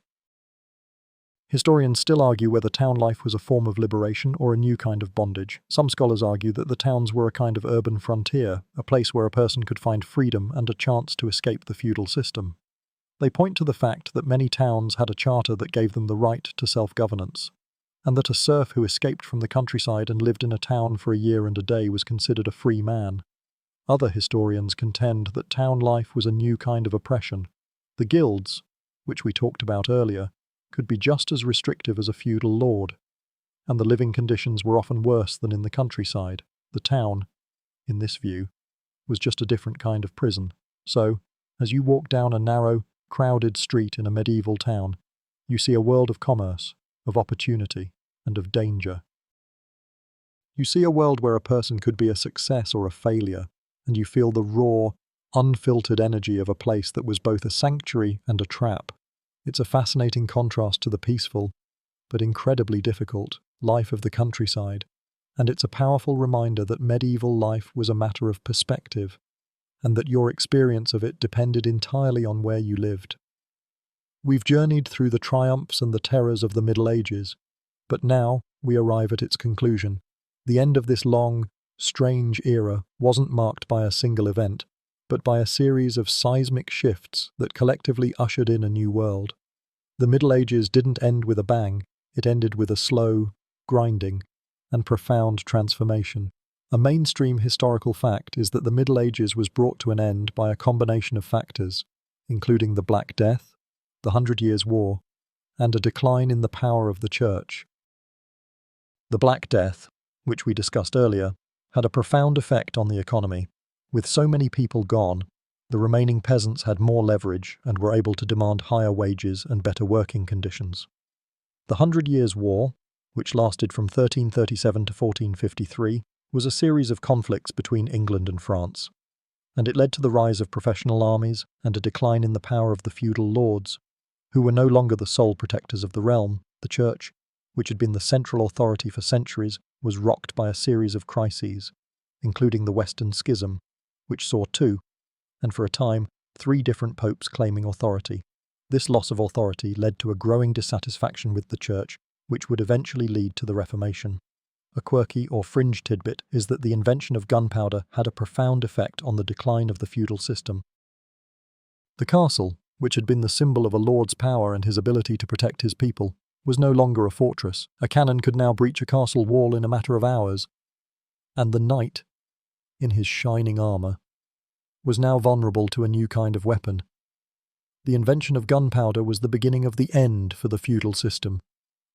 Historians still argue whether town life was a form of liberation or a new kind of bondage. Some scholars argue that the towns were a kind of urban frontier, a place where a person could find freedom and a chance to escape the feudal system. They point to the fact that many towns had a charter that gave them the right to self-governance, and that a serf who escaped from the countryside and lived in a town for a year and a day was considered a free man. Other historians contend that town life was a new kind of oppression. The guilds, which we talked about earlier, could be just as restrictive as a feudal lord, and the living conditions were often worse than in the countryside. The town, in this view, was just a different kind of prison. So, as you walk down a narrow, crowded street in a medieval town, you see a world of commerce, of opportunity, and of danger. You see a world where a person could be a success or a failure, and you feel the raw, unfiltered energy of a place that was both a sanctuary and a trap. It's a fascinating contrast to the peaceful, but incredibly difficult, life of the countryside, and it's a powerful reminder that medieval life was a matter of perspective, and that your experience of it depended entirely on where you lived. We've journeyed through the triumphs and the terrors of the Middle Ages, but now we arrive at its conclusion. The end of this long, strange era wasn't marked by a single event, but by a series of seismic shifts that collectively ushered in a new world. The Middle Ages didn't end with a bang, it ended with a slow, grinding, and profound transformation. A mainstream historical fact is that the Middle Ages was brought to an end by a combination of factors, including the Black Death, the 100 Years' War, and a decline in the power of the Church. The Black Death, which we discussed earlier, had a profound effect on the economy. With so many people gone, the remaining peasants had more leverage and were able to demand higher wages and better working conditions. The 100 Years' War, which lasted from 1337 to 1453, was a series of conflicts between England and France, and it led to the rise of professional armies and a decline in the power of the feudal lords, who were no longer the sole protectors of the realm. The Church, which had been the central authority for centuries, was rocked by a series of crises, including the Western Schism, which saw two, and for a time, 3 different popes claiming authority. This loss of authority led to a growing dissatisfaction with the Church, which would eventually lead to the Reformation. A quirky or fringe tidbit is that the invention of gunpowder had a profound effect on the decline of the feudal system. The castle, which had been the symbol of a lord's power and his ability to protect his people, was no longer a fortress. A cannon could now breach a castle wall in a matter of hours, and the knight, in his shining armour, was now vulnerable to a new kind of weapon. The invention of gunpowder was the beginning of the end for the feudal system,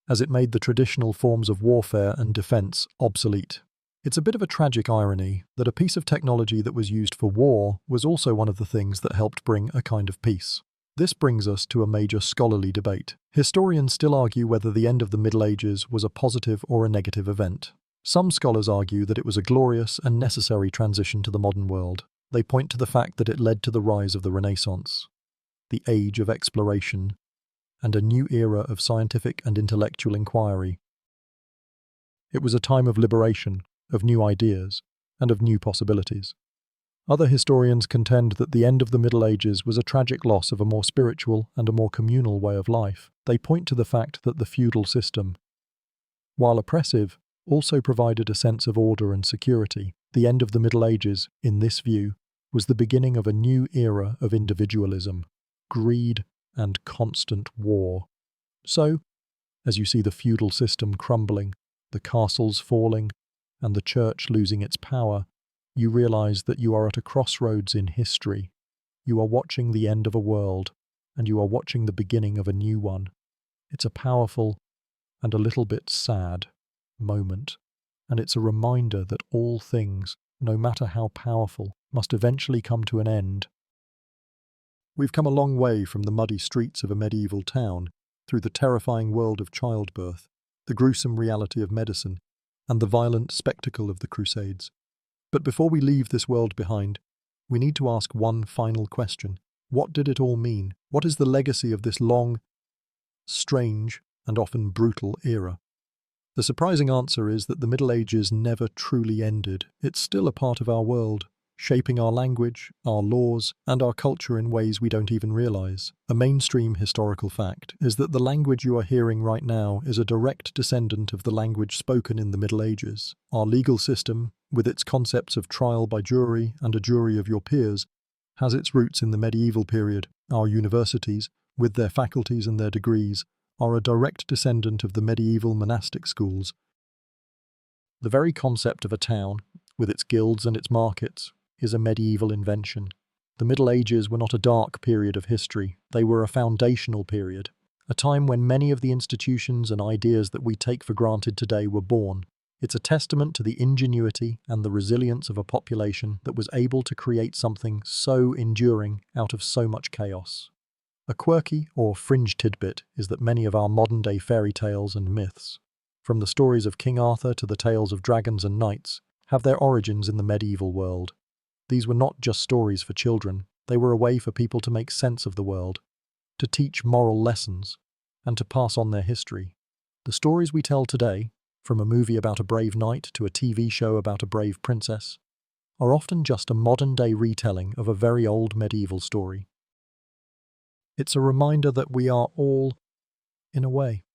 as it made the traditional forms of warfare and defence obsolete. It's a bit of a tragic irony that a piece of technology that was used for war was also one of the things that helped bring a kind of peace. This brings us to a major scholarly debate. Historians still argue whether the end of the Middle Ages was a positive or a negative event. Some scholars argue that it was a glorious and necessary transition to the modern world. They point to the fact that it led to the rise of the Renaissance, the age of exploration, and a new era of scientific and intellectual inquiry. It was a time of liberation, of new ideas, and of new possibilities. Other historians contend that the end of the Middle Ages was a tragic loss of a more spiritual and a more communal way of life. They point to the fact that the feudal system, while oppressive, also provided a sense of order and security. The end of the Middle Ages, in this view, was the beginning of a new era of individualism, greed, and constant war. So, as you see the feudal system crumbling, the castles falling, and the church losing its power, you realize that you are at a crossroads in history. You are watching the end of a world, and you are watching the beginning of a new one. It's a powerful and a little bit sad moment, and it's a reminder that all things, no matter how powerful, must eventually come to an end. We've come a long way from the muddy streets of a medieval town, through the terrifying world of childbirth, the gruesome reality of medicine, and the violent spectacle of the Crusades. But before we leave this world behind, we need to ask one final question. What did it all mean? What is the legacy of this long, strange, and often brutal era? The surprising answer is that the Middle Ages never truly ended. It's still a part of our world, shaping our language, our laws, and our culture in ways we don't even realize. A mainstream historical fact is that the language you are hearing right now is a direct descendant of the language spoken in the Middle Ages. Our legal system, with its concepts of trial by jury and a jury of your peers, has its roots in the medieval period. Our universities, with their faculties and their degrees, are a direct descendant of the medieval monastic schools. The very concept of a town, with its guilds and its markets, is a medieval invention. The Middle Ages were not a dark period of history, they were a foundational period, a time when many of the institutions and ideas that we take for granted today were born. It's a testament to the ingenuity and the resilience of a population that was able to create something so enduring out of so much chaos. A quirky or fringe tidbit is that many of our modern-day fairy tales and myths, from the stories of King Arthur to the tales of dragons and knights, have their origins in the medieval world. These were not just stories for children, they were a way for people to make sense of the world, to teach moral lessons, and to pass on their history. The stories we tell today, from a movie about a brave knight to a TV show about a brave princess, are often just a modern-day retelling of a very old medieval story. It's a reminder that we are all, in a way,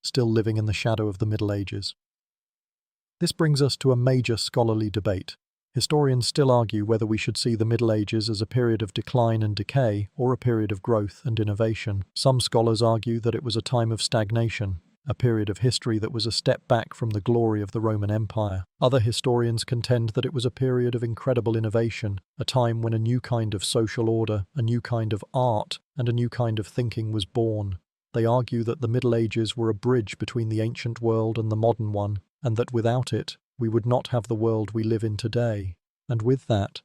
still living in the shadow of the Middle Ages. This brings us to a major scholarly debate. Historians still argue whether we should see the Middle Ages as a period of decline and decay or a period of growth and innovation. Some scholars argue that it was a time of stagnation, a period of history that was a step back from the glory of the Roman Empire. Other historians contend that it was a period of incredible innovation, a time when a new kind of social order, a new kind of art, and a new kind of thinking was born. They argue that the Middle Ages were a bridge between the ancient world and the modern one, and that without it, we would not have the world we live in today. And with that,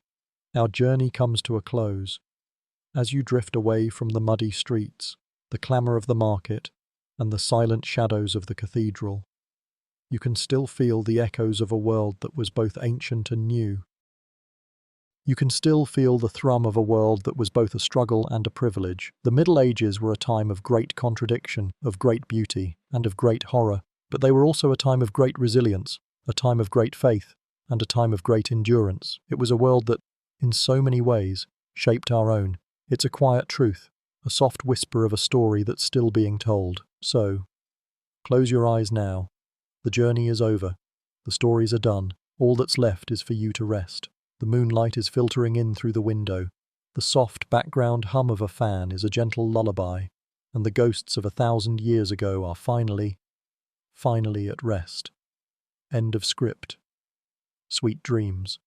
our journey comes to a close. As you drift away from the muddy streets, the clamour of the market, and the silent shadows of the cathedral, you can still feel the echoes of a world that was both ancient and new. You can still feel the thrum of a world that was both a struggle and a privilege. The Middle Ages were a time of great contradiction, of great beauty, and of great horror, but they were also a time of great resilience, a time of great faith, and a time of great endurance. It was a world that, in so many ways, shaped our own. It's a quiet truth, a soft whisper of a story that's still being told. So, close your eyes now. The journey is over. The stories are done. All that's left is for you to rest. The moonlight is filtering in through the window. The soft background hum of a fan is a gentle lullaby, and the ghosts of 1,000 years ago are finally at rest. End of script. Sweet dreams.